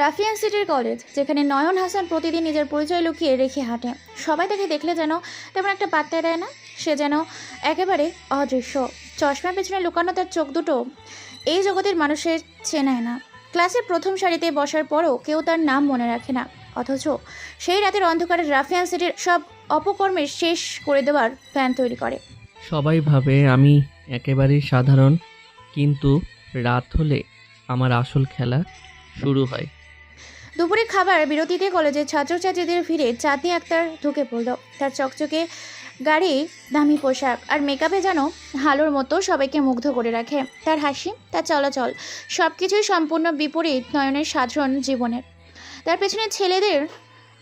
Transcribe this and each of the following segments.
রাফিয়ান সিটির কলেজ, যেখানে নয়ন হাসান প্রতিদিন নিজের পরিচয় লুকিয়ে রেখে হাঁটে। সবাই তাকে দেখলে যেন তেমন একটা পাত্তা দেয় না। সে যেন একেবারে অদৃশ্য। চশমার পেছনে লুকানো তার চোখ দুটো এই জগতের মানুষের চেনায় না। ক্লাসের প্রথম সারিতে বসার পরও কেউ তার নাম মনে রাখে না। অথচ সেই রাতের অন্ধকারে রাফিয়ান সিটির সব অপকর্মের শেষ করে দেওয়ার প্ল্যান তৈরি করে। সবাই ভাবে আমি একেবারেই সাধারণ, কিন্তু রাত হলে আমার আসল খেলা শুরু হয়। দুপুরে খাবার বিরতিতে কলেজের ছাত্রছাত্রীদের ভিড়ে চাঁদনি আক্তার ঢুকে পড়ল। তার চকচকে গাড়ি, দামি পোশাক আর মেকআপে যেন হালোর মতো সবাইকে মুগ্ধ করে রাখে। তার হাসি, তার চলাচল সব কিছুই সম্পূর্ণ বিপরীত নয়নের সাধারণ জীবনের। তার পেছনে ছেলেদের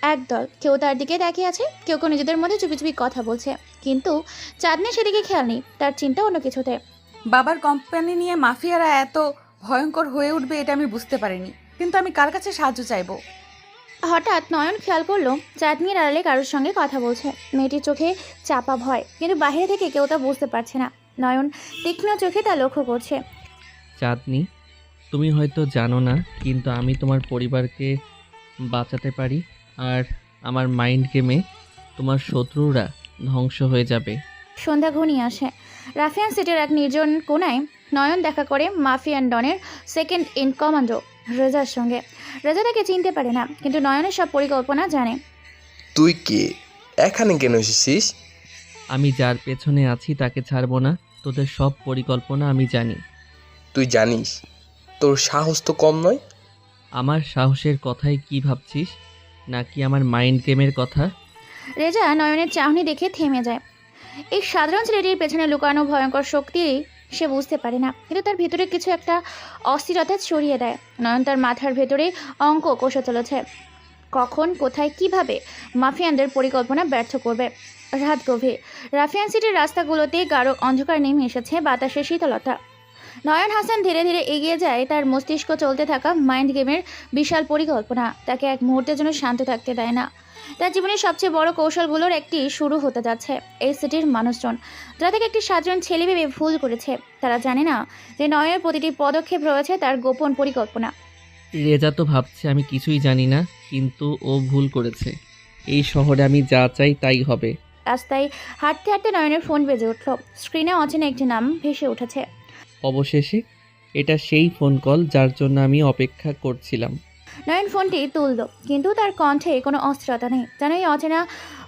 একদল, কেউ তার দিকে তাকিয়ে আছে, কেউ কেউ নিজেদের মধ্যে চুপি চুপি কথা বলছে। কিন্তু চাঁদনি সেদিকে খেয়াল নেই, তার চিন্তা অন্য কিছুতে। বাবার কোম্পানি নিয়ে মাফিয়ারা এত ভয়ঙ্কর হয়ে উঠবে এটা আমি বুঝতে পারিনি, কিন্তু আমি কার কাছে সাহায্য চাইবো? হঠাৎ নয়ন খেয়াল করলো চাঁদনির আড়ালে কারোর সঙ্গে কথা বলছে। মেয়েটির চোখে চাপা ভয়, কিন্তু বাইরে থেকে কেউ তা বুঝতে পারছে না। নয়ন তীক্ষ্ণ চোখে তা লক্ষ্য করছে। চাঁদনি, তুমি হয়তো জানো না, কিন্তু আমি তোমার পরিবারকে বাঁচাতে পারি। আর আমার মাইন্ড গেমে তোমার শত্রুরা ধ্বংস হয়ে যাবে। সন্ধ্যা ঘনিয়ে আসে। রাফিয়ান সিটির এক নির্জন কোনায় নয়ন দেখা করে মাফিয়ান ডনের সেকেন্ড ইন কমান্ডো রেজার সঙ্গে। রেজা তাকে চিনতে পারে না, কিন্তু নয়নের সব পরিকল্পনা জানে। তুই কে? এখানে কেন এসেছিস? আমি যার পেছনে আছি তাকে ছাড়বো না। তোদের সব পরিকল্পনা আমি জানি। তুই জানিস তোর সাহস তো কম নয়। আমার সাহসের কথাই কি ভাবছিস, নাকি আমার মাইন্ড গেমের কথা? রেজা নয়নের চাহনি দেখে থেমে যায়। এই সাধারণ ছেলেটির পেছনে লুকানো ভয়ঙ্কর শক্তি সে বুঝতে পারে না, কিন্তু তার ভেতরে কিছু একটা অস্থিরতা ছড়িয়ে দেয়। নয়ন তার মাথার ভেতরে অঙ্ক কষে চলেছে, কখন, কোথায়, কিভাবে মাফিয়ানদের পরিকল্পনা ব্যর্থ করবে। রাত গভীর। রাফিয়ান সিটির রাস্তাগুলোতে গাঢ় অন্ধকার নেমে এসেছে, বাতাসে শীতলতা। নয়ন হাসান ধীরে ধীরে এগিয়ে যায়। তার মস্তিষ্ক চলতে থাকা মাইন্ড গেমের বিশাল পরিকল্পনা তাকে এক মুহূর্তের জন্য শান্ত থাকতে দেয় না। তার জীবনের সবচেয়ে বড় কৌশলগুলোর একটি শুরু হতে যাচ্ছে। এই সিটির মানুষজন, যারা তাকে একটি সাধারণ ছেলে ভেবে ভুল করেছে, তারা জানে না যে নয়নের প্রতিটি পদক্ষেপ রয়েছে তার গোপন পরিকল্পনা। রেজা তো ভাবছে আমি কিছুই জানি না, কিন্তু ও ভুল করেছে। এই শহরে আমি যা চাই তাই হবে। রাস্তায় হাঁটতে হাঁটতে নয়নের ফোন বেজে উঠল। স্ক্রিনে অচেনা একটি নাম ভেসে উঠেছে। অবশেষে এটা সেই ফোন কল যার জন্য আমি অপেক্ষা করছিলাম। নয়ন ফোনটি তুলল, কিন্তু তার কণ্ঠে কোনো অস্থিরতা নেই, যেন এই অচেনা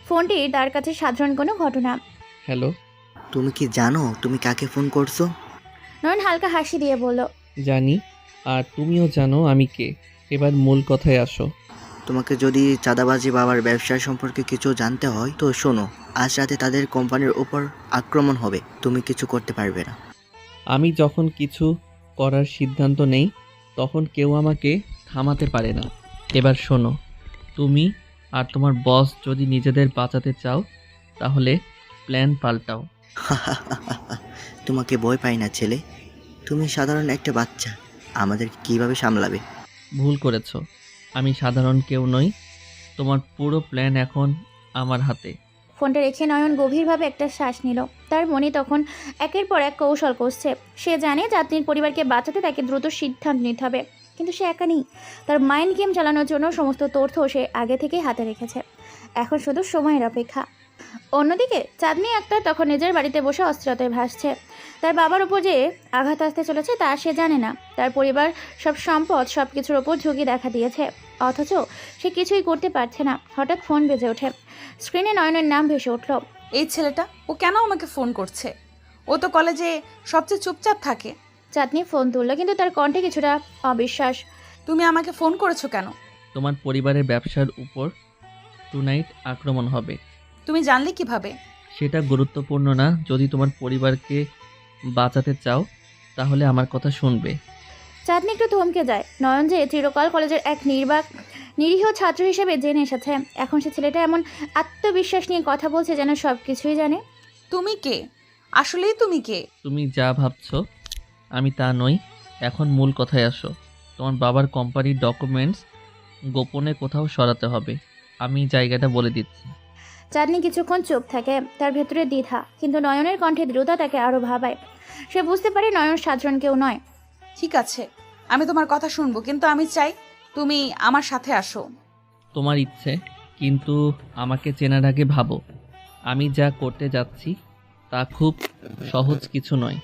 ফোনটি তার কাছে সাধারণ কোনো ঘটনা। হ্যালো। তুমি কি জানো তুমি কাকে ফোন করছো? নয়ন হালকা হাসি দিয়ে বলল, জানি, আর তুমিও জানো আমি কে। এবার মূল কথায় আসো। তোমাকে যদি চাঁদাবাজি বাবার ব্যবসা সম্পর্কে কিছু জানতে হয় তো শোনো, আজ রাতে তাদের কোম্পানির উপর আক্রমণ হবে, তুমি কিছু করতে পারবে না। আমি যখন কিছু করার সিদ্ধান্ত নেই তখন কেউ আমাকে থামাতে পারে না। এবার শোনো, তুমি আর তোমার বস যদি নিজেদের বাঁচাতে চাও তাহলে প্ল্যান পাল্টাও। তোমাকে ভয় পাই না ছেলে, তুমি সাধারণ একটা বাচ্চা, আমাদের কিভাবে সামলাবে? ভুল করেছো, আমি সাধারণ কেউ নই। তোমার পুরো প্ল্যান এখন আমার হাতে। ফোনটা রেখে নয়ন গভীরভাবে একটা শ্বাস নিল। তার মনে তখন একের পর এক কৌশল কষছে। সে জানে চাঁদনির পরিবারকে বাঁচাতে তাকে দ্রুত সিদ্ধান্ত নিতে হবে, কিন্তু সে একা নেই। তার মাইন্ড গেম চালানোর জন্য সমস্ত তথ্য সে আগে থেকেই হাতে রেখেছে। এখন শুধু সময়ের অপেক্ষা। অন্যদিকে চাঁদনি আক্তার তখন নিজের বাড়িতে বসে অস্থিরতায় ভাসছে। তার বাবার উপর যে আঘাত আসতে চলেছে তা সে জানে না। তার পরিবার, সব সম্পদ, সব কিছুর ওপর ঝুঁকি দেখা দিয়েছে, অথচ সে কিছুই করতে পারছে না। হঠাৎ ফোন বেজে ওঠে। স্ক্রিনে নয়নের নাম ভেসে উঠল। এই ছেলেটা, ও কেন আমাকে ফোন করছে? ও তো কলেজে সবচেয়ে চুপচাপ থাকে। চাঁদনি ফোন তুলল, কিন্তু তার কণ্ঠে কিছুটা অবিশ্বাস। তুমি আমাকে ফোন করেছো কেন? তোমার পরিবারের ব্যবসার উপর টুনাইট আক্রমণ হবে। তুমি জানলে কিভাবে? সেটা গুরুত্বপূর্ণ না। যদি তোমার পরিবারকে বাঁচাতে চাও তাহলে আমার কথা শুনবে। চাঁদনি একটু থমকে যায়। নয়ন যে চিরকাল কলেজের এক নিরীহ ছাত্র হিসেবে জেনে এসেছে, এখন সে ছেলেটা এমন আত্মবিশ্বাস নিয়ে কথা বলছে যেন সব কিছুই জানে। তুমি কে? আসলেই তুমি কে? তুমি যা ভাবছো আমি তা নই। এখন মূল কথায় আসো। তোমার বাবার কোম্পানির ডকুমেন্টস গোপনে কোথাও সরাতে হবে। আমি জায়গাটা বলে দিচ্ছি। চাঁদনি কিছুক্ষণ চুপ থাকে, তার ভেতরে দ্বিধা, কিন্তু নয়নের কণ্ঠে দ্রুততা তাকে আরও ভাবায়। সে বুঝতে পারে নয়ন সাধারণ কেউ নয়। ঠিক আছে, আমি তোমার কথা শুনবো, কিন্তু আমি চাই তুমি আমার সাথে আসো। তোমার ইচ্ছে, কিন্তু আমাকে চেনার আগে ভাবো আমি যা করতে যাচ্ছি তা খুব সহজ কিছু নয়।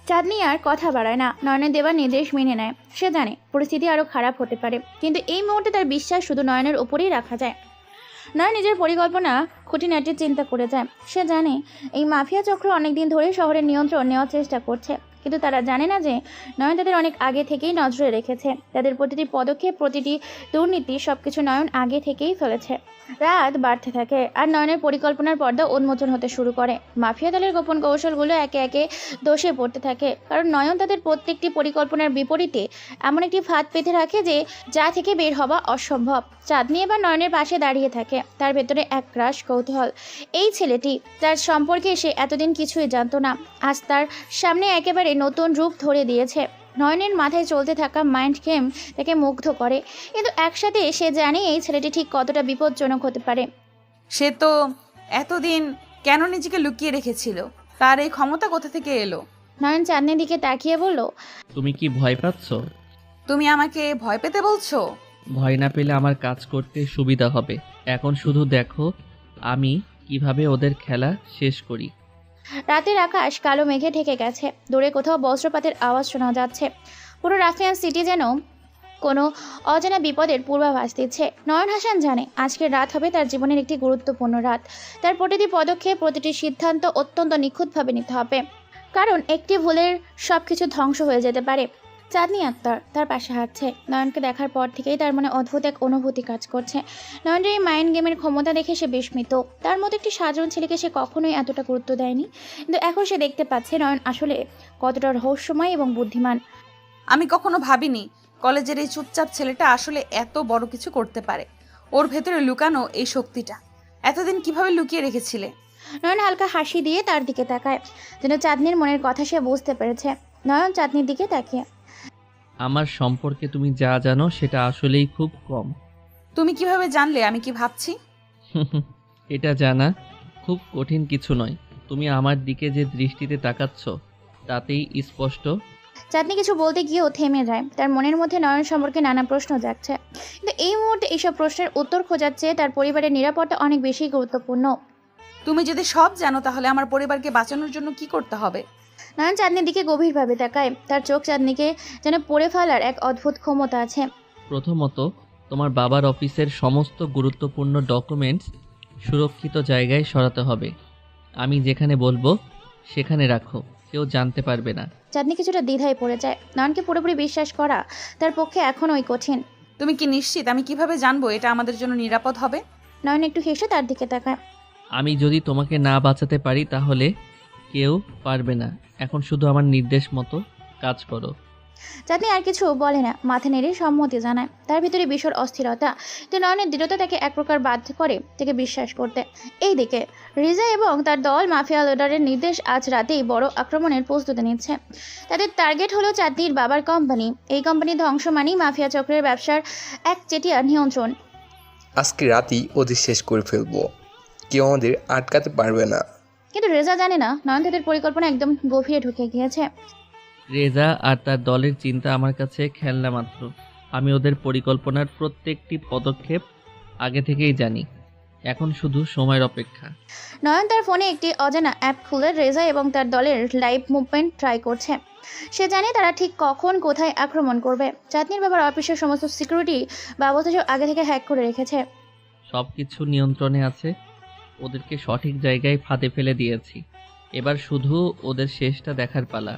চাঁদনি আর কথা বাড়ায় না, নয়নের দেওয়া নির্দেশ মেনে নেয়। সে জানে পরিস্থিতি আরও খারাপ হতে পারে, কিন্তু এই মুহূর্তে তার বিশ্বাস শুধু নয়নের উপরেই রাখা যায়। নয়ন নিজের পরিকল্পনা খুঁটিনাটি চিন্তা করে যায়। সে জানে এই মাফিয়া চক্র অনেকদিন ধরে শহরের নিয়ন্ত্রণ নেওয়ার চেষ্টা করছে, কিন্তু তারা জানে না যে নয়ন তাদের অনেক আগে থেকেই নজরে রেখেছে। তাদের প্রতিটি পদক্ষেপ, প্রতিটি দুর্নীতি, সবকিছু নয়ন আগে থেকেই ফেলেছে। রাত বাড়তে থাকে আর নয়নের পরিকল্পনার পর্দা উন্মোচন হতে শুরু করে। মাফিয়া দলের গোপন কৌশলগুলো একে একে দোষে পড়তে থাকে, কারণ নয়ন তাদের প্রত্যেকটি পরিকল্পনার বিপরীতে এমন একটি ফাঁদ পেতে রাখে যে যা থেকে বের হওয়া অসম্ভব। চাঁদনি এবার নয়নের পাশে দাঁড়িয়ে থাকে, তার ভেতরে এক ক্রাশ কৌতূহল। এই ছেলেটি, যার সম্পর্কে সে এতদিন কিছুই জানতো না, আজ তার সামনে একেবারে নতুন রূপ ধরে দিয়েছে। নয়নের মাথায় চলতে থাকা মাইন্ড গেম তাকে মুগ্ধ করে, কিন্তু একসাথে সে জানে এই ছেলেটি ঠিক কতটা বিপজ্জনক হতে পারে। সে তো এতদিন কেন নিজেকে লুকিয়ে রেখেছিল? তার এই ক্ষমতা কোথা থেকে এলো? নয়ন চাঁদনির দিকে তাকিয়ে বলল, তুমি কি ভয় পাচ্ছ? তুমি আমাকে ভয় পেতে বলছো? ভয় না পেলে আমার কাজ করতে সুবিধা হবে। এখন শুধু দেখো আমি কিভাবে ওদের খেলা শেষ করি। রাতের আকাশ কালো মেঘে ঢেকে গেছে, দূরে কোথাও বজ্রপাতের আওয়াজ শোনা যাচ্ছে। পুরো রাফিয়ান সিটি যেন কোনো অজানা বিপদের পূর্বাভাস দিচ্ছে। নয়ন হাসান জানে আজকের রাত হবে তার জীবনের একটি গুরুত্বপূর্ণ রাত। তার প্রতিটি পদক্ষেপ, প্রতিটি সিদ্ধান্ত অত্যন্ত নিখুঁতভাবে নিতে হবে, কারণ একটি ভুলের সব কিছু ধ্বংস হয়ে যেতে পারে। চাঁদনি আক্তার তার পাশে হাঁটছে। নয়নকে দেখার পর থেকেই তার মনে অদ্ভুত এক অনুভূতি কাজ করছে। নয়নের এই মাইন্ড গেমের ক্ষমতা দেখে সে বিস্মিত। তার মতো একটি সাধারণ ছেলেকে সে কখনোই এতটা গুরুত্ব দেয়নি, কিন্তু এখন সে দেখতে পাচ্ছে নয়ন আসলে কতটা রহস্যময় এবং বুদ্ধিমান। আমি কখনো ভাবিনি কলেজের এই চুপচাপ ছেলেটা আসলে এত বড় কিছু করতে পারে। ওর ভেতরে লুকানো এই শক্তিটা এতদিন কিভাবে লুকিয়ে রেখেছিলে? নয়ন হালকা হাসি দিয়ে তার দিকে তাকায়, যেন চাঁদনির মনের কথা সে বুঝতে পেরেছে। নয়ন চাঁদনির দিকে তাকিয়ে, আমার সম্পর্কে তুমি যা জানো সেটা আসলেই খুব কম। তুমি কিভাবে জানলে আমি কি ভাবছি? এটা জানা খুব কঠিন কিছু নয়। তুমি আমার দিকে যে দৃষ্টিতে তাকাচ্ছ তাতেই স্পষ্ট। চাঁদনি কিছু বলতে গিয়েও থেমে যায়। তার মনের মধ্যে নয়ন সম্পর্কে নানা প্রশ্ন জাগছে, কিন্তু এই মুহূর্তে এইসব প্রশ্নের উত্তর খোঁজার চেয়ে তার পরিবারের নিরাপত্তা অনেক বেশি গুরুত্বপূর্ণ। তুমি যদি সব জানো তাহলে আমার পরিবারকে বাঁচানোর জন্য কি করতে হবে? নয়ন চাঁদনির দিকে গভীরভাবে তাকায়। তার চোখ চাঁদনিকে যেন পড়ে ফেলার এক অদ্ভুত ক্ষমতা আছে। প্রথমত, তোমার বাবার অফিসের সমস্ত গুরুত্বপূর্ণ ডকুমেন্টস সুরক্ষিত জায়গায় সরাতে হবে। আমি যেখানে বলবো সেখানে রাখো, কেউ জানতে পারবে না। চাঁদনি কিছুটা দ্বিধায় পড়ে যায়। নয়নকে পুরোপুরি বিশ্বাস করা তার পক্ষে এখনোই কঠিন। তুমি কি নিশ্চিত? আমি কিভাবে জানবো এটা আমাদের জন্য নিরাপদ হবে? নয়ন একটু হেসে তার দিকে তাকায়। আমি যদি তোমাকে না বাঁচাতে পারি তাহলে কেউ পারবে না। এখন শুধু আমার নির্দেশ মতো কাজ করো। চাঁদনি আর কিছু বলে না, মাথা নেড়ে সম্মতি জানায়। তার ভিতরে ভীষণ অস্থিরতা, কিন্তু নয়নের দৃঢ়তা তাকে এক প্রকার বাধ্য করে তাকে বিশ্বাস করতে। এইদিকে রিজা এবং তার দল মাফিয়া লিডারের নির্দেশ আজ রাতেই বড় আক্রমণের প্রস্তুতি নিচ্ছে। তাদের টার্গেট হলো চাঁদনির বাবার কোম্পানি। এই কোম্পানি ধ্বংস মানেই মাফিয়া চক্রের ব্যবসার একচেটিয়া নিয়ন্ত্রণ। আজকে রাতেই ওদের শেষ করে ফেলবো, কেউ আমাদের আটকাতে পারবে না। কিন্তু রেজা জানে না নয়ন তাদের পরিকল্পনা একদম গভীরে ঢুকে গিয়েছে। রেজা আর তার দলের চিন্তা আমার কাছে খেলনা মাত্র। আমি ওদের পরিকল্পনার প্রত্যেকটি পদক্ষেপ আগে থেকেই জানি। এখন শুধু সময়ের অপেক্ষা। নয়ন তার ফোনে একটি অজানা অ্যাপ খুলে রেজা এবং তার দলের লাইভ মুভমেন্ট ট্রাই করছে। সে জানে তারা ঠিক কখন কোথায় আক্রমণ করবে। চাঁদনির বাবার অফিসের সমস্ত সিকিউরিটি ব্যবস্থা সব আগে থেকে হ্যাক করে রেখেছে। সব কিছু নিয়ন্ত্রণে আছে। ওদেরকে সঠিক জায়গায় ফাঁদে ফেলে দিয়েছি। এবার শুধু ওদের শেষটা দেখার পালা।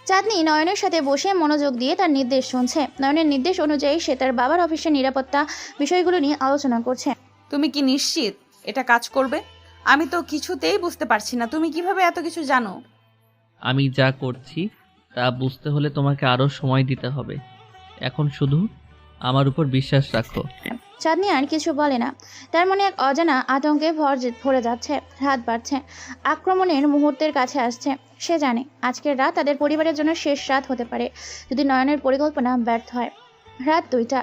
চাঁদনি নয়নের সাথে বসে মনোযোগ দিয়ে তার নির্দেশ শুনছে। নয়নের নির্দেশ অনুযায়ী সে তার বাবার অফিসের নিরাপত্তা বিষয়গুলো নিয়ে আলোচনা করছে। তুমি কি নিশ্চিত এটা কাজ করবে? আমি তো কিছুতেই বুঝতে পারছি না, তুমি কিভাবে এত কিছু জানো? আমি যা করছি তা বুঝতে হলে তোমাকে আরও সময় দিতে হবে। এখন শুধু আমার উপর বিশ্বাস রাখো। চাঁদনি আর কিছু বলে না। তার মনে এক অজানা আতঙ্কে ভরে যাচ্ছে। রাত বাড়ছে, আক্রমণের মুহূর্তের কাছে আসছে। সে জানে আজকের রাত তাদের পরিবারের জন্য শেষ রাত হতে পারে যদি নয়নের পরিকল্পনা ব্যর্থ হয়। রাত 2টা।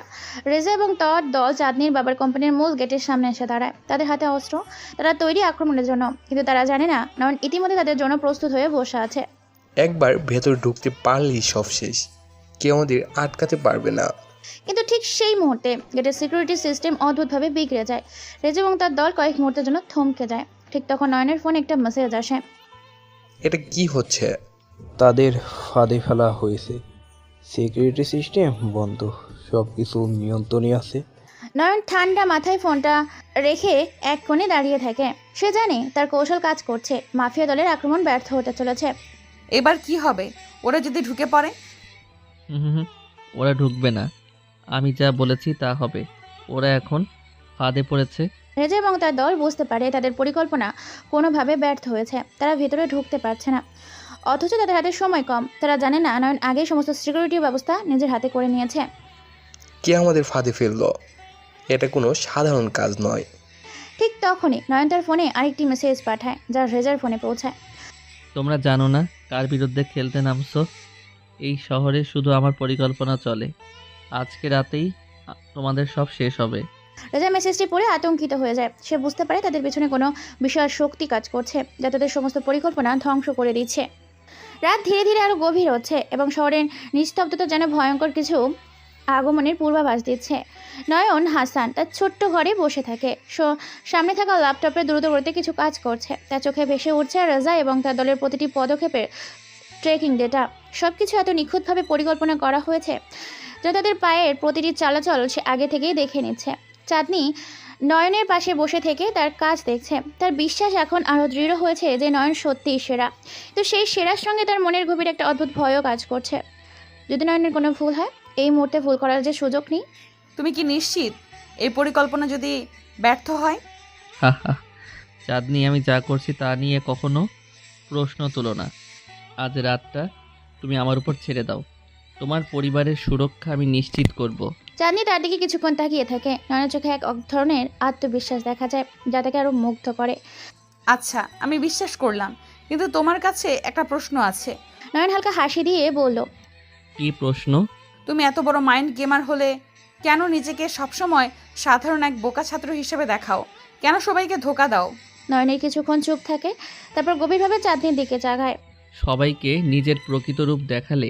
রেজা এবং তার দল চাঁদনির বাবার কোম্পানির মূল গেটের সামনে এসে দাঁড়ায়। তাদের হাতে অস্ত্র, তারা তৈরি আক্রমণের জন্য, কিন্তু তারা জানে না নয়ন ইতিমধ্যে তাদের জন্য প্রস্তুত হয়ে বসে আছে। একবার ভেতর ঢুকতে পারলেই সব শেষ, কেউ আমাদের আটকাতে পারবে না। কিন্তু ঠিক সেই মুহূর্তে গেটের সিকিউরিটি সিস্টেম অদ্ভুতভাবে বিগড়ে যায়। রেজা এবং তার দল কয়েক মুহূর্তের জন্য থমকে যায়। ঠিক তখন নয়নের ফোনে একটা মেসেজ আসে। এটা কি হচ্ছে? তাদের ফাঁদে ফেলা হয়েছে, সিকিউরিটি সিস্টেম বন্ধ, সব কিছু নিয়ন্ত্রণে আছে। নয়ন ঠান্ডা মাথায় ফোনটা রেখে এক কোণে দাঁড়িয়ে থাকে। সে জানে তার কৌশল কাজ করছে, মাফিয়া দলের আক্রমণ ব্যর্থ হতে চলেছে। এবার কি হবে? ওরা যদি ঢুকে পড়ে? হুম, ওরা ঢুকবে না। আমি যা বলেছি তা হবে। ওরা এখন ফাঁদে পড়েছে। রেজা এবং তার দল বুঝতে পারে তাদের পরিকল্পনা কোনোভাবে ব্যর্থ হয়েছে। তারা ভেতরে ঢুকতে পারছে না, অথচ তাদের হাতে সময় কম। তারা জানে না নয়ন আগেই সমস্ত সিকিউরিটি ব্যবস্থা নিজের হাতে করে নিয়েছে। কে আমাদের ফাঁদে ফেললো? এটা কোনো সাধারণ কাজ নয়। ঠিক তখনই নয়ন তার ফোনে আরেকটি মেসেজ পাঠায়, যা রেজার ফোনে পৌঁছায়। তোমরা জানো না কার বিরুদ্ধে খেলতে নামছো। এই শহরে শুধু আমার পরিকল্পনা চলে। আজকে রাতেই তোমাদের সব শেষ হবে। রেজা মেসেজটি পড়ে আতঙ্কিত হয়ে যায়। সে বুঝতে পারে তাদের পিছনে কোনো বিশাল শক্তি কাজ করছে, যা তাদের সমস্ত পরিকল্পনা ধ্বংস করে দিচ্ছে। রাত ধীরে ধীরে আরও গভীর হচ্ছে এবং শহরের নিস্তব্ধতা যেন ভয়ঙ্কর কিছু আগমনের পূর্বাভাস দিচ্ছে। নয়ন হাসান তার ছোট্ট ঘরে বসে থাকে। সামনে থাকা ল্যাপটপে দ্রুত গতিতে কিছু কাজ করছে। তার চোখে ভেসে উঠছে রেজা এবং তার দলের প্রতিটি পদক্ষেপের ট্রেকিং ডেটা। সব কিছু এত নিখুঁতভাবে পরিকল্পনা করা হয়েছে যে তাদের পায়ের প্রতিটি চলাচল সে আগে থেকেই দেখে নিচ্ছে। চাঁদনি নয়নের পাশে বসে থেকে তার কাজ দেখছে। তার বিশ্বাস এখন আরও দৃঢ় হয়েছে যে নয়ন সত্যিই সেরা। তো সেই সেরার সঙ্গে তার মনের গভীর একটা অদ্ভুত ভয়ও কাজ করছে। যদি নয়নের কোনো ভুল হয়, এই মুহূর্তে ভুল করার যে সুযোগ নেই। তুমি কি নিশ্চিত এই পরিকল্পনা যদি ব্যর্থ হয়? হা হা, চাঁদনি, আমি যা করছি তা নিয়ে কখনো প্রশ্ন তুলো না। আজ রাতটা তুমি আমার উপর ছেড়ে দাও। তোমার পরিবারের সুরক্ষা আমি নিশ্চিত করব। চাঁদনি তার দিকে কিছুক্ষণ তাকিয়ে থাকে। নয়নের চোখে এক ধরনের আত্মবিশ্বাস দেখা যায়, যা তাকে আরও মুগ্ধ করে। আচ্ছা, আমি বিশ্বাস করলাম, কিন্তু তোমার কাছে একটা প্রশ্ন আছে। নয়ন হালকা হাসি দিয়ে বলল, কি প্রশ্ন? তুমি এত বড় মাইন্ড গেমার হলে কেন নিজেকে সবসময় সাধারণ এক বোকা ছাত্র হিসেবে দেখাও? কেন সবাইকে ধোকা দাও? নয়নের কিছুক্ষণ চুপ থাকে, তারপর গভীরভাবে চাঁদনির দিকে চাগায়। সবাইকে নিজের প্রকৃত রূপ দেখালে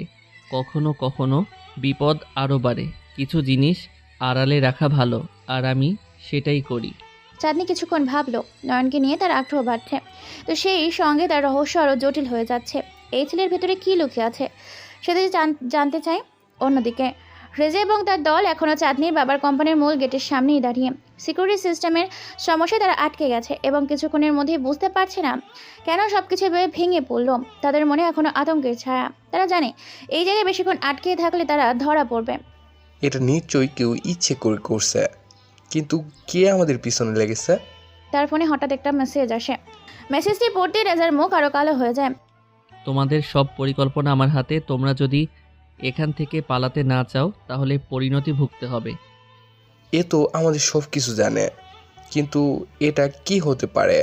কখনো কখনো বিপদ আরও বাড়ে। কিছু জিনিস আড়ালে রাখা ভালো, আর আমি সেটাই করি। চাঁদনি কিছুক্ষণ ভাবলো। নয়নকে নিয়ে তার আগ্রহ বাড়ছে, তো সেই সঙ্গে তার রহস্য আরও জটিল হয়ে যাচ্ছে। এই ছেলের ভেতরে কী লুকিয়ে আছে সেটা জানতে চায়। অন্যদিকে রেজা এবং তার দল এখনও চাঁদনির বাবার কোম্পানির মূল গেটের সামনেই দাঁড়িয়ে। সিকিউরিটি সিস্টেমের সমস্যায় তারা আটকে গেছে এবং কিছুক্ষণের মধ্যেই বুঝতে পারছে না কেন সব কিছু এভাবে ভেঙে পড়ল। তাদের মনে এখনও আতঙ্কের ছায়া। তারা জানে এই জায়গায় বেশিক্ষণ আটকে থাকলে তারা ধরা পড়বে। এটা নিশ্চয়ই কেউ ইচ্ছে করে করছে, কিন্তু কে আমাদের পিছনে লেগেছে? তার ফোনে হঠাৎ একটা মেসেজ আসে। মেসেজটি পড়তে রেজার মুখ আরও কালো হয়ে যায়। তোমাদের সব পরিকল্পনা আমার হাতে। তোমরা যদি এখান থেকে পালাতে না চাও তাহলে পরিণতি ভুগতে হবে। এ তো আমাদের সব কিছু জানে, কিন্তু এটা কি হতে পারে?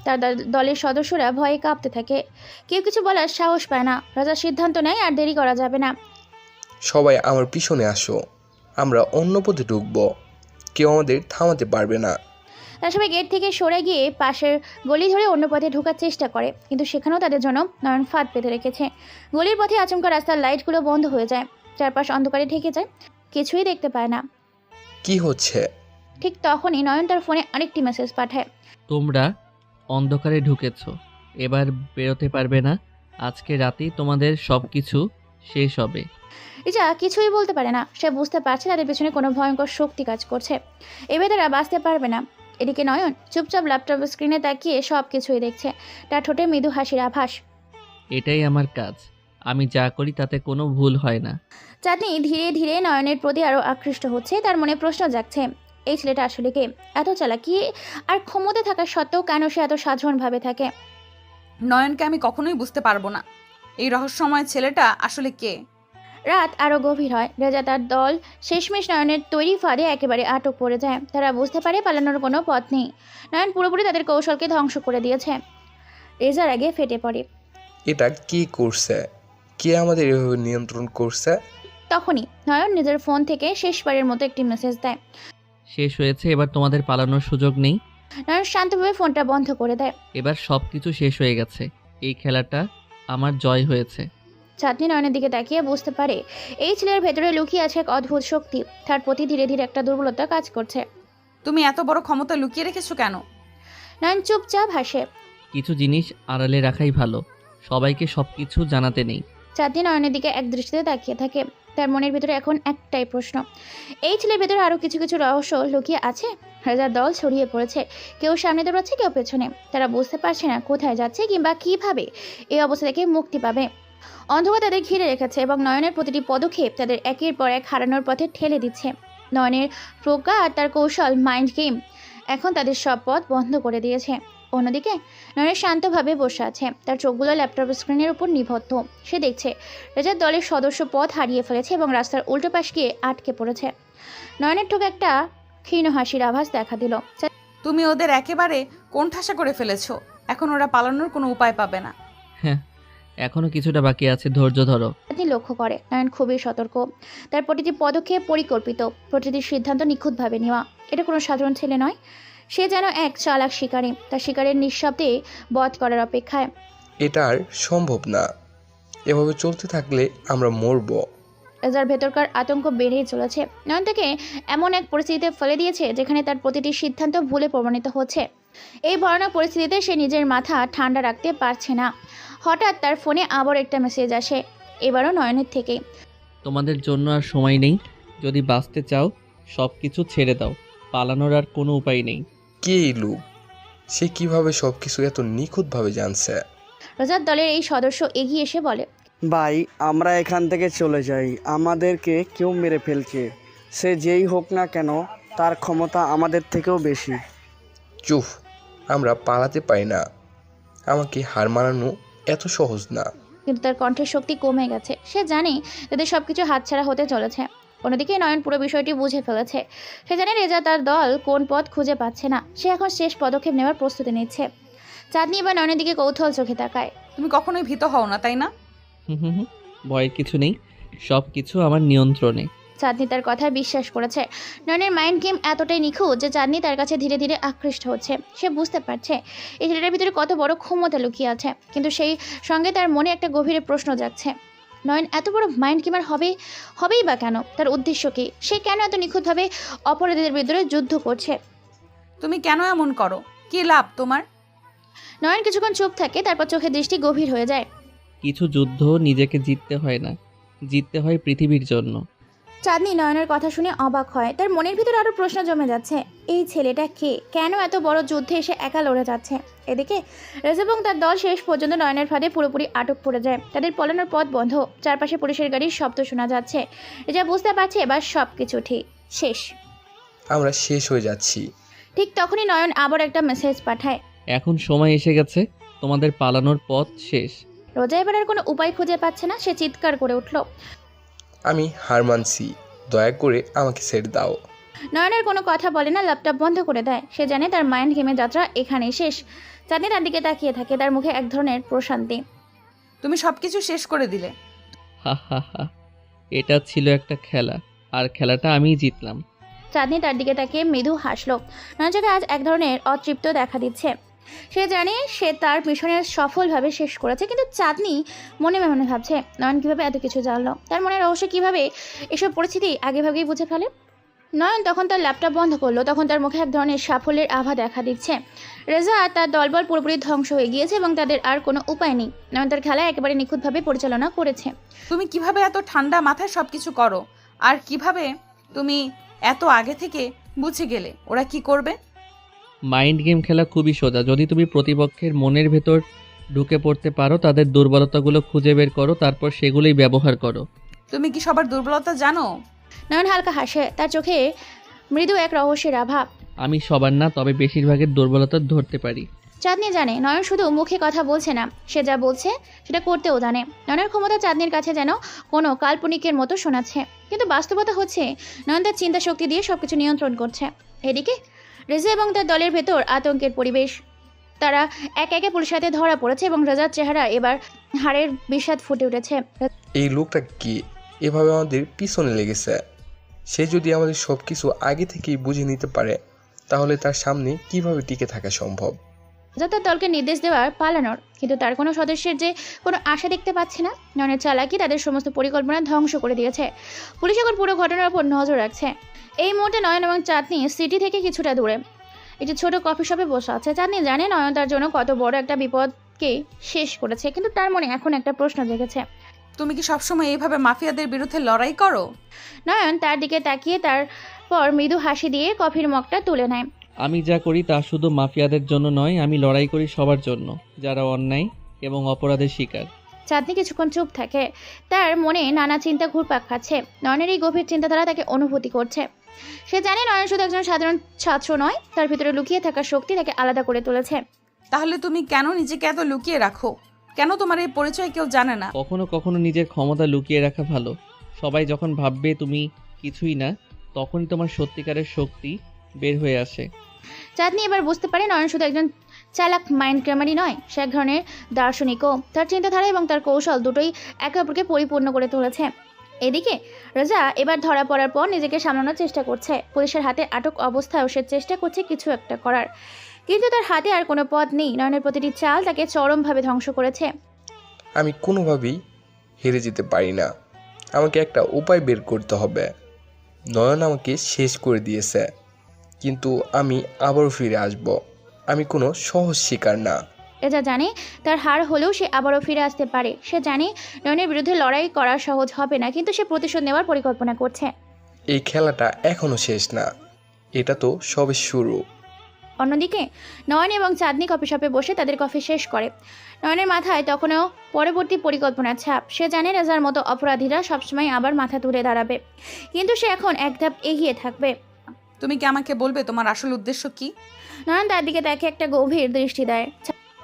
তার দলের সদস্যরা ভয়ে কাঁপতে থাকে। কেউ কিছু বলার সাহস পায় না। রাজা সিদ্ধান্ত নেয় আর দেরি করা যাবে না। সবাই আমার পিছনে আসো, আমরা অন্য পথে ঢুকবো, কেউ আমাদের থামাতে পারবে না। তারা সবাই গেট থেকে সরে গিয়ে পাশের গলি ধরে অন্য পথে ঢোকার চেষ্টা করে, কিন্তু সেখানেও তাদের জন্য নয়ন ফাঁদ পেতে রেখেছে। গলির পথে আচমকা রাস্তার লাইটগুলো বন্ধ হয়ে যায়। চারপাশ অন্ধকারে ঢেকে যায়, কিছুই দেখতে পায় না। কি হচ্ছে? ঠিক তখনই নয়ন তার ফোনে আরেকটি মেসেজ পাঠায়। তোমরা অন্ধকারে ঢুকেছো, এবার বেরোতে পারবে না। আজকে রাতেই তোমাদের সব কিছু শেষ হবে। রিজা কিছুই বলতে পারে না। সে বুঝতে পারছে তাদের পেছনে কোনো ভয়ঙ্কর শক্তি কাজ করছে। এবার তারা বাঁচতে পারবে না। এদিকে নয়ন চুপচাপ ল্যাপটপ স্ক্রিনে তাকিয়ে সব কিছুই দেখছে। তার ঠোঁটে মৃদু হাসির আভাস। এটাই আমার কাজ, আমি যা করি তাতে কোনো ভুল হয় না। চাঁদনি ধীরে ধীরে নয়নের প্রতি আরও আকৃষ্ট হচ্ছে। তার মনে প্রশ্ন জাগছে, এই ছেলেটা আসলে কে? এত চালাকি আর ক্ষমতা থাকা সত্ত্বেও কেন সে এত সাধারণভাবে থাকে? নয়নকে আমি কখনোই বুঝতে পারবো না। এই রহস্যময় ছেলেটা আসলে কে? রাত আরও গভীর হয়। রেজা তার দল শেষমেশ নয়নের তৈরি ফাঁদে একেবারে আটক পড়ে যায়। তারা বুঝতে পারে পালানোর কোনো পথ নেই। নয়ন পুরোপুরি তাদের কৌশলকে ধ্বংস করে দিয়েছে। রেজার আগে ফেটে পড়ে। এটা কি করছে? কে আমাদের এভাবে নিয়ন্ত্রণ করছে? তখনই নয়ন নিজের ফোন থেকে শেষবারের মতো একটি মেসেজ দেয়। শেষ হয়েছে, এবার তোমাদের পালানোর সুযোগ নেই। নয়ন শান্তভাবে ফোনটা বন্ধ করে দেয়। এবার সব কিছু শেষ হয়ে গেছে। এই খেলাটা আমার জয় হয়েছে। চাঁদনি নয়নের দিকে তাকিয়ে বুঝতে পারে এই ছেলের ভেতরে লুকিয়ে আছে এক অদ্ভুত শক্তি। তার প্রতি ধীরে ধীরে একটা দুর্বলতা কাজ করছে। তুমি এত বড় ক্ষমতা লুকিয়ে রেখেছো কেন? নয়ন চুপচাপ হাসে। কিছু জিনিস আড়ালে রাখাই ভালো, সবাইকে সব কিছু জানাতে নেই। চাঁদনি নয়নের দিকে এক দৃষ্টিতে তাকিয়ে থাকে। তার মনের ভিতরে এখন একটাই প্রশ্ন, এই ছেলের ভেতরে আরো কিছু কিছু রহস্য লুকিয়ে আছে। রাজার দল ছড়িয়ে পড়েছে, কেউ সামনে দৌড়াচ্ছে, কেউ পেছনে। তারা বুঝতে পারছে না কোথায় যাচ্ছে কিংবা কিভাবে এই অবস্থা থেকে মুক্তি পাবে। অন্ধকার তাদের ঘিরে রেখেছে এবং নয়নের প্রতিটি পদক্ষেপ তাদের একের পর এক হারানোর পথে ঠেলে দিচ্ছে। নয়নের প্রজ্ঞা আর তার কৌশল মাইন্ড গেম এখন তাদের সব পথ বন্ধ করে দিয়েছে। অন্যদিকে নয়নের শান্তভাবে বসে আছে, তার চোখগুলো ল্যাপটপ স্ক্রিনের উপর নিবদ্ধ। সে দেখছে রাজার দলের সদস্য পথ হারিয়ে ফেলেছে এবং রাস্তার উল্টো পাশ গিয়ে আটকে পড়েছে। নয়নের ঠোক একটা ক্ষীণ হাসির আভাস দেখা দিল। তুমি ওদের একেবারে কোণঠাসা করে ফেলেছো। এখন ওরা পালানোর কোনো উপায় পাবে না। হ্যাঁ, এখনো কিছুটা বাকি আছে, ধৈর্য ধরো। চাঁদনি লক্ষ্য করে নয়ন খুবই সতর্ক। তার প্রতিটি পদক্ষেপ পরিকল্পিত, প্রতিটি সিদ্ধান্ত নিখুঁতভাবে নেওয়া। এটা কোনো সাধারণ ছেলে নয়, সে যেন এক চালাক শিকারী, তার শিকারের নিঃশব্দে বধ করার অপেক্ষায়। এটা আর সম্ভব না। এভাবে চলতে থাকলে আমরা মরবো। রাজার ভেতরকার আতঙ্ক বেড়েই চলেছে। নয়ন তাকে এমন এক পরিস্থিতিতে ফেলে দিয়েছে যেখানে তার প্রতিটি সিদ্ধান্ত ভুলে প্রমাণিত হচ্ছে। এই ভয়ানক পরিস্থিতিতে সে নিজের মাথা ঠান্ডা রাখতে পারছে না। হঠাৎ তার ফোনে আবার একটা মেসেজ আসে, এবারও নয়নের থেকেই। তোমাদের জন্য আর সময় নেই, যদি বাঁচতে চাও সব কিছু ছেড়ে দাও, পালানোর আর কোনো উপায় নেই। কে এই লোক? সে কিভাবে সবকিছু এত নিখুঁতভাবে জানছে? রাজার দলের এই সদস্য এগিয়ে এসে বলে, ভাই আমরা এখান থেকে চলে যাই, আমাদেরকে কেউ মেরে ফেলছে। সে যেই হোক না কেন তার ক্ষমতা আমাদের থেকেও বেশি। চুপ, আমরা পালাতে পারি না। আমাকে হার মানানো এত সহজ না। কিন্তু তার কণ্ঠের শক্তি কমে গেছে। সে জানে তাদের সবকিছু হাতছাড়া হতে চলেছে। অন্যদিকে নয়ন পুরো বিষয়টি বুঝে ফেলেছে। সে জানে রেজা তার দল কোন পথ খুঁজে পাচ্ছে না। সে এখন শেষ পদক্ষেপ নেওয়ার প্রস্তুতি নিচ্ছে। চাঁদনি এবার নয়নের দিকে কৌতূহল চোখে তাকায়। তুমি কখনোই ভীত হও না, তাই না? হুম, ভয়ের কিছু নেই, সব কিছু আমার নিয়ন্ত্রণে। চাঁদনি তার কথায় বিশ্বাস করেছে। নয়নের মাইন্ড গেম এতটাই নিখুঁত যে চাঁদনি তার কাছে ধীরে ধীরে আকৃষ্ট হচ্ছে। সে বুঝতে পারছে এই ছেলেটার ভিতরে কত বড় ক্ষমতা লুকিয়ে আছে, কিন্তু সেই সঙ্গে তার মনে একটা গভীর প্রশ্ন জাগছে। নয়ন এত বড় মাইন্ড গেমার হবেই বা কেন? তার উদ্দেশ্য কী? সে কেন এত নিখুঁতভাবে অপরাধীদের ভিতরে যুদ্ধ করছে? তুমি কেন এমন করো? কি লাভ তোমার? নয়ন কিছুক্ষণ চুপ থাকে, তারপর চোখের দৃষ্টি গভীর হয়ে যায়। কিছু যুদ্ধ নিজেকে জিততে হয় না, জিততে হয় পৃথিবীর জন্য। চাঁদনি নয়নের কথা শুনে অবাক হয়। তার মনের ভিতরে আরও প্রশ্ন জমে যাচ্ছে। এই ছেলেটা কে? কেন এত বড় যুদ্ধে এসে একা লড়ে যাচ্ছে? এদিকে রেজা এবং তার দল শেষ পর্যন্ত নয়নের ফাঁদে পুরোপুরি আটক পড়ে যায়। তাদের পলানোর পথ বন্ধ, চারপাশে পুলিশের গাড়ির শব্দ শোনা যাচ্ছে। রেজা বুঝতে পারছে এবার সব কিছু শেষ। আমরা শেষ হয়ে যাচ্ছি। ঠিক তখনই নয়ন আবার একটা মেসেজ পাঠায়। এখন সময় এসে গেছে, তোমাদের পালানোর পথ শেষ। রোজা এবার আর কোনো উপায় খুঁজে পাচ্ছে না। সে চিৎকার করে উঠল, আমি হার মানছি, দয়া করে আমাকে ছেড়ে দাও। নয়নের কোনো কথা বলে না, ল্যাপটপ বন্ধ করে দেয়। সে জানে তার মাইন্ড গেমের যাত্রা এখানেই শেষ। চাঁদনি তার দিকে তাকিয়ে থাকে, তার মুখে এক ধরনের প্রশান্তি। তুমি সবকিছু শেষ করে দিলে। হা হা হা, এটা ছিল একটা খেলা, আর খেলাটা আমিই জিতলাম। চাঁদনি তার দিকে তাকিয়ে মৃদু হাসলো। নয়নকে আজ এক ধরনের অতৃপ্ত দেখা দিচ্ছে। সে জানে সে তার মিশনের সফলভাবে শেষ করেছে, কিন্তু চাঁদনি মনে মনে ভাবছে নয়ন কীভাবে এত কিছু জানলো, তার মনের রহস্য কীভাবে এসব পরিস্থিতি আগেভাগেই বুঝে ফেলে। নয়ন তখন তার ল্যাপটপ বন্ধ করলো। তখন তার মুখে এক ধরনের সাফল্যের আভা দেখা দিচ্ছে। রেজা আর তার দলবল পুরোপুরি ধ্বংস হয়ে গিয়েছে এবং তাদের আর কোনো উপায় নেই। নয়ন তার খেলা একেবারে নিখুঁতভাবে পরিচালনা করেছে। তুমি কিভাবে এত ঠান্ডা মাথায় সবকিছু করো? আর কিভাবে তুমি এত আগে থেকে বুঝে গেলে ওরা কি করবে? মাইন্ড গেম খেলা খুবই সোজা। যদি তুমি প্রতিপক্ষের মনের ভেতর ঢুকে পড়তে পারো, তাদের দুর্বলতাগুলো খুঁজে বের করো, তারপর সেগুলোই ব্যবহার করো। তুমি কি সবার দুর্বলতা জানো? নয়ন হালকা হাসে, তার চোখে মৃদু এক রহস্যের আভা। আমি সবার না, তবে বেশিরভাগের দুর্বলতা ধরতে পারি। চাঁদনি জানে নয়ন শুধু মুখে কথা বলছে না, সে যা বলছে সেটা করতেও জানে। নয়নের ক্ষমতা চাঁদনির কাছে যেন কোনো কাল্পনিকের মতো শোনাচ্ছে, কিন্তু বাস্তবতা হচ্ছে নয়ন তার চিন্তা শক্তি দিয়ে সবকিছু নিয়ন্ত্রণ করছে। এদিকে রেজা এবং তার দলের ভেতর আতঙ্কের পরিবেশ। তারা একে একে পুলিশের হাতে ধরা পড়েছে এবং রেজার চেহারা এবার হাড়ের বিষাদ ফুটে উঠেছে। এই লোকটা কি এভাবে আমাদের পিছনে লেগেছে? সে যদি আমাদের সব কিছু আগে থেকেই বুঝে নিতে পারে, তাহলে তার সামনে কিভাবে টিকে থাকা সম্ভব? রেজা তার দলকে নির্দেশ দেওয়ার পালানোর, কিন্তু তার কোনো সদস্যের যে কোনো আশা দেখতে পাচ্ছে না। নয়নের চালাকি তাদের সমস্ত পরিকল্পনা ধ্বংস করে দিয়েছে। পুলিশ এখন পুরো ঘটনার উপর নজর রাখছে। এই মুহূর্তে নয়ন এবং চাঁদনি সিটি থেকে কিছুটা দূরে একটি ছোট কফি শপে বসে আছে। চাঁদনি জানে নয়ন তার জন্য কত বড় একটা বিপদকে শেষ করেছে, কিন্তু তার মনে এখন একটা প্রশ্ন জেগেছে। তুমি কি সবসময় এইভাবে মাফিয়াদের বিরুদ্ধে লড়াই করো? নয়ন তার দিকে তাকিয়ে তারপর মৃদু হাসি দিয়ে কফির মগটা তুলে নেয়। আমি যা করি তা শুধু মাফিয়াদের জন্য নয়, আমি লড়াই করি সবার জন্য যারা অন্যায় এবং অপরাধের শিকার। চাঁদনি কিছুক্ষণ চুপ থাকে। তার মনে নানা চিন্তা ঘুরপাক খাচ্ছে। নয়নের এই গভীর চিন্তাধারা তাকে অনুভূতি করছে। সে জানে নয়ন শুধু একজন সাধারণ ছাত্র নয়, তার ভিতরে লুকিয়ে থাকা শক্তি তাকে আলাদা করে তুলেছে। তাহলে তুমি কেন নিজেকে এত লুকিয়ে রাখো? কেন তোমার এই পরিচয় কেউ জানে না? কখনো কখনো নিজের ক্ষমতা লুকিয়ে রাখা ভালো। সবাই যখন ভাববে তুমি কিছুই না, তখনই তোমার সত্যিকারের শক্তি বের হয়ে আসে। চাঁদনি এবার বুঝতে পারে নয়ন শুধু একজন চালাক মাইন্ড ক্রেমারই নয়, সে এক ধরনের দার্শনিকও। তার চিন্তাধারা এবং তার কৌশল দুটোই একে অপরকে পরিপূর্ণ করে তুলেছে। এদিকে রেজা এবার ধরা পড়ার পর নিজেকে সামলানোর চেষ্টা করছে। পুলিশের হাতে আটক অবস্থায়ও সে চেষ্টা করছে কিছু একটা করার, কিন্তু তার হাতে আর কোনো পথ নেই। নয়নের প্রতিটি চাল তাকে চরমভাবে ধ্বংস করেছে। আমি কোনোভাবেই হেরে যেতে পারি না। আমাকে একটা উপায় বের করতে হবে। নয়ন আমাকে শেষ করে দিয়েছে, কিন্তু আমি আবারও ফিরে আসব। আমি কোনো সহজ শিকার না। রেজা জানে তার হার হলেও সে আবারও ফিরে আসতে পারে। সে জানে নয়নের বিরুদ্ধে লড়াই করা সহজ হবে না, কিন্তু সে প্রতিশোধ নেওয়ার পরিকল্পনা করছে। এই খেলাটা এখনও শেষ না, এটা তো সবে শুরু। অন্যদিকে নয়ন এবং চাঁদনি কফি শপে বসে তাদের কফি শেষ করে। নয়নের মাথায় তখনও পরবর্তী পরিকল্পনার ছাপ। সে জানে রেজার মতো অপরাধীরা সবসময় আবার মাথা তুলে দাঁড়াবে, কিন্তু সে এখন এক ধাপ এগিয়ে থাকবে। তুমি কি আমাকে বলবে তোমার আসল উদ্দেশ্য কি? নয়ন তার দিকে তাকে একটা গভীর দৃষ্টি দেয়।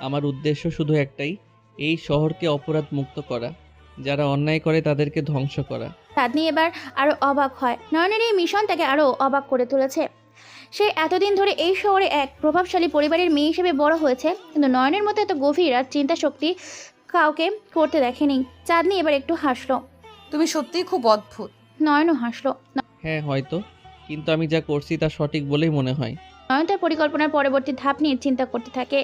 আমার উদ্দেশ্য শুধু একটাই, এই শহরকে অপরাধ মুক্ত করা, যারা অন্যায় করে তাদেরকে ধ্বংস করা। চাঁদনি এবার আরও অবাক হয়। নয়নের এই মিশন তাকে আরও অবাক করে তুলেছে। সে এতদিন ধরে এই শহরে এক প্রভাবশালী পরিবারের মেয়ে হিসেবে বড় হয়েছে, কিন্তু নয়নের মতো এত গভীর আর চিন্তা শক্তি কাউকে করতে দেখেনি। চাঁদনি এবার একটু হাসলো। তুমি সত্যিই খুব অদ্ভুত। নয়নও হাসলো। হ্যাঁ হয়তো, কিন্তু আমি যা করছি তা সঠিক বলেই মনে হয়। নয়ন তার পরিকল্পনার পরবর্তী ধাপ নিয়ে চিন্তা করতে থাকে।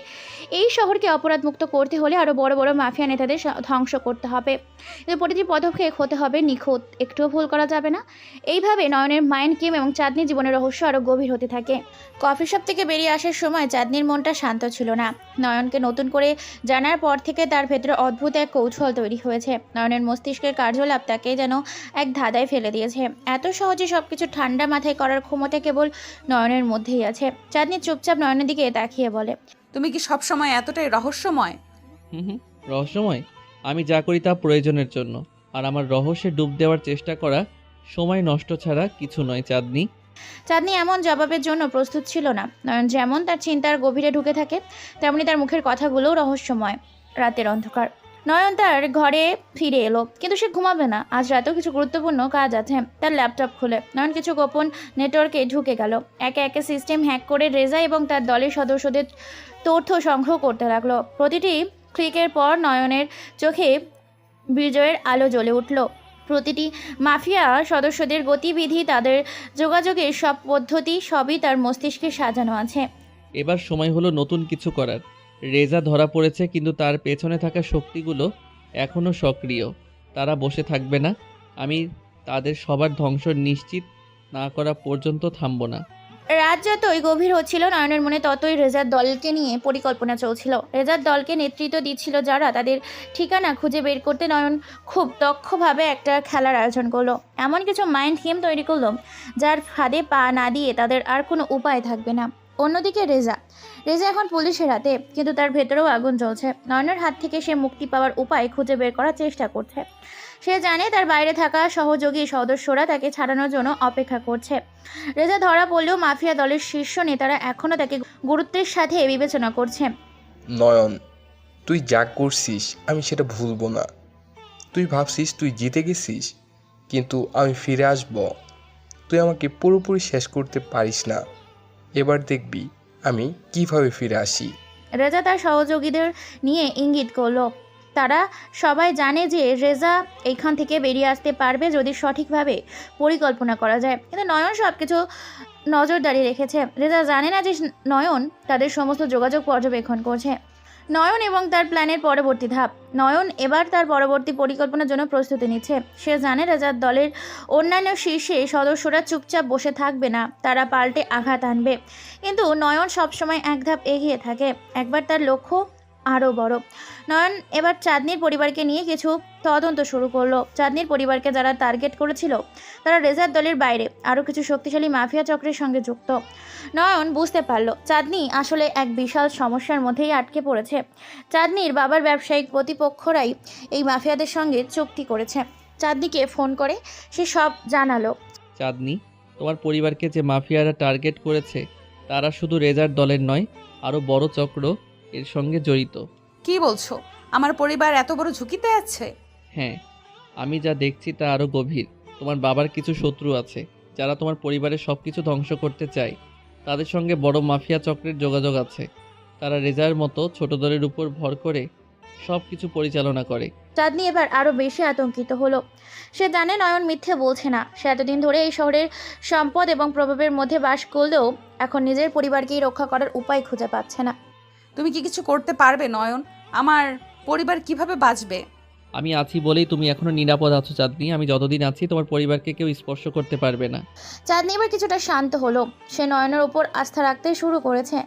এই শহরকে অপরাধমুক্ত করতে হলে আরও বড় বড় মাফিয়া নেতাদের ধ্বংস করতে হবে, কিন্তু প্রতিটি পদক্ষেপ হতে হবে নিখুঁত, একটুও ভুল করা যাবে না। এইভাবে নয়নের মাইন্ড গেম এবং চাঁদনি জীবনের রহস্য আরও গভীর হতে থাকে। কফি শপ থেকে বেরিয়ে আসার সময় চাঁদনির মনটা শান্ত ছিল না। নয়নকে নতুন করে জানার পর থেকে তার ভেতরে অদ্ভুত এক কৌতূহল তৈরি হয়েছে। নয়নের মস্তিষ্কের কার্যকলাপ তাকে যেন এক ধাঁধায় ফেলে দিয়েছে। এত সহজে সবকিছু ঠান্ডা মাথায় করার ক্ষমতা কেবল নয়নের মধ্যেই আছে। চাঁদনি চুপচাপ নয়নের দিকে তাকিয়ে বলে, তুমি কি সবসময় এতটাই রহস্যময়? হুম, রহস্যময়। আমি যা করি তা প্রয়োজনের জন্য, আর আমার রহস্যে ডুব দেওয়ার চেষ্টা করা সময় নষ্ট ছাড়া কিছু নয়। চাঁদনি চাঁদনি এমন জবাবের জন্য প্রস্তুত ছিল না। নয়ন যেমন তার চিন্তার গভীরে ঢুকে থাকে, তেমনি তার মুখের কথাগুলোও রহস্যময়। রাতের অন্ধকার। নয়ন তার ঘরে ফিরে এলো, কিন্তু সে ঘুমাবে না। আজ রাতেও কিছু গুরুত্বপূর্ণ কাজ আছে। তার ল্যাপটপ খুলে নয়ন কিছু গোপন নেটওয়ার্কে ঢুকে গেল। একে একে সিস্টেম হ্যাক করে রেজা এবং তার দলের সদস্যদের তথ্য সংগ্রহ করতে লাগলো। প্রতিটি ক্লিকের পর নয়নের চোখে বিজয়ের আলো জ্বলে উঠল। প্রতিটি মাফিয়া সদস্যদের গতিবিধি, তাদের যোগাযোগের সব পদ্ধতি, সবই তার মস্তিষ্কে সাজানো আছে। এবার সময় হলো নতুন কিছু করার। রেজা ধরা পড়েছে, কিন্তু তার পেছনে থাকা শক্তিগুলো এখনও সক্রিয়। তারা বসে থাকবে না। আমি তাদের সবার ধ্বংস নিশ্চিত না করা পর্যন্ত থামব না। রাত যতই গভীর হচ্ছিল, নয়নের মনে ততই রেজার দলকে নিয়ে পরিকল্পনা চলছিল। রেজার দলকে নেতৃত্ব দিচ্ছিল যারা, তাদের ঠিকানা খুঁজে বের করতে নয়ন খুব দক্ষভাবে একটা খেলার আয়োজন করলো। এমন কিছু মাইন্ড গেম তৈরি করলো যার ফাঁদে পা না দিয়ে তাদের আর কোনো উপায় থাকবে না। অন্যদিকে রেজা এখন পুলিশের হাতে, কিন্তু তার ভেতরেও আগুন জ্বলছে। নয়নের হাত থেকে সে মুক্তি পাওয়ার উপায় খুঁজে বের করার চেষ্টা করছে। সে জানে তার বাইরে থাকা সহযোগী সদস্যরা তাকে ছাড়ানোর জন্য অপেক্ষা করছে। রেজা ধরা পড়লেও মাফিয়া দলের শীর্ষ নেতারা এখনও তাকে গুরুত্বের সাথে বিবেচনা করছে। নয়ন, তুই যা করছিস আমি সেটা ভুলবো না। তুই ভাবছিস তুই জিতে গেছিস, কিন্তু আমি ফিরে আসব। তুই আমাকে পুরোপুরি শেষ করতে পারিস না। এবার দেখবি আমি কিভাবে ফিরে আসি। রেজা তার সহযোগীদের নিয়ে ইঙ্গিত করলো। তারা সবাই জানে যে রেজা এইখান থেকে বেরিয়ে আসতে পারবে যদি সঠিকভাবে পরিকল্পনা করা যায়, কিন্তু নয়ন সব কিছু নজরদারি রেখেছে। রেজা জানে না যে নয়ন তাদের সমস্ত যোগাযোগ পর্যবেক্ষণ করছে। নয়ন এবং তার প্ল্যানের পরবর্তী ধাপ। নয়ন এবার তার পরবর্তী পরিকল্পনার জন্য প্রস্তুতি নিচ্ছে। সে জানে রেজার দলের অন্যান্য শীর্ষে সদস্যরা চুপচাপ বসে থাকবে না, তারা পাল্টে আঘাত আনবে। কিন্তু নয়ন সবসময় এক ধাপ এগিয়ে থাকে। একবার তার লক্ষ্য আরও বড়। নয়ন এবার চাঁদনির পরিবারকে নিয়ে কিছু তদন্ত শুরু করলো। চাঁদনির পরিবারকে যারা টার্গেট করেছিল তারা রেজার দলের বাইরে আরও কিছু শক্তিশালী মাফিয়া চক্রের সঙ্গে যুক্ত। নয়ন বুঝতে পারল চাঁদনি আসলে এক বিশাল সমস্যার মধ্যেই আটকে পড়েছে। চাঁদনির বাবার ব্যবসায়িক প্রতিপক্ষরাই এই মাফিয়াদের সঙ্গে চুক্তি করেছে। চাঁদনিকে ফোন করে সে সব জানালো। চাঁদনি, তোমার পরিবারকে যে মাফিয়ারা টার্গেট করেছে তারা শুধু রেজার দলের নয়, আরও বড় চক্র এর সঙ্গে জড়িত। কি বলছো? আমার পরিবার এত বড় ঝুঁকিতে আছে? হ্যাঁ, আমি যা দেখছি তা আরও গভীর। তোমার বাবার কিছু শত্রু আছে যারা তোমার পরিবারের সব কিছু ধ্বংস করতে চায়। তাদের সঙ্গে বড় মাফিয়া চক্রের যোগাযোগ আছে। তারা রেজার মতো ছোট দলের উপর ভর করে সব কিছু পরিচালনা করে। চাঁদনি এবার আরও বেশি আতঙ্কিত হলো। সে জানে নয়ন মিথ্যে বলছে না। সে এতদিন ধরে এই শহরের সম্পদ এবং প্রভাবের মধ্যে বাস করলেও এখন নিজের পরিবারকেই রক্ষা করার উপায় খুঁজে পাচ্ছে না। তুমি কি কিছু করতে পারবে নয়ন? আমার পরিবার কিভাবে বাঁচবে? আমি আছি বলেই তুমি এখনো নিরাপদ আছো চাঁদনি। আমি যতদিন আছি তোমার পরিবারকে কেউ স্পর্শ করতে পারবে না। চাঁদনি এবার কিছুটা শান্ত হলো। সে নয়নের ওপর আস্থা রাখতে শুরু করেছে।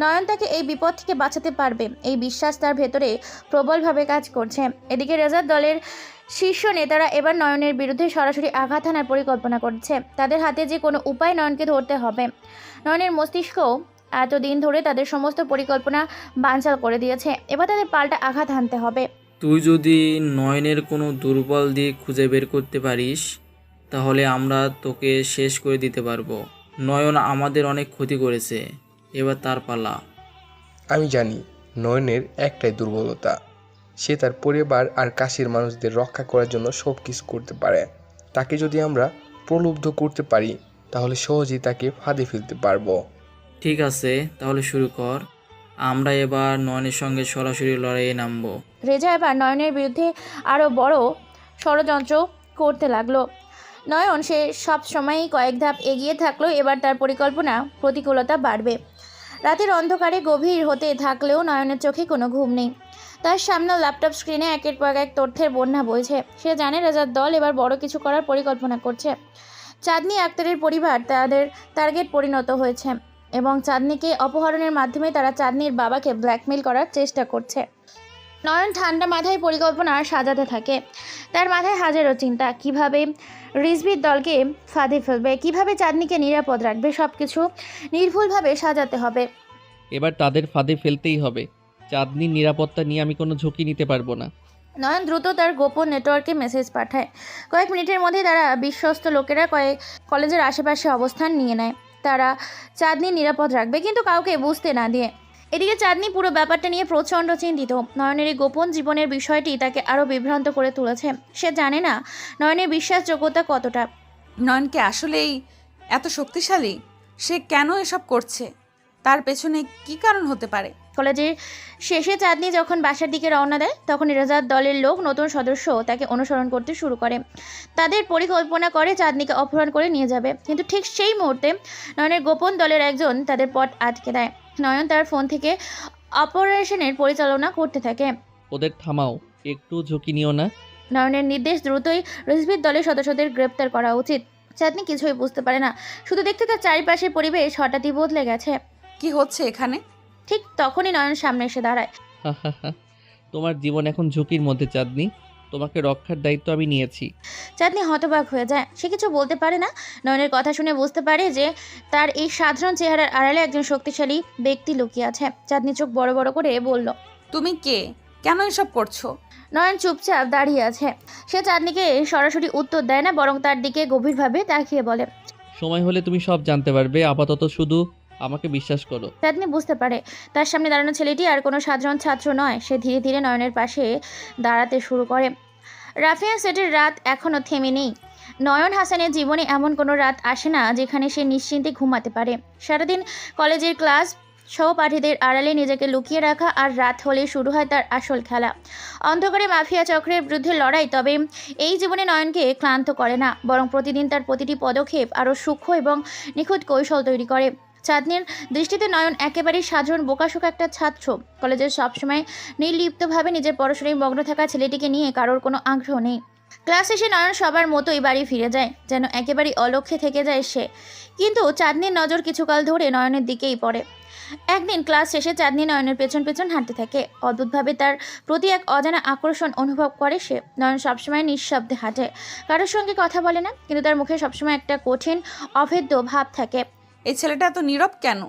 নয়ন তাকে এই বিপদ থেকে বাঁচাতে পারবে, এই বিশ্বাস তার ভেতরে প্রবলভাবে কাজ করছে। এদিকে রেজার দলের শীর্ষ নেতারা এবার নয়নের বিরুদ্ধে সরাসরি আঘাত হানার পরিকল্পনা করছে। তাদের হাতে যে কোনো উপায় নয়নকে ধরতে হবে। নয়নের মস্তিষ্ক এতদিন ধরে তাদের সমস্ত পরিকল্পনা বানচাল করে দিয়েছে। এবার তাদের পাল্টা আঘাত হানতে হবে। তুই যদি নয়নের কোনো দুর্বল দিক খুঁজে বের করতে পারিস তাহলে আমরা তোকে শেষ করে দিতে পারবো। নয়ন আমাদের অনেক ক্ষতি করেছে, এবার তার পালা। আমি জানি নয়নের একটাই দুর্বলতা, সে তার পরিবার আর কাছের মানুষদের রক্ষা করার জন্য সব কিছু করতে পারে। তাকে যদি আমরা প্রলুব্ধ করতে পারি তাহলে সহজেই তাকে ফাঁদে ফেলতে পারবো। ঠিক আছে, তাহলে শুরু কর। আমরা এবার নয়নের সঙ্গে সরাসরি লড়াইয়ে নামবো। রেজা এবার নয়নের বিরুদ্ধে আরও বড় ষড়যন্ত্র করতে লাগলো। নয়ন সে সব সময়ই কয়েক ধাপ এগিয়ে থাকলেও এবার তার পরিকল্পনা প্রতিকূলতা বাড়বে। রাতের অন্ধকারে গভীর হতে থাকলেও নয়নের চোখে কোনো ঘুম নেই। তার সামনে ল্যাপটপ স্ক্রিনে একের পর এক তথ্যের বন্যা বইছে। সে জানে রেজার দল এবার বড় কিছু করার পরিকল্পনা করছে। চাঁদনি আক্তারের পরিবার তাদের টার্গেট পরিণত হয়েছে এবং চাঁদনিকে অপহরণের মাধ্যমে তারা চাঁদনির বাবাকে ব্ল্যাকমেল করার চেষ্টা করছে। নয়ন ঠান্ডা মাথায় পরিকল্পনা সাজাতে থাকে। তার মাথায় হাজারো চিন্তা, কিভাবে রিজভির দলকে ফাঁদে ফেলবে, কিভাবে চাঁদনিকে নিরাপদ রাখবে, সব কিছু নির্ভুলভাবে সাজাতে হবে। এবার তাদের ফাঁদে ফেলতেই হবে। চাঁদনির নিরাপত্তা নিয়ে আমি কোনো ঝুঁকি নিতে পারবো না। নয়ন দ্রুত তার গোপন নেটওয়ার্কে মেসেজ পাঠায়। কয়েক মিনিটের মধ্যে তারা বিশ্বস্ত লোকেরা কলেজের আশেপাশে অবস্থান নিয়ে নেয়। তারা চাঁদনি নিরাপদ রাখবে, কিন্তু কাউকে বুঝতে না দিয়ে। এদিকে চাঁদনি পুরো ব্যাপারটা নিয়ে প্রচণ্ড চিন্তিত। নয়নের এই গোপন জীবনের বিষয়টি তাকে আরও বিভ্রান্ত করে তুলেছে। সে জানে না নয়নের বিশ্বাসযোগ্যতা কতটা। নয়নকে আসলেই এত শক্তিশালী? সে কেন এসব করছে? তার পেছনে কি কারণ হতে পারে? কলেজের শেষে চাঁদনি যখন বাসার দিকে রওনা দেয় তখন রেজার দলের লোক নতুন সদস্য তাকে অনুসরণ করতে শুরু করে। তাদের পরিকল্পনা করে চাঁদনিকে অপহরণ করে নিয়ে যাবে, কিন্তু ঠিক সেই মুহূর্তে নয়নের গোপন দলের একজন তাদের পথ আটকে দেয়। নয়ন তার ফোন থেকে অপারেশনের পরিচালনা করতে থাকে। ওদের থামাও, একটু ঝুঁকি নিও না। নয়নের নির্দেশ, দ্রুতই রিজভির দলের সদস্যদের গ্রেপ্তার করা উচিত। চাঁদনি কিছুই বুঝতে পারে না, শুধু দেখতে তার চারিপাশের পরিবেশ হঠাৎই বদলে গেছে। কি হচ্ছে এখানে? ঠিক তখনই নয়ন সামনে এসে দাঁড়ায়। তোমার জীবন এখন ঝুঁকির মধ্যে চাঁদনি, তোমাকে রক্ষার দায়িত্ব আমি নিয়েছি। চাঁদনি হতবাক হয়ে যায়। সে কিছু বলতে পারে না। নয়নের কথা শুনে বুঝতে পারে যে তার এই সাধারণ চেহারার আড়ালে একজন শক্তিশালী ব্যক্তি লুকিয়ে আছে। চাঁদনি চোখ বড় বড় করে বলল, তুমি কে? কেন এসব করছো? নয়ন চুপচাপ দাঁড়িয়ে আছে। সে চাঁদনিকে সরাসরি উত্তর দেয় না, বরং তার দিকে গভীরভাবে তাকিয়ে বলে, সময় হলে তুমি সব জানতে পারবে, আপাতত শুধু আমাকে বিশ্বাস করো। চাঁদনি বুঝতে পারে তার সামনে দাঁড়ানো ছেলেটি আর কোনো সাধারণ ছাত্র নয়। সে ধীরে ধীরে নয়নের পাশে দাঁড়াতে শুরু করে। রাফিয়ান সেটের রাত এখনও থেমে নেই। নয়ন হাসানের জীবনে এমন কোনো রাত আসে না যেখানে সে নিশ্চিন্তে ঘুমাতে পারে। সারাদিন কলেজের ক্লাস সহপাঠীদের আড়ালে নিজেকে লুকিয়ে রাখা, আর রাত হলে শুরু হয় তার আসল খেলা। অন্ধকারে মাফিয়া চক্রের বিরুদ্ধে লড়াই। তবে এই জীবনে নয়নকে ক্লান্ত করে না, বরং প্রতিদিন তার প্রতিটি পদক্ষেপ আরও সূক্ষ্ম এবং নিখুঁত কৌশল তৈরি করে। চাঁদনির দৃষ্টিতে নয়ন একেবারেই সাধারণ বোকাশোকা একটা ছাত্র। কলেজে সবসময় নির্লিপ্তভাবে নিজের পড়াশোনায় মগ্ন থাকা ছেলেটিকে নিয়ে কারোর কোনো আগ্রহ নেই। ক্লাস শেষে নয়ন সবার মতোই বাড়ি ফিরে যায়, যেন একেবারেই অলক্ষ্যে থেকে যায় সে। কিন্তু চাঁদনির নজর কিছুকাল ধরে নয়নের দিকেই পড়ে। একদিন ক্লাস শেষে চাঁদনি নয়নের পেছন পেছন হাঁটতে থাকে। অদ্ভুতভাবে তার প্রতি এক অজানা আকর্ষণ অনুভব করে সে। নয়ন সবসময় নিঃশব্দে হাঁটে, কারোর সঙ্গে কথা বলে না, কিন্তু তার মুখে সবসময় একটা কঠিন অভেদ্য ভাব থাকে। এই ছেলেটা এত নীরব কেন?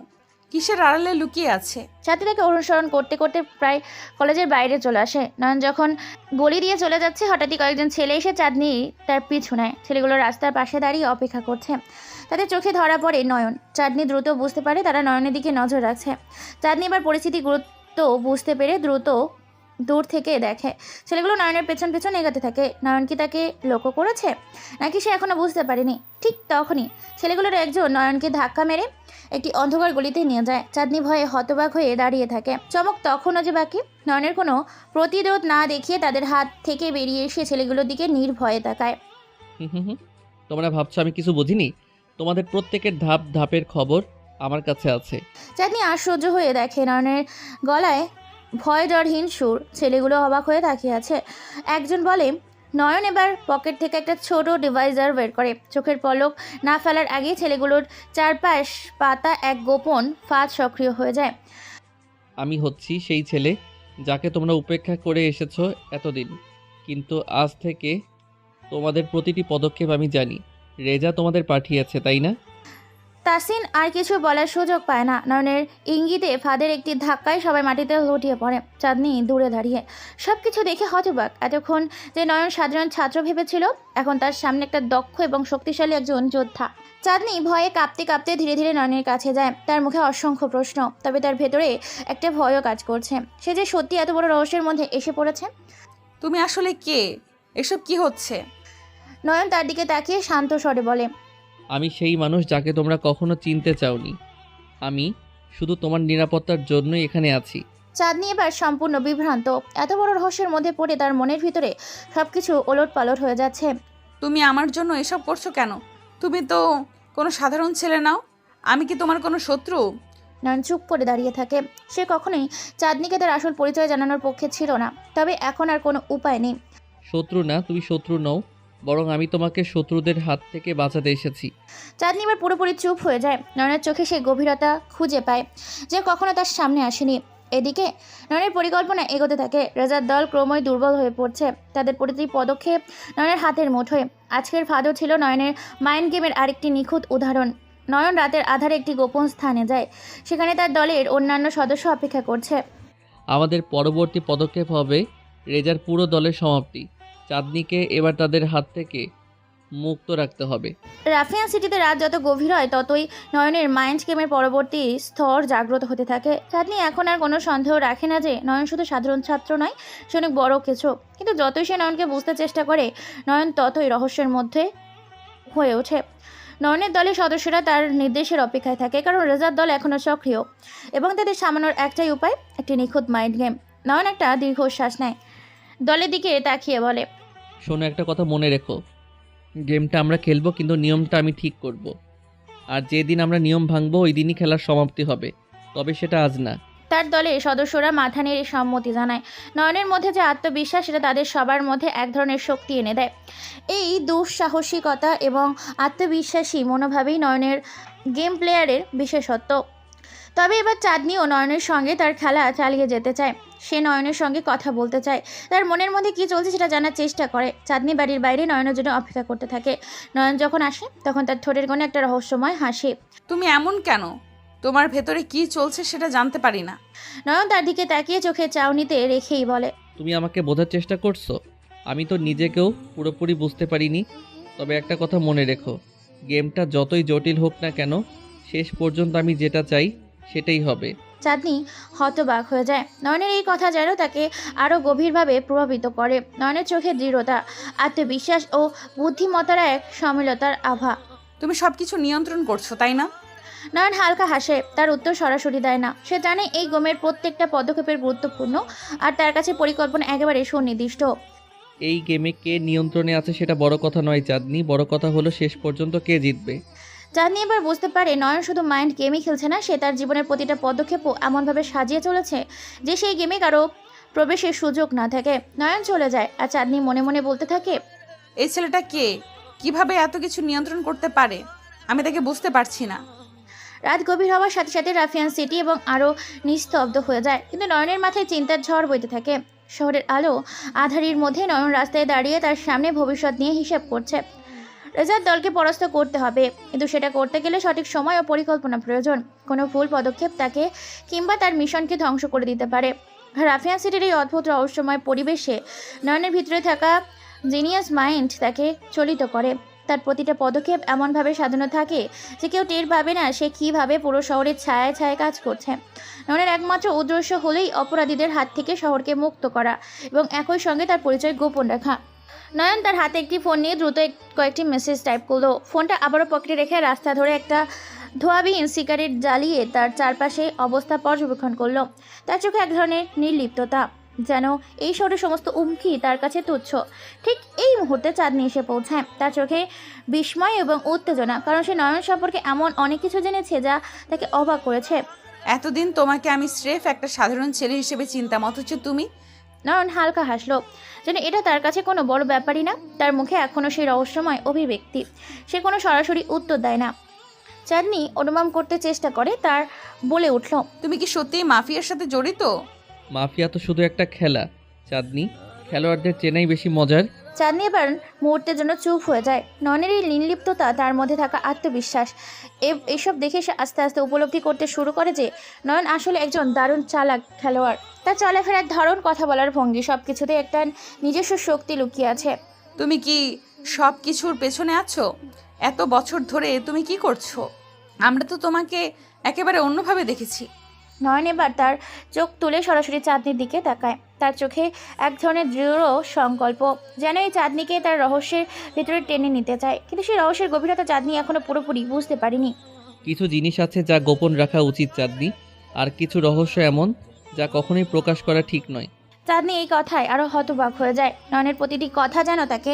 কিসের আড়ালে লুকিয়ে আছে? ছাত্রী তাকে অনুসরণ করতে করতে প্রায় কলেজের বাইরে চলে আসে। নয়ন যখন গলি দিয়ে চলে যাচ্ছে, হঠাৎই কয়েকজন ছেলে এসে চাঁদনি তার পিছু নেয়। ছেলেগুলো রাস্তার পাশে দাঁড়িয়ে অপেক্ষা করছে। তাদের চোখে ধরা পড়ে নয়ন। চাঁদনি দ্রুত বুঝতে পারে তারা নয়নের দিকে নজর রাখছে। চাঁদনি এবার পরিস্থিতি গুরুত্ব বুঝতে পেরে দ্রুত দূর থেকে দেখে ছেলেগুলো নয়নের পেছন পেছন এগোতে থাকে। নয়ন কি তাকে লক্ষ্য করেছে, নাকি সে এখনো বুঝতে পারেনি? ঠিক তখনই ছেলেগুলোর একজন নয়নকে ধাক্কা মেরে একটি অন্ধকার গলিতে নিয়ে যায়। চাঁদনি ভয়ে হতবাক হয়ে দাঁড়িয়ে থাকে। চমক তখনও যে বাকি। নয়নের কোনো প্রতিরোধ না দেখিয়ে তাদের হাত থেকে বেরিয়ে এসে ছেলেগুলোর দিকে নির্ভয়ে তাকায়। তোমরা ভাবছো আমি কিছু বুঝিনি? তোমাদের প্রত্যেকের ধাপ ধাপের খবর আমার কাছে আছে। চাঁদনি আশ্চর্য হয়ে দেখে নয়নের গলায় ভয়ডরহীন সুর। ছেলেগুলো অবাক হয়ে তাকিয়ে আছে। একজন বলে, নয়ন এবার পকেট থেকে একটা ছোট ডিভাইজার বের করে। চোখের পলক না ফেলার আগেই ছেলেগুলোর চারপাশ পাতা এক গোপন ফাঁদ সক্রিয় হয়ে যায়। আমি হচ্ছি সেই ছেলে যাকে তোমরা উপেক্ষা করে এসেছো এতদিন, কিন্তু আজ থেকে তোমাদের প্রতিটি পদক্ষেপ আমি জানি। রেজা তোমাদের পাঠিয়েছে, তাই না? তাসিন আর কিছু বলার সুযোগ পায় না। নয়নের ইঙ্গিতে ফাঁদের একটি ধাক্কায় সবাই মাটিতে লুটিয়ে পড়ে। চাঁদনি দূরে দাঁড়িয়ে সব কিছু দেখে হতবাক। এতক্ষণ যে নয়ন সাধারণ ছাত্র ভেবেছিল, এখন তার সামনে একটা দক্ষ এবং শক্তিশালী একজন যোদ্ধা। চাঁদনি ভয়ে কাঁপতে কাঁপতে ধীরে ধীরে নয়নের কাছে যায়। তার মুখে অসংখ্য প্রশ্ন, তবে তার ভেতরে একটা ভয়ও কাজ করছে। সে যে সত্যি এত বড় রহস্যের মধ্যে এসে পড়েছে। তুমি আসলে কে? এসব কি হচ্ছে? নয়ন তার দিকে তাকিয়ে শান্ত স্বরে বলে, আমি সেই মানুষ যাকে তোমরা কখনো চিনতে চাওনি। আমি শুধু তোমার নিরাপত্তার জন্যই এখানে আছি। চাঁদনি এবার সম্পূর্ণ বিভ্রান্ত। এত বড় রহস্যের মধ্যে পড়ে তার মনের ভিতরে সবকিছু ওলটপালট হয়ে যাচ্ছে। তুমি আমার জন্য এসব করছো কেন? তুমি তো কোনো সাধারণ ছেলে নাও। আমি কি তোমার কোনো শত্রু? নয়ন চুপ করে দাঁড়িয়ে থাকে। সে কখনোই চাঁদনিকে তার আসল পরিচয় জানানোর পক্ষে ছিল না, তবে এখন আর কোনো উপায় নেই। শত্রু না, তুমি শত্রু নও, বরং আমি তোমাকে শত্রুদের হাত থেকে বাঁচাতে এসেছি। চাঁদনি এবার পুরোপুরি চুপ হয়ে যায়। নয়নের চোখে সেই গভীরতা খুঁজে পায় যে কখনো তার সামনে আসেনি। এদিকে নয়নের পরিকল্পনা এগোতে থাকে। রেজার দল ক্রমই দুর্বল হয়ে পড়ছে। তাদের প্রতিটি পদক্ষেপ নয়নের হাতের মুঠোয়। আজকের ফাঁদও ছিল নয়নের মাইন্ড গেমের আরেকটি নিখুঁত উদাহরণ। নয়ন রাতের আধারে একটি গোপন স্থানে যায়। সেখানে তার দলের অন্যান্য সদস্য অপেক্ষা করছে। আমাদের পরবর্তী পদক্ষেপ হবে রেজার পুরো দলের সমাপ্তি। চাঁদনিকে এবার তাদের হাত থেকে মুক্ত রাখতে হবে। রাফিয়ান সিটিতে রাত যত গভীর হয়, ততই নয়নের মাইন্ড গেমের পরবর্তী স্তর জাগ্রত হতে থাকে। চাঁদনি এখন আর কোনো সন্দেহ রাখে না যে নয়ন শুধু সাধারণ ছাত্র নয়, সে অনেক বড় কিছু। কিন্তু যতই সে নয়নকে বুঝতে চেষ্টা করে, নয়ন ততই রহস্যের মধ্যে হয়ে ওঠে। নয়নের দলের সদস্যরা তার নির্দেশের অপেক্ষায় থাকে, কারণ রেজার দল এখনও সক্রিয় এবং তাদের সামানোর একটাই উপায়, একটি নিখুঁত মাইন্ড গেম। নয়ন একটা দীর্ঘশ্বাস নেয়, দলের দিকে তাকিয়ে বলে, শোনো, একটা কথা মনে রেখো, গেমটা আমরা খেলবো, কিন্তু নিয়মটা আমি ঠিক করব। আর যেদিন আমরা নিয়ম ভাঙবো ওই দিনই খেলার সমাপ্তি হবে, তবে সেটা আজ না। তার দলের সদস্যরা মাথা নেড়ে সম্মতি জানায়। নয়নের মধ্যে যে আত্মবিশ্বাস, সেটা তাদের সবার মধ্যে এক ধরনের শক্তি এনে দেয়। এই দুঃসাহসিকতা এবং আত্মবিশ্বাসী মনোভাবেই নয়নের গেম প্লেয়ারের বিশেষত্ব। তবে এবার চাঁদনিও নয়নের সঙ্গে তার খেলা চালিয়ে যেতে চায়। সে নয়নের সঙ্গে কথা বলতে চায়, তার মনের মধ্যে কী চলছে সেটা জানার চেষ্টা করে। চাঁদনি বাড়ির বাইরে নয়নের জন্য অপেক্ষা করতে থাকে। নয়ন যখন আসে, তখন তার ঠোঁটের কোণে একটা রহস্যময় হাসি। তুমি এমন কেন? তোমার ভেতরে কি চলছে সেটা জানতে পারি না। নয়ন তার দিকে তাকিয়ে চোখে চাউনিতে রেখেই বলে, তুমি আমাকে বোঝার চেষ্টা করছো? আমি তো নিজেকেও পুরোপুরি বুঝতে পারিনি। তবে একটা কথা মনে রেখো, গেমটা যতই জটিল হোক না কেন, শেষ পর্যন্ত আমি যেটা চাই সেটাই হবে। চাঁদনি হতবাক হয়ে যায়। নয়নের এই কথা যেন তাকে আরও গভীরভাবে প্রভাবিত করে। নয়নের চোখে দৃঢ়তা, আত্মবিশ্বাস ও বুদ্ধিমত্তার এক সমিলতার আভা। তুমি সব কিছু নিয়ন্ত্রণ করছো, তাই না? নয়ন হালকা হাসে, তার উত্তর সরাসরি দেয় না। সে জানে এই গেমের প্রত্যেকটা পদক্ষেপের গুরুত্বপূর্ণ, আর তার কাছে পরিকল্পনা একেবারে সুনির্দিষ্ট। এই গেমে কে নিয়ন্ত্রণে আছে সেটা বড় কথা নয় চাঁদনি, বড় কথা হলো শেষ পর্যন্ত কে জিতবে। চাঁদনি এবার বুঝতে পারে নয়ন শুধু মাইন্ড গেমই খেলছে না, সে তার জীবনের প্রতিটা পদক্ষেপও এমনভাবে সাজিয়ে চলেছে যে সেই গেমে কারো প্রবেশের সুযোগ না থাকে। নয়ন চলে যায় আর চাঁদনি মনে মনে বলতে থাকে, এই ছেলেটা কে? কিভাবে এত কিছু নিয়ন্ত্রণ করতে পারে? আমি তাকে বুঝতে পারছি না। রাত গভীর হওয়ার সাথে সাথে রাফিয়ান সিটি এবং আরও নিস্তব্ধ হয়ে যায়, কিন্তু নয়নের মাথায় চিন্তার ঝড় বইতে থাকে। শহরের আলো আধারির মধ্যে নয়ন রাস্তায় দাঁড়িয়ে তার সামনে ভবিষ্যৎ নিয়ে হিসেব করছে। রেজার দলকে পরাস্ত করতে হবে, কিন্তু সেটা করতে গেলে সঠিক সময় ও পরিকল্পনা প্রয়োজন। কোনো ভুল পদক্ষেপ তাকে কিংবা তার মিশনকে ধ্বংস করে দিতে পারে। রাফিয়ান সিটির এই অদ্ভুত রহস্যময় পরিবেশে নয়নের ভিতরে থাকা জিনিয়াস মাইন্ড তাকে চলিত করে। তার প্রতিটা পদক্ষেপ এমনভাবে সাজানো থাকে যে কেউ টের পাবে না সে কীভাবে পুরো শহরের ছায়ায় ছায়ায় কাজ করছে। নয়নের একমাত্র উদ্দেশ্য হলেই অপরাধীদের হাত থেকে শহরকে মুক্ত করা এবং একই সঙ্গে তার পরিচয় গোপন রাখা। নয়ন তার হাতে একটি ফোন নিয়ে দ্রুত কয়েকটি মেসেজ টাইপ করলো। ফোনটা আবারও পকেটে রেখে রাস্তা ধরে একটা ধোঁয়াবিহীন সিগারেট জ্বালিয়ে তার চারপাশে অবস্থা পর্যবেক্ষণ করলো। তার চোখে এক ধরনের নির্লিপ্ততা, যেন এই শহরের সমস্ত উমকি তার কাছে তুচ্ছ। ঠিক এই মুহূর্তে চাঁদনি এসে পৌঁছায়। তার চোখে বিস্ময় এবং উত্তেজনা, কারণ সে নয়ন সম্পর্কে এমন অনেক কিছু জেনেছে যা তাকে অবাক করেছে। এতদিন তোমাকে আমি স্রেফ একটা সাধারণ ছেলে হিসেবে চিনতাম, অথচ তুমি। নয়ন হালকা হাসলো, যেন এটা তার কাছে কোনো বড় ব্যাপারই না। তার মুখে এখনও সেই রহস্যময় অভিব্যক্তি। সে কোনো সরাসরি উত্তর দেয় না। চাঁদনি অনুমান করতে চেষ্টা করে, তার বলে উঠল, তুমি কি সত্যিই মাফিয়ার সাথে জড়িত? মাফিয়া তো শুধু একটা খেলা চাঁদনি, খেলোয়াড়দের চেনাই বেশি মজার। চাঁদনি এবার মুহূর্তের জন্য চুপ হয়ে যায়। নয়নের এই নির্লিপ্ততা, তার মধ্যে থাকা আত্মবিশ্বাস, এসব দেখে সে আস্তে আস্তে উপলব্ধি করতে শুরু করে যে নয়ন আসলে একজন দারুণ চালাক খেলোয়াড়। তার চলাফেরার ধরন, কথা বলার ভঙ্গি, সব কিছুতে একটা নিজস্ব শক্তি লুকিয়ে আছে। তুমি কি সব কিছুর পেছনে আছো? এত বছর ধরে তুমি কি করছো? আমরা তো তোমাকে একেবারে অন্যভাবে দেখেছি। নয়ন এবার তার চোখ তুলে সরাসরি চাঁদনির দিকে তাকায়। তার চোখে এক ধরনের দৃঢ় সংকল্প, যেন এই চাঁদনিকে তার রহস্যের ভেতরে টেনে নিতে চায়। কিন্তু সেই রহস্যের গভীরতা চাঁদনি এখনো পুরোপুরি বুঝতে পারেনি। কিছু জিনিস আছে যা গোপন রাখা উচিত চাঁদনি, আর কিছু রহস্য এমন যা কখনোই প্রকাশ করা ঠিক নয়। চাঁদনি এই কথায় আরও হতবাক হয়ে যায়। নয়নের প্রতিটি কথা যেন তাকে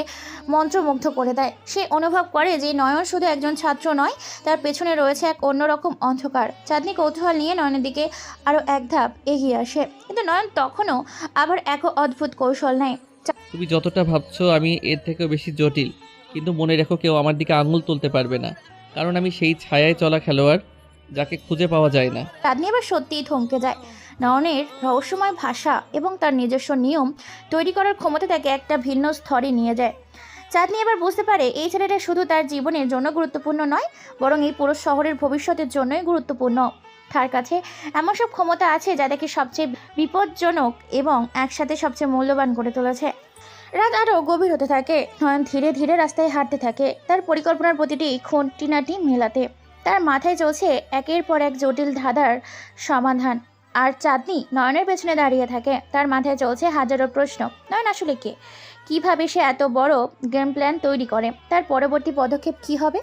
মন্ত্রমুগ্ধ করে দেয়। সে অনুভব করে যে নয়ন শুধু একজন ছাত্র নয়, তার পেছনে রয়েছে এক অন্যরকম অন্ধকার। চাঁদনি কৌতূহল নিয়ে নয়নের দিকে আরও এক ধাপ এগিয়ে আসে, কিন্তু নয়ন তখনও আবার এক অদ্ভুত কৌশল নেয়। তুমি যতটা ভাবছো আমি এর থেকেও বেশি জটিল, কিন্তু মনে রেখো কেউ আমার দিকে আঙুল তুলতে পারবে না, কারণ আমি সেই ছায়ায় চলা খেলোয়াড় যাকে খুঁজে পাওয়া যায় না। চাঁদনি এবার সত্যিই থমকে যায়। নয়নের রহস্যময় ভাষা এবং তার নিজস্ব নিয়ম তৈরি করার ক্ষমতা তাকে একটা ভিন্ন স্তরে নিয়ে যায়। চাঁদনি এবার বুঝতে পারে এই ছেলেটা শুধু তার জীবনের জন্য গুরুত্বপূর্ণ নয়, বরং এই পুরো শহরের ভবিষ্যতের জন্যই গুরুত্বপূর্ণ। তার কাছে এমন সব ক্ষমতা আছে যা তাকে সবচেয়ে বিপজ্জনক এবং একসাথে সবচেয়ে মূল্যবান করে তুলেছে। রাত আরও গভীর হতে থাকে। নয়ন ধীরে ধীরে রাস্তায় হাঁটতে থাকে, তার পরিকল্পনার প্রতিটি খুঁটিনাটি মেলাতে। তার মাথায় চলছে একের পর এক জটিল ধাঁধার সমাধান, আর চাঁদনি নয়নের পেছনে দাঁড়িয়ে থাকে। তার মাথায় চলছে হাজারো প্রশ্ন। নয়ন আসলে কে? কিভাবে সে এত বড় গেম প্ল্যান তৈরি করে? তার পরবর্তী পদক্ষেপ কি হবে?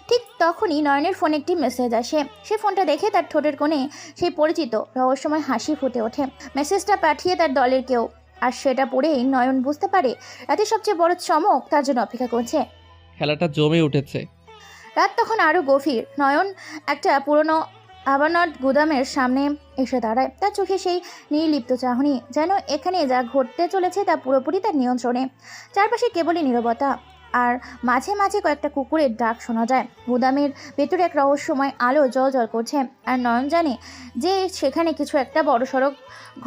ঠিক তখনই নয়নের ফোনে একটি মেসেজ আসে। সে ফোনটা দেখে তার ঠোঁটের কোণে সেই পরিচিত রহস্যময় হাসি ফুটে ওঠে। মেসেজটা পাঠিয়ে তার দলের কেউ, আর সেটা পড়েই নয়ন বুঝতে পারে রাতের সবচেয়ে বড় চমক তার জন্য অপেক্ষা করছে। খেলাটা জমে উঠেছে। রাত তখন আরও গভীর। নয়ন একটা পুরনো আবানট গুদামের সামনে এসে দাঁড়ায়। তার চোখে সেই নির্লিপ্ত চাহনি, যেন এখানে যা ঘটতে চলেছে তা পুরোপুরি তার নিয়ন্ত্রণে। চারপাশে কেবলই নীরবতা, আর মাঝে মাঝে কয়েকটা কুকুরের ডাক শোনা যায়। গুদামের ভেতরে এক রহস্যময় আলো জ্বলজ্বল করছে, আর নয়ন জানে যে সেখানে কিছু একটা বড়সড়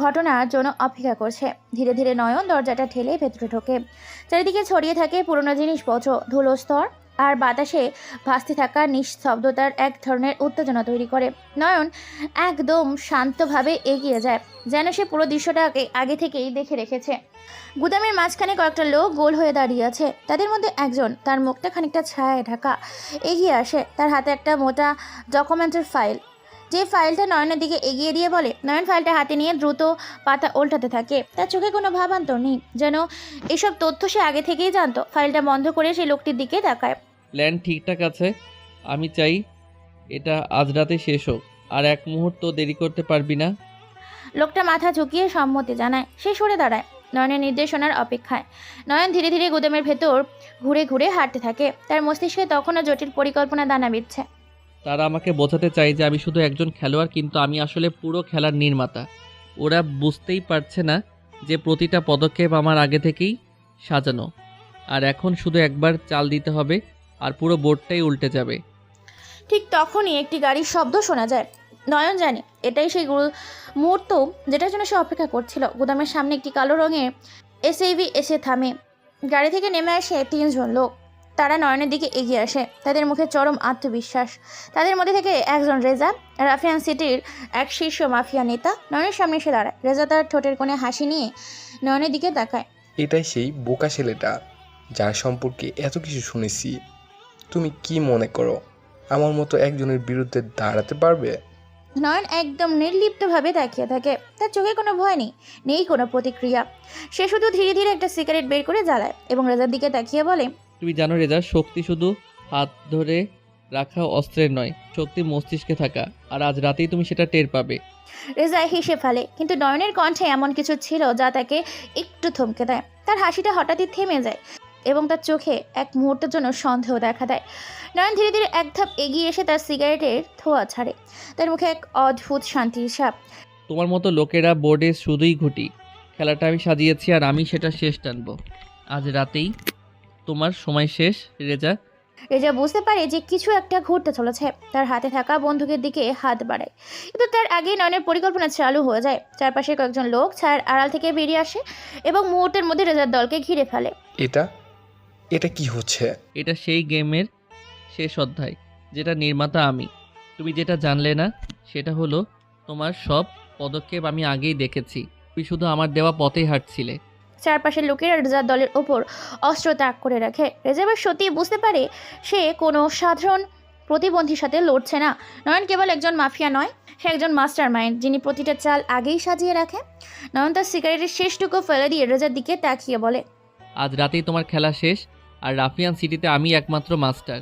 ঘটনার জন্য অপেক্ষা করছে। ধীরে ধীরে নয়ন দরজাটা ঠেলে ভেতরে ঢোকে। চারিদিকে ছড়িয়ে থাকে পুরনো জিনিসপত্র, ধুলো স্তর, আর বাতাসে ভাসতে থাকা নিস্তব্ধতার এক ধরনের উত্তেজনা তৈরি করে। নয়ন একদম শান্তভাবে এগিয়ে যায়, যেন সে পুরো দৃশ্যটাকে আগে থেকেই দেখে রেখেছে। গুদামের মাঝখানে কয়েকটা লোক গোল হয়ে দাঁড়িয়ে আছে। তাদের মধ্যে একজন, তার মুখটা খানিকটা ছায়ায় ঢাকা, এগিয়ে আসে। তার হাতে একটা মোটা ডকুমেন্টের ফাইল। যে ফাইলটা নয়নের দিকে এগিয়ে দিয়ে বলে। নয়ন ফাইলটা হাতে নিয়ে দ্রুত পাতা উল্টাতে থাকে। তার চোখে কোনো ভাবান্তর নেই, যেন এসব তথ্য সে আগে থেকেই জানতো। ফাইলটা বন্ধ করে সেই লোকটির দিকে তাকায়। প্ল্যান ঠিকঠাক আছে। আমি চাই এটা আজ রাতে শেষ হোক, আর এক মুহূর্ত দেরি করতে পারবি না? লোকটা মাথা ঝুঁকিয়ে সম্মতি জানায়। সে সরে দাঁড়ায় নয়নের নির্দেশনার অপেক্ষায়। নয়ন ধীরে ধীরে গুদামের ভেতর ঘুরে ঘুরে হাঁটতে থাকে। তার মস্তিষ্কে তখনও জটিল পরিকল্পনা দানা বিঁধছে। তারা আমাকে বোঝাতে চায় যে আমি শুধু একজন খেলোয়াড়, কিন্তু আমি আসলে পুরো খেলার নির্মাতা। ওরা বুঝতেই পারছে না যে প্রতিটা পদক্ষেপ আমার আগে থেকেই সাজানো, আর এখন শুধু একবার চাল দিতে হবে আর পুরো বোর্ডটাই উল্টে যাবে। ঠিক তখনই একটি গাড়ির শব্দ শোনা যায়। নয়ন জানে এটাই সেই মুহূর্ত যেটার জন্য সে অপেক্ষা করছিল। গুদামের সামনে একটি কালো রঙের এসইভি এসে থামে। গাড়ি থেকে নেমে আসে তিনজন লোক। তারা নয়নের দিকে এগিয়ে আসে, তাদের মুখে চরম আত্মবিশ্বাস। তাদের মধ্যে থেকে একজন রেজা, রাফিয়ান সিটির এক শীর্ষ মাফিয়া নেতা। নয়নের সামনে এসে দাঁড়ায়। রেজা তার ঠোঁটের কোণে হাসি নিয়ে নয়নের দিকে তাকায়। এটাই সেই বোকা ছেলেটা যার সম্পর্কে এত কিছু শুনেছি। তুমি কি মনে করো আমার মতো একজনের বিরুদ্ধে দাঁড়াতে পারবে? নয়ন একদম নির্লিপ্তভাবে তাকিয়ে থাকে। তার চোখে কোনো ভয় নেই, নেই কোনো প্রতিক্রিয়া। সে শুধু ধীরে ধীরে একটা সিগারেট বের করে জ্বালায় এবং রেজার দিকে তাকিয়ে বলে, তুমি জানো রেজা, শক্তি শুধু হাত ধরে রাখা অস্ত্রের নয়, শক্তি মস্তিষ্কে থাকা, আর আজ রাতেই তুমি সেটা টের পাবে। রেজা হেসে ফেলে, কিন্তু নয়নের কণ্ঠে এমন কিছু ছিল যা তাকে একটু থমকে দেয়। তার হাসিটা হঠাৎই থেমে যায় এবং তার চোখে এক মুহূর্তের জন্য সন্দেহ দেখা দেয়। নয়ন ধীরে ধীরে এক ধাপ এগিয়ে এসে তার সিগারেটের ধোঁয়া ছাড়ে। তার মুখে এক অদ্ভুত শান্তির ছাপ। তোমার মতো লোকেরা বোর্ডে শুধুই ঘুটি। খেলাটা আমি সাজিয়েছি আর আমি সেটা শেষ টানবো। আজ রাতেই তোমার সময় শেষ রেজা। রেজা বুঝতে পারে যে কিছু একটা ঘটতে চলেছে। তার হাতে থাকা বন্দুকের দিকে হাত বাড়ায়, কিন্তু তার আগেই নয়নের পরিকল্পনা চালু হয়ে যায়। চারপাশে কয়েকজন লোক ছায়ার আড়াল থেকে বেরিয়ে আসে এবং মুহূর্তের মধ্যে রেজার দলকে ঘিরে ফেলে। এটা এটা কি হচ্ছে? এটা সেই গেমের শেষ অধ্যায়, যেটা নির্মাতা আমি। তুমি যেটা জানলে না সেটা হলো তোমার সব পদক্ষেপ আমি আগেই দেখেছি। তুমি শুধু আমার দেওয়া পথেই হাঁটছিলে। চারপাশের লোকেরা রেজার দলের ওপর অস্ত্র তাক করে রাখে। রেজা এবার সত্যিই বুঝতে পারে সে কোনো সাধারণ প্রতিবন্ধীর সাথে লড়ছে না। নয়ন কেবল একজন মাফিয়া নয়, সে একজন মাস্টার মাইন্ড, যিনি প্রতিটা চাল আগেই সাজিয়ে রাখে। নয়ন তার সিগারেটের শেষটুকু ফেলে দিয়ে রেজার দিকে তাকিয়ে বলে, আজ রাতেই তোমার খেলা শেষ, আর রাফিয়ান সিটিতে আমি একমাত্র মাস্টার।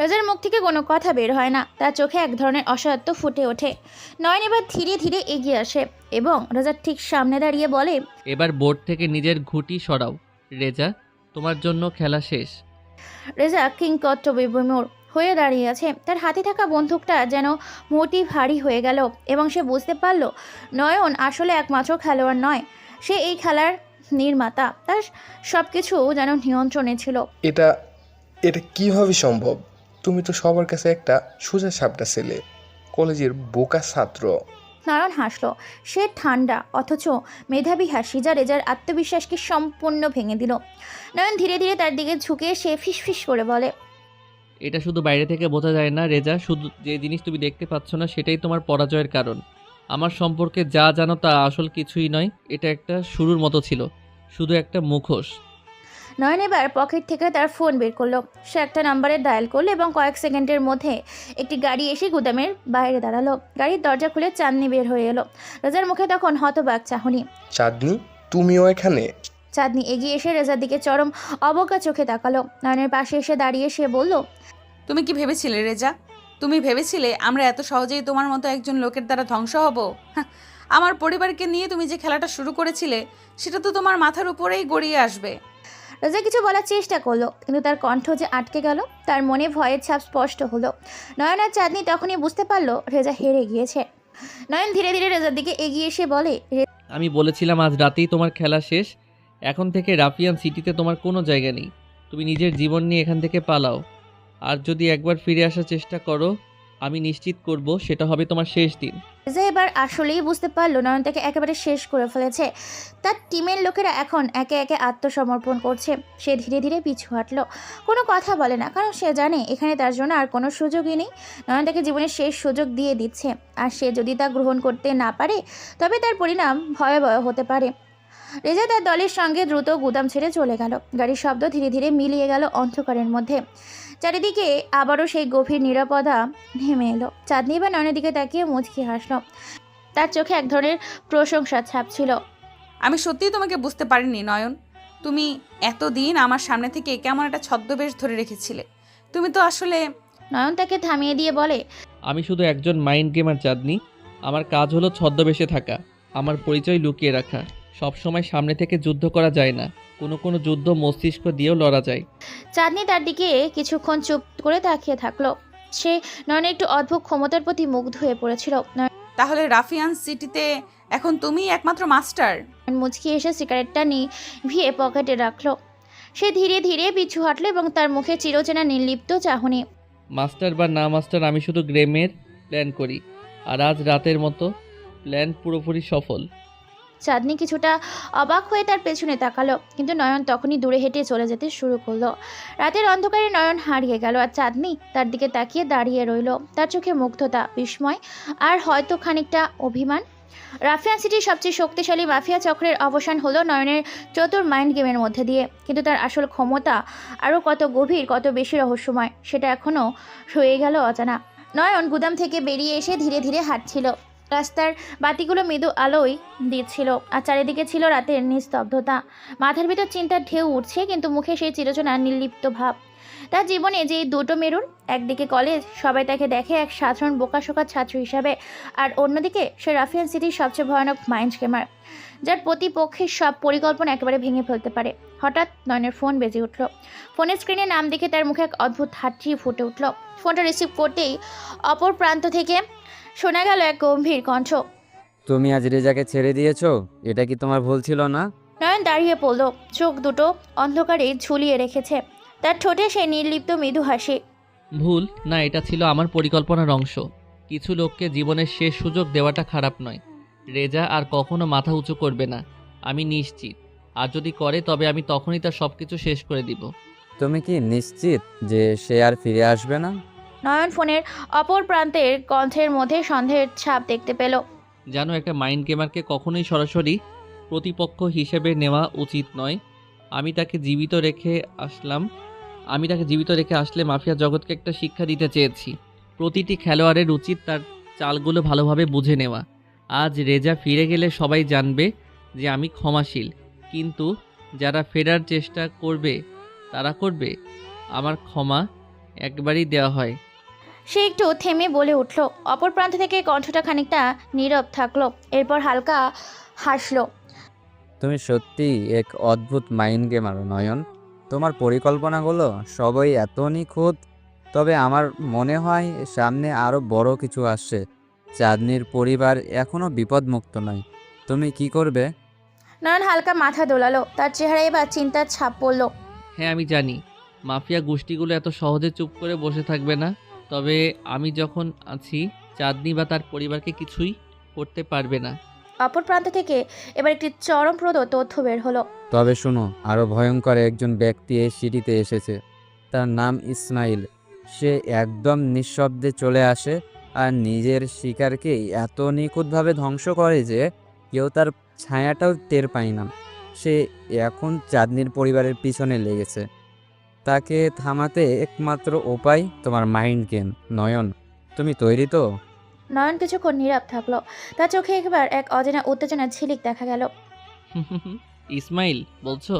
রেজার মুখ থেকে কোনো কথা বের হয় না। তার চোখে এক ধরনের অসহায়ত্ব ফুটে ওঠে। নয়ন এবার ধীরে ধীরে এগিয়ে আসে এবং রেজার ঠিক সামনে দাঁড়িয়ে বলে, এবার বোর্ড থেকে নিজের ঘুঁটি সরাও রেজা, তোমার জন্য খেলা শেষ। রেজা কিংকর্তব্য বিমূঢ় হয়ে দাঁড়িয়ে আছে। তার হাতে থাকা বন্দুকটা যেন মোটি ভারী হয়ে গেল এবং সে বুঝতে পারল নয়ন আসলে একমাত্র খেলোয়াড় নয়, সে এই খেলার নির্মাতা। তার সব কিছু যেন নিয়ন্ত্রণে ছিল। এটা এটা কিভাবে সম্ভব? তুমি তো সবার কাছে একটা সোজা সাপটা ছেলে, কলেজের বোকা ছাত্র। নয়ন হাসল। সে ঠান্ডা অথচ মেধাবী হাসি, যা রেজার আত্মবিশ্বাসকে সম্পূর্ণ ভেঙে দিল। নয়ন ধীরে ধীরে তার দিকে ঝুঁকে সে ফিসফিস করে বলে, এটা শুধু বাইরে থেকে বোঝা যায় না রেজা, শুধু যে জিনিস তুমি দেখতে পাচ্ছ না সেটাই তোমার পরাজয়ের কারণ। আমার সম্পর্কে যা জানো তা আসল কিছুই নয়। এটা একটা শুরুর মতো ছিল, শুধু একটা মুখোশ। নয়ন এবার পকেট থেকে তার ফোন বের করলো। সে একটা নাম্বারে ডায়াল করলো এবং কয়েক সেকেন্ডের মধ্যে একটি গাড়ি এসে গুদামের বাইরে দাঁড়ালো। গাড়ির দরজা খুলে চাঁদনি বের হয়ে এলো। রেজার মুখে তখন হতবাক চাহনি। চাঁদনি, তুমিও এখানে? চাঁদনি এগিয়ে এসে রেজার দিকে চরম অবজ্ঞা চোখে তাকালো। নয়নের পাশে এসে দাঁড়িয়ে সে বলল, তুমি কি ভেবেছিলে রেজা? তুমি ভেবেছিলে আমরা এত সহজেই তোমার মতো একজন লোকের দ্বারা ধ্বংস হব? হাহ, আমার পরিবারকে নিয়ে তুমি যে খেলাটা শুরু করেছিলে সেটা তো তোমার মাথার উপরেই গড়িয়ে আসবে। রেজা কিছু বলার চেষ্টা করলো, কিন্তু তার কণ্ঠ যে আটকে গেল। তার মনে ভয়ের ছাপ স্পষ্ট হলো। নয়ন আর চাঁদনি তখনই বুঝতে পারলো রেজা হেরে গিয়েছে। নয়ন ধীরে ধীরে রেজার দিকে এগিয়ে এসে বলে, আমি বলেছিলাম আজ রাতেই তোমার খেলা শেষ। এখন থেকে রাফিয়ান সিটিতে তোমার কোনো জায়গা নেই। তুমি নিজের জীবন নিয়ে এখান থেকে পালাও, আর যদি একবার ফিরে আসার চেষ্টা করো আমি নিশ্চিত করব সেটা হবে তোমার শেষ দিন। রেজা এবার আসলেই বুঝতে পারলো নয়ন তাকে একেবারে শেষ করে ফেলেছে। তার টিমের লোকেরা এখন একে একে আত্মসমর্পণ করছে। সে ধীরে ধীরে পিছু হাঁটলো, কোনো কথা বলে না, কারণ সে জানে এখানে তার জন্য আর কোনো সুযোগই নেই। নয়ন তাকে জীবনের শেষ সুযোগ দিয়ে দিচ্ছে, আর সে যদি তা গ্রহণ করতে না পারে তবে তার পরিণাম ভয়াবহ হতে পারে। রেজা তার দলের সঙ্গে দ্রুত গুদাম ছেড়ে চলে গেল। গাড়ির শব্দ ধীরে ধীরে মিলিয়ে গেল অন্ধকারের মধ্যে। চারিদিকে আবারও সেই গভীর নিরাপদা নেমে এলো। চাঁদনি বা নয়নের দিকে তাকিয়ে মুচকি হাসল। তার চোখে এক ধরনের প্রশংসার ছাপ ছিল। আমি সত্যিই তোমাকে বুঝতে পারিনি নয়ন। তুমি এতদিন আমার সামনে থেকে কেমন একটা ছদ্মবেশ ধরে রেখেছিলে। তুমি তো আসলে নয়ন তাকে থামিয়ে দিয়ে বলে, আমি শুধু একজন মাইন্ড গেমার চাঁদনি। আমার কাজ হলো ছদ্মবেশে থাকা, আমার পরিচয় লুকিয়ে রাখা। সব সময় সামনে থেকে যুদ্ধ করা যায় না, কোনো কোনো যুদ্ধ মস্তিষ্ক দিয়েও লড়া যায়। চাঁদনি তার দিকে কিছুক্ষণ চুপ করে তাকিয়ে থাকলো। সে নয়নের একটু অদ্ভুত ক্ষমতার প্রতি মুগ্ধ হয়ে পড়েছিল। তাহলে রাফিয়ান সিটিতে এখন তুমিই একমাত্র মাস্টার? নয়ন মুচকি এসে সিগারেটটা নিভিয়ে পকেটে রাখলো। সে ধীরে ধীরে পিছু হাঁটলো এবং তার মুখে চিরচেনা নির্লিপ্ত চাহনি। মাস্টার বা না মাস্টার, আমি শুধু গেমের প্ল্যান করি, আর আজ রাতের মতো প্ল্যান পুরোপুরি সফল। চাঁদনি কিছুটা অবাক হয়ে তার পেছনে তাকালো, কিন্তু নয়ন তখনই দূরে হেঁটে চলে যেতে শুরু করলো। রাতের অন্ধকারে নয়ন হারিয়ে গেল, আর চাঁদনি তার দিকে তাকিয়ে দাঁড়িয়ে রইল। তার চোখে মুগ্ধতা, বিস্ময় আর হয়তো খানিকটা অভিমান। রাফিয়ান সিটির সবচেয়ে শক্তিশালী মাফিয়া চক্রের অবসান হলো নয়নের চতুর মাইন্ড গেমের মধ্যে দিয়ে, কিন্তু তার আসল ক্ষমতা আরও কত গভীর, কত বেশি রহস্যময়, সেটা এখনও রয়ে গেল অজানা। নয়ন গুদাম থেকে বেরিয়ে এসে ধীরে ধীরে হাঁটছিল। রাস্তার বাতিগুলো মৃদু আলোয় দিচ্ছিল, আর চারিদিকে ছিল রাতের নিস্তব্ধতা। মাথার ভিতর চিন্তার ঢেউ উঠছে, কিন্তু মুখে সেই চিরচেনা নির্লিপ্ত ভাব। তার জীবনে যে দুটো মেরুন, একদিকে কলেজ, সবাই তাকে দেখে এক সাধারণ বোকাশোকা ছাত্র হিসাবে, আর অন্যদিকে সে রাফিয়ান সিটির সবচেয়ে ভয়ানক মাইন্ড গেমার, যার প্রতিপক্ষের সব পরিকল্পনা একেবারে ভেঙে ফেলতে পারে। হঠাৎ নয়নের ফোন বেজে উঠল। ফোনের স্ক্রিনে নাম দেখে তার মুখে এক অদ্ভুত হাসি ফুটে উঠল। ফোনটা রিসিভ করতেই অপর প্রান্ত থেকে শোনা গেল এক গম্ভীর কণ্ঠ। তুমি আজ রেজাকে ছেড়ে দিয়েছো, এটা কি তোমার ভুল ছিল না? নয়ন দাঁড়িয়ে পড়ল, চোখ দুটো অন্ধকারে ঝুলিয়ে রেখেছে। তার ঠোঁটে সেই নির্লিপ্ত মৃদু হাসি। ভুল না, এটা ছিল আমার পরিকল্পনার অংশ। কিছু লোককে জীবনের শেষ সুযোগ দেওয়াটা খারাপ নয়। রেজা আর কখনো মাথা উঁচু করবে না, আমি নিশ্চিত। আর যদি করে, তবে আমি তখনই তার সব কিছু শেষ করে দিব। তুমি কি নিশ্চিত যে সে আর ফিরে আসবে না? নয়ন ফোনের অপর প্রান্তের কণ্ঠের মধ্যে সন্দেহের ছাপ দেখতে পেল। জানো, একটা মাইন্ড গেমারকে কখনোই সরাসরি প্রতিপক্ষ হিসেবে নেওয়া উচিত নয়। আমি তাকে জীবিত রেখে আসলে মাফিয়া জগৎকে একটা শিক্ষা দিতে চেয়েছি। প্রতিটি খেলোয়াড়ের উচিত তার চালগুলো ভালোভাবে বুঝে নেওয়া। আজ রেজা ফিরে গেলে সবাই জানবে যে আমি ক্ষমাশীল, কিন্তু যারা ফেরার চেষ্টা করবে তারা করবে। আমার ক্ষমা একবারই দেওয়া হয়। সে একটু থেমে বলে উঠল। অপর প্রান্ত থেকে কণ্ঠটা খানিকটা নীরব থাকলো, এরপর হালকা হাসলো। তুমি সত্যিই এক অদ্ভুত মাইন্ড গেমার নয়ন। তোমার পরিকল্পনাগুলো সবই এত নিখুঁত। তবে আমার মনে হয় সামনে আরও বড় কিছু আসছে। চাঁদনির পরিবার এখনও বিপদমুক্ত নয়। তুমি কি করবে? নয়ন হালকা মাথা দোলালো, তার চেহারায় এবার চিন্তার ছাপ পড়ল। হ্যাঁ, আমি জানি মাফিয়া গোষ্ঠীগুলো এত সহজে চুপ করে বসে থাকবে না। তবে আমি যখন আছি, চাঁদনি বা তার পরিবারকে কিছুই করতে পারবে না। অপর প্রান্ত থেকে এবার একটি চরমপ্রদ তথ্য বের হলো। তবে শোনো, আরও ভয়ঙ্কর একজন ব্যক্তি এই সিটিতে এসেছে। তার নাম ইসমাইল। সে একদম নিঃশব্দে চলে আসে আর নিজের শিকারকে এত নিখুঁতভাবে ধ্বংস করে যে কেউ তার ছায়াটাও টের পায় না। সে এখন চাঁদনির পরিবারের পিছনে লেগেছে। তাকে থামাতে একমাত্র উপায় তোমার মাইন্ড গেম। নয়ন, তুমি তৈরি তো? নয়ন কিছুক্ষণ নীরব থাকলো, তার চোখে একবার এক অজানা উত্তেজনার ঝিলিক দেখা গেল। ইসমাইল বলছো?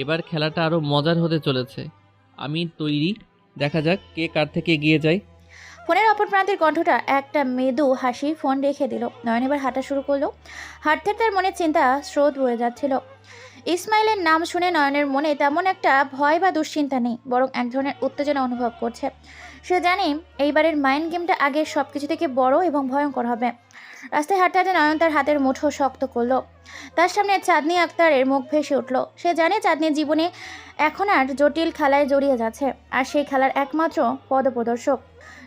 এবার খেলাটা আরও মজার হতে চলেছে। আমি তৈরি, দেখা যাক কে কার থেকে এগিয়ে যায়। ফোনের অপর প্রান্তের কণ্ঠটা একটা মৃদু হাসি ফোন রেখে দিল। নয়ন এবার হাঁটা শুরু করলো। হাঁটতে তার মনে চিন্তা স্রোত বয়ে যাচ্ছিল। ইসমাইলের নাম শুনে নয়নের মনে তেমন একটা ভয় বা দুশ্চিন্তা নেই, বরং এক ধরনের উত্তেজনা অনুভব করছে। সে জানে এইবারের মাইন্ড গেমটা আগের সব কিছু থেকে বড় এবং ভয়ঙ্কর হবে। রাস্তায় হাঁটতে হাঁটতে নয়ন তার হাতের মুঠো শক্ত করলো। তার সামনে চাঁদনি আক্তারের মুখ ভেসে উঠল। সে জানে চাঁদনির জীবনে এখন আর জটিল খেলায় জড়িয়ে যাচ্ছে, আর সেই খেলার একমাত্র পদপ্রদর্শক।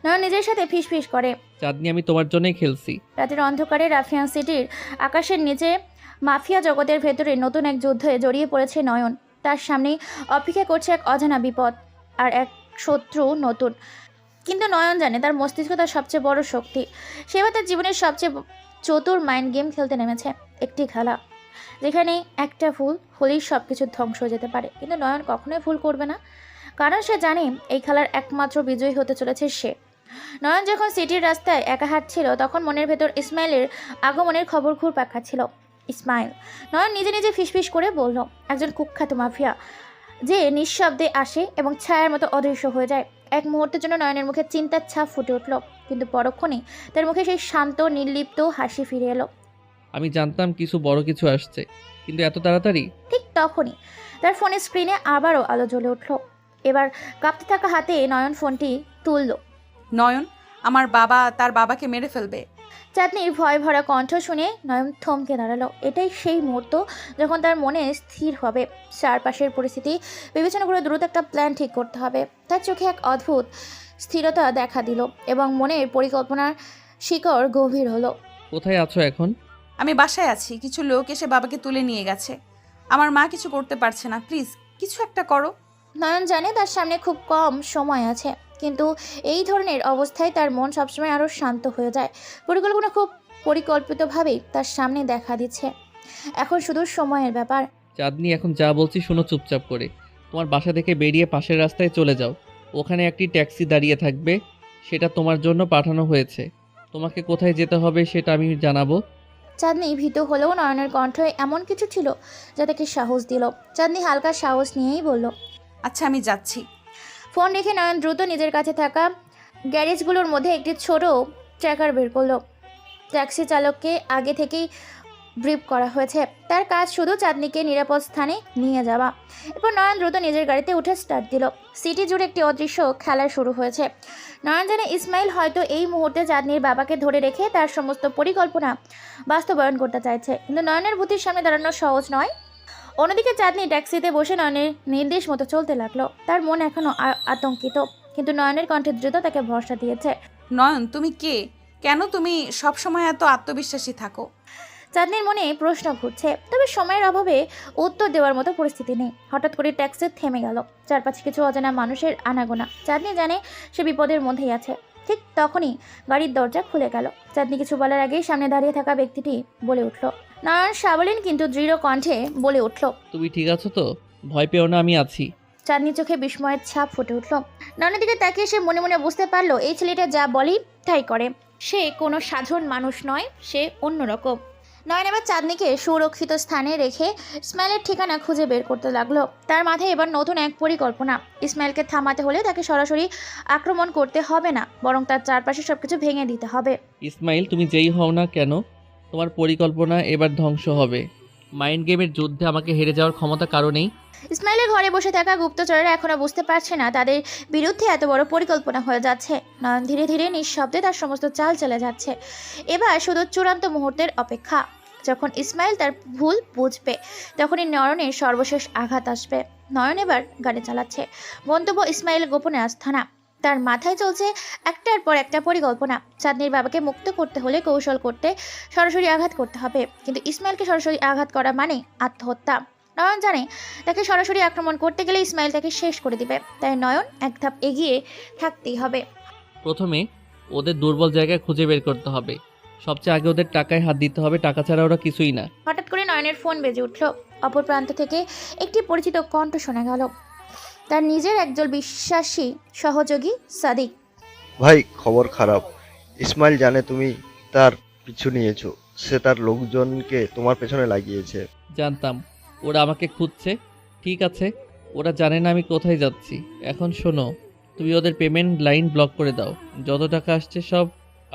নয়ন নিজের সাথে ফিসফিস করে, চাঁদনি, আমি তোমার জন্যই খেলছি। রাতের অন্ধকারে রাফিয়ান সিটির আকাশের নিচে মাফিয়া জগতের ভেতরে নতুন এক যুদ্ধে জড়িয়ে পড়েছে নয়ন। তার সামনেই অপেক্ষা করছে এক অজানা বিপদ আর এক শত্রু নতুন। কিন্তু নয়ন জানে তার মস্তিষ্ক তার সবচেয়ে বড় শক্তি। সেবার তার জীবনের সবচেয়ে চতুর মাইন্ড গেম খেলতে নেমেছে, একটি খেলা যেখানে একটা ভুল হলেই সব কিছু ধ্বংস হয়ে যেতে পারে। কিন্তু নয়ন কখনোই ভুল করবে না, কারণ সে জানে এই খেলার একমাত্র বিজয়ী হতে চলেছে সে। নয়ন যখন সিটির রাস্তায় একা হাঁটছিল, তখন মনের ভেতর ইসমাইলের আগমনের খবর ঘুরপাক খাচ্ছিল। ইসমাইল, নয়ন নিজে নিজে ফিসফিস করে বলল, একজন কুখ্যাত মাফিয়া যে নিঃশব্দে আসে এবং ছায়ার মতো অদৃশ্য হয়ে যায়। এক মুহূর্তের জন্য নয়নের মুখে চিন্তার ছাপ ফুটে উঠল, কিন্তু পরক্ষণেই তার মুখে সেই শান্ত নির্লিপ্ত হাসি ফিরে এলো। আমি জানতাম বড় কিছু আসছে, কিন্তু এত তাড়াতাড়ি? ঠিক তখনই তার ফোনের স্ক্রিনে আবারও আলো জ্বলে উঠল। এবার কাঁপতে থাকা হাতে নয়ন ফোনটি তুলল। নয়ন, আমার বাবা তার বাবাকে মেরে ফেলবে। চাঁদনির ভয় ভরা কণ্ঠ শুনে নয়ন থমকে দাঁড়ালো। এটাই সেই মুহূর্ত যখন তার মনে স্থির হবে চারপাশের পরিস্থিতি বিবেচনা করে দ্রুত একটা প্ল্যান ঠিক করতে হবে। তার চোখে এক অদ্ভুত স্থিরতা দেখা দিল এবং মনের পরিকল্পনার শিকড় গভীর হলো। কোথায় আছো এখন? আমি বাসায় আছি, কিছু লোক এসে বাবাকে তুলে নিয়ে গেছে। আমার মা কিছু করতে পারছে না, প্লিজ কিছু একটা করো। নয়ন জানে তার সামনে খুব কম সময় আছে, কিন্তু এই ধরনের অবস্থায় তার মন সবসময় আরও শান্ত হয়ে যায়। পরিকল্পনা খুব পরিকল্পিতভাবেই তার সামনে দেখা দিচ্ছে, এখন শুধু সময়ের ব্যাপার। চাঁদনি, এখন যা বলছি শোনো চুপচাপ করে। তোমার বাসা থেকে বেরিয়ে পাশের রাস্তায় চলে যাও। ওখানে একটি ট্যাক্সি দাঁড়িয়ে থাকবে, সেটা তোমার জন্য পাঠানো হয়েছে। তোমাকে কোথায় যেতে হবে সেটা আমি জানাবো। চাঁদনি ভীত হলেও নয়নের কণ্ঠে এমন কিছু ছিল যা তাকে সাহস দিল। চাঁদনি হালকা সাহস নিয়েই বলল, আচ্ছা আমি যাচ্ছি। ফোন রেখে নয়ন দ্রুত নিজের কাছে থাকা গ্যারেজগুলোর মধ্যে একটি ছোট ট্র্যাকার বের করলো। ট্যাক্সি চালককে আগে থেকেই ব্রিফ করা হয়েছে, তার কাজ শুধু চাঁদনিকে নিরাপদ স্থানে নিয়ে যাওয়া। এরপর নয়ন দ্রুত নিজের গাড়িতে উঠে স্টার্ট দিল। সিটি জুড়ে একটি অদৃশ্য খেলা শুরু হয়েছে। নয়ন জানে ইসমাইল হয়তো এই মুহূর্তে চাঁদনির বাবাকে ধরে রেখে তার সমস্ত পরিকল্পনা বাস্তবায়ন করতে চাইছে, কিন্তু নয়নের বুদ্ধির সামনে দাঁড়ানো সহজ নয়। অন্যদিকে চাঁদনি ট্যাক্সিতে বসে নয়নের নির্দেশ মতো চলতে লাগলো। তার মন এখনও আতঙ্কিত, কিন্তু নয়নের কণ্ঠে দ্রুত তাকে ভরসা দিয়েছে। নয়ন, তুমি কে? কেন তুমি সবসময় এত আত্মবিশ্বাসী থাকো? চাঁদনির মনে প্রশ্ন ঘুরছে, তবে সময়ের অভাবে উত্তর দেওয়ার মতো পরিস্থিতি নেই। হঠাৎ করে ট্যাক্সি থেমে গেল। চারপাশে কিছু অজানা মানুষের আনাগোনা। চাঁদনি জানে সে বিপদের মধ্যেই আছে। ঠিক তখনই গাড়ির দরজা খুলে গেল। চাঁদনি কিছু বলার আগেই সামনে দাঁড়িয়ে থাকা ব্যক্তিটি বলে উঠল। নয়ন সাবলীন কিন্তু দৃঢ় কণ্ঠে বলে উঠল, তুমি ঠিক আছো তো? ভয় পেও না, আমি আছি। চাঁদনি চোখে বিস্ময়ের ছাপ ফুটে উঠল। নয়নের দিকে তাকিয়ে সে মনে মনে বুঝতে পারলো এই ছেলেটা যা বলেই তাই করে। সে কোনো সাধারণ মানুষ নয়, সে অন্যরকম। নয়ন এবার চাঁদনিকে সুরক্ষিত স্থানে রেখে ইসমাইলের ঠিকানা খুঁজে বের করতে লাগলো। তার মাথায় এবার নতুন এক পরিকল্পনা। ইসমাইলকে থামাতে হলে তাকে সরাসরি আক্রমণ করতে হবে না, বরং তার চারপাশে সবকিছু ভেঙে দিতে হবে। ইসমাইল, তুমি যেই হও না কেন, তোমার পরিকল্পনা এবার ধ্বংস হবে। মাইন্ড গেমের যুদ্ধে আমাকে হেরে যাওয়ার ক্ষমতা কারো নেই। ইসমাইলের ঘরে বসে থাকা গুপ্তচরেরা এখনো বুঝতে পারছে না তাদের বিরুদ্ধে এত বড় পরিকল্পনা হয়ে যাচ্ছে। নয়ন ধীরে ধীরে নিঃশব্দে তার সমস্ত চাল চলে যাচ্ছে। এবার শুধু চূড়ান্ত মুহূর্তের অপেক্ষা। যখন ইসমাইল তার ভুল বুঝবে, তখনই নয়নের সর্বশেষ আঘাত আসবে। নয়ন এবার গাড়ি চালাচ্ছে। গন্তব্য ইসমাইল গোপনে আস্থানা। তার মাথায় চলছে একটার পর একটা পরিকল্পনা। চাঁদনির বাবাকে মুক্ত করতে হলে কৌশল করতে সরাসরি আঘাত করতে হবে, কিন্তু ইসমাইলকে সরাসরি আঘাত করা মানে আত্মহত্যা। নয়ন জানে তাকে সরাসরি আক্রমণ করতে গেলে ইসমাইল তাকে শেষ করে দিবে, তাই নয়ন এক ধাপ এগিয়ে থাকতেই হবে। প্রথমে ওদের দুর্বল জায়গায় খুঁজে বের করতে হবে। সবচেয়ে আগে ওদের টাকায় হাত দিতে হবে, টাকা ছাড়া ওরা কিছুই না। হঠাৎ করে নয়নের ফোন বেজে উঠল। অপর প্রান্ত থেকে একটি পরিচিত কণ্ঠ শোনা গেল। তার নিজের একজন বিশ্বাসী সহযোগী সাদিক। ভাই, খবর খারাপ। ইসমাইল জানে তুমি তার পিছু নিয়েছো। সে তার লোকজনকে তোমার পেছনে লাগিয়েছে। জানতাম ওরা আমাকে খুঁজছে। ঠিক আছে, ওরা জানে না আমি কোথায় যাচ্ছি। এখন শোনো, তুমি ওদের পেমেন্ট লাইন ব্লক করে দাও। যত টাকা আসছে সব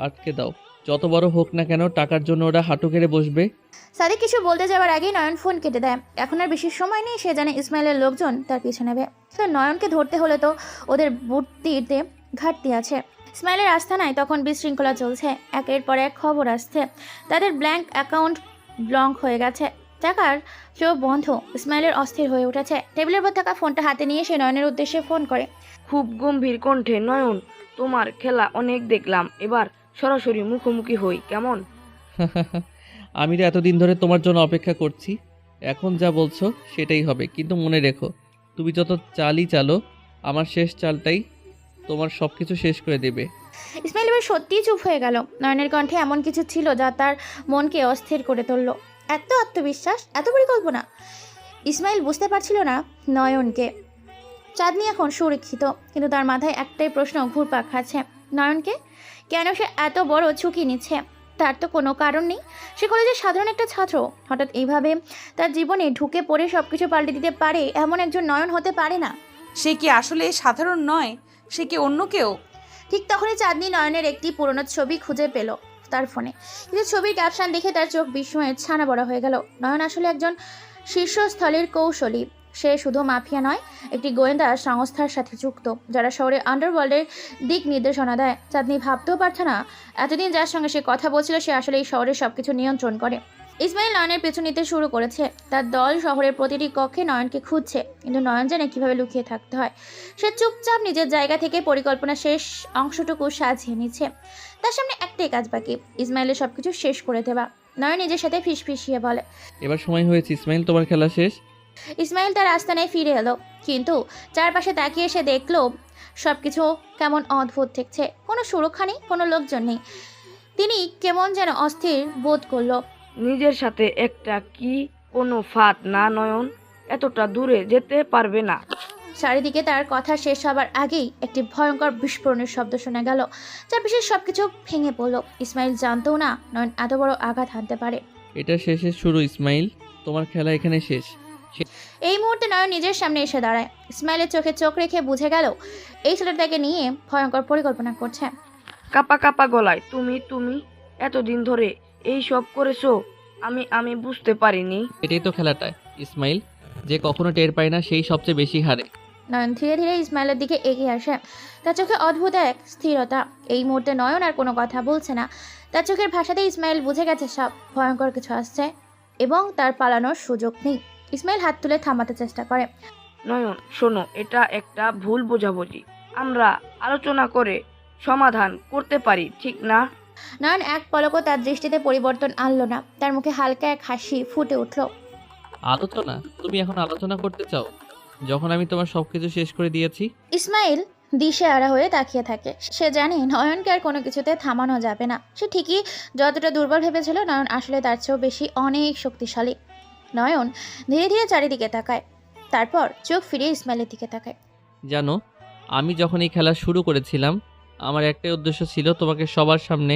আটকে দাও। যত বড় হোক না কেন, টাকার জন্য ওরা হাঁটু গেড়ে বসবে। সাদিক কিছু বলতে যাওয়ার আগেই নয়ন ফোন কেটে দেয়। এখন আর বেশি সময় নেই। সে জানে ইসমাইলের লোকজন তার পিছু নেবে। তো নয়নকে ধরতে হলে তো ওদের বুদ্ধিতে ঘাটতি আছে। ইসমাইলের আস্থানায় তখন বিশৃঙ্খলা চলছে। একের পর এক খবর আসছে। তাদের ব্ল্যাঙ্ক অ্যাকাউন্ট ব্লক হয়ে গেছে, টাকার ফ্লো বন্ধ। ইসমাইলের অস্থির হয়ে উঠেছে। টেবিলের উপর থাকা ফোনটা হাতে নিয়ে সে নয়নের উদ্দেশ্যে ফোন করে। খুব গম্ভীর কণ্ঠে, নয়ন, তোমার খেলা অনেক দেখলাম, এবার সরাসরি মুখোমুখি হই কেমন? আমি তো এতদিন ধরে তোমার জন্য অপেক্ষা করছি। এখন যা বলছো সেটাই হবে, কিন্তু মনে রেখো, তুমি যত চালই চালো, আমার শেষ চালটাই তোমার সব কিছু শেষ করে দেবে। ইসমাইল এবার সত্যিই চুপ হয়ে গেল। নয়নের কণ্ঠে এমন কিছু ছিল যা তার মনকে অস্থির করে তুলল। এত আত্মবিশ্বাস, এত পরিকল্পনা। ইসমাইল বুঝতে পারছিল না নয়নকে। চাঁদনি এখন সুরক্ষিত, কিন্তু তার মাথায় একটাই প্রশ্ন ঘুরপাক খাচ্ছে। নয়নকে কেন সে এত বড় ঝুঁকি নিচ্ছে? তার তো কোনো কারণ নেই। সে কলেজের সাধারণ একটা ছাত্র, হঠাৎ এইভাবে তার জীবনে ঢুকে পড়ে সব কিছু পাল্টে দিতে পারে এমন একজন নয়ন হতে পারে না। সে কি আসলে সাধারণ নয়? সে কি অন্য কেউ? ঠিক তখনই চাঁদনি নয়নের একটি পুরনো ছবি খুঁজে পেল তার ফোনে। কিন্তু ছবির ক্যাপশন দেখে তার চোখ বিস্ময়ে ছানা বড়া হয়ে গেল। নয়ন আসলে একজন শীর্ষস্থলের কৌশলী। সে শুধু মাফিয়া নয়, একটি গোয়েন্দা সংস্থার সাথে যুক্ত, যারা শহরে আন্ডারওয়ার্ল্ডের দিক নির্দেশনা দেয়। চাঁদনি ভাবতেও পারছে না এতদিন যার সঙ্গে সে কথা বলছিল সে আসলে এই শহরের সবকিছু নিয়ন্ত্রণ করে। ইসমাইল নয়নের পেছু নিতে শুরু করেছে। তার দল শহরের প্রতিটি কক্ষে নয়নকে খুঁজছে, কিন্তু নয়ন জানে কিভাবে লুকিয়ে থাকতে হয়। সে চুপচাপ নিজের জায়গা থেকে পরিকল্পনা শেষ অংশটুকু সাজিয়ে নিচ্ছে। তার সামনে একটাই কাজ বাকি, ইসমাইলের সবকিছু শেষ করে দেওয়া। নয়ন নিজের সাথে ফিসফিসিয়ে বলে, এবার সময় হয়েছে ইসমাইল, তোমার খেলা শেষ। ইসমাইল তার আস্তানায় ফিরে এলো, কিন্তু চারপাশে তাকিয়ে সে দেখলো সবকিছু কেমন অদ্ভুত ঠেকছে। কোনো সুরক্ষা নেই, কোনো লোকজন নেই। তিনি কেমন যেন অস্থির বোধ করলো। নিজের সাথে একটা কি কোনো ফাঁদ না নয়ন? এতটা দূরে যেতে পারবে না। চারিদিকে তার কথা শেষ হবার আগেই একটি ভয়ঙ্কর বিস্ফোরণের শব্দ শোনা গেল। চারপাশের সবকিছু ভেঙে পড়লো। ইসমাইল জানতেও না নয়ন এত বড় আঘাত হানতে পারে। এটা শেষের শুরু ইসমাইল, তোমার খেলা এখানে শেষ। এই মুহূর্তে নয়ন নিজের সামনে এসে দাঁড়ায়। ইসমাইলের চোখে চোখ রেখে বুঝে গেল এই ছেলেটাকে নিয়ে ভয়ঙ্কর পরিকল্পনা করছে। কাপা কাপা গলায়, তুমি এতদিন ধরে এই সব করেছো? আমি বুঝতে পারিনি। এটাই তো খেলাটা ইসমাইল, যে কখনো টের পায় না সেই সবচেয়ে বেশি হারে। নয়ন ধীরে ধীরে ইসমাইলের দিকে এগিয়ে আসে। তার চোখে অদ্ভুত এক স্থিরতা। এই মুহূর্তে নয়ন আর কোনো কথা বলছে না। তার চোখের ভাষাতে ইসমাইল বুঝে গেছে সব ভয়ঙ্কর কিছু আসছে এবং তার পালানোর সুযোগ নেই। ইসমাইল হাত তুলে থামাতে চেষ্টা করে। নয়ন শোনো, এটা একটা ভুল বোঝাবুঝি। আমরা আলোচনা করে সমাধান করতে পারি, ঠিক না? নয়ন এক পলকও তার দৃষ্টিতে পরিবর্তন আনলো না। তার মুখে হালকা এক হাসি ফুটে উঠল। আলোচনা? তুমি এখন আলোচনা করতে চাও যখন আমি তোমার সবকিছু শেষ করে দিয়েছি? ইসমাইল দিশেহারা হয়ে তাকিয়ে থাকে। সে জানে নয়নকে আর কোনো কিছুতে থামানো যাবে না। সে ঠিকই যতটা দুর্বল ভেবেছিল, নয়ন আসলে তার চেয়েও বেশি অনেক শক্তিশালী। নয়ন ধীরে ধীরে চারিদিকে তাকায়, তারপর চোখ ফিরিয়ে ইসমাইলের দিকে তাকায়। জানো, আমি যখন এই খেলা শুরু করেছিলাম আমার একটাই উদ্দেশ্য ছিল তোমাকে সবার সামনে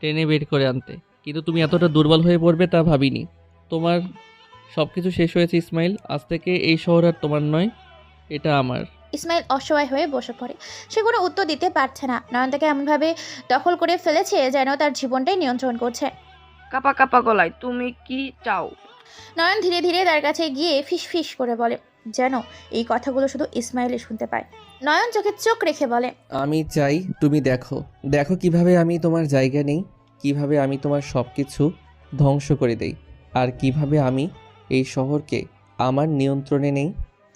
টেনে বের করে আনতে, কিন্তু তুমি এতটা দুর্বল হয়ে পড়বে তা ভাবিনি। তোমার সব কিছু শেষ হয়েছে ইসমাইল, আজ থেকে এই শহর আর তোমার নয়, এটা আমার। ইসমাইল অসহায় হয়ে বসে পড়ে। সে কোনো উত্তর দিতে পারছে না। নয়ন তাকে এমনভাবে দখল করে ফেলেছে যেন তার জীবনটাই নিয়ন্ত্রণ করছে। কাপা কাপা গলায়, তুমি কি চাও? নয়ন ধীরে ধীরে তার কাছে গিয়ে ফিস ফিস করে বলে, যেন এই কথাগুলো শুধু ইসমাইলই শুনতে পায়। নয়ন চোখে চোখ রেখে বলে, আমি চাই তুমি দেখো দেখো কিভাবে আমি তোমার জায়গা নেই, কিভাবে আমি তোমার সব কিছু ধ্বংস করে দেই, আর কিভাবে আমি এই শহরকে আমার নিয়ন্ত্রণে নেই।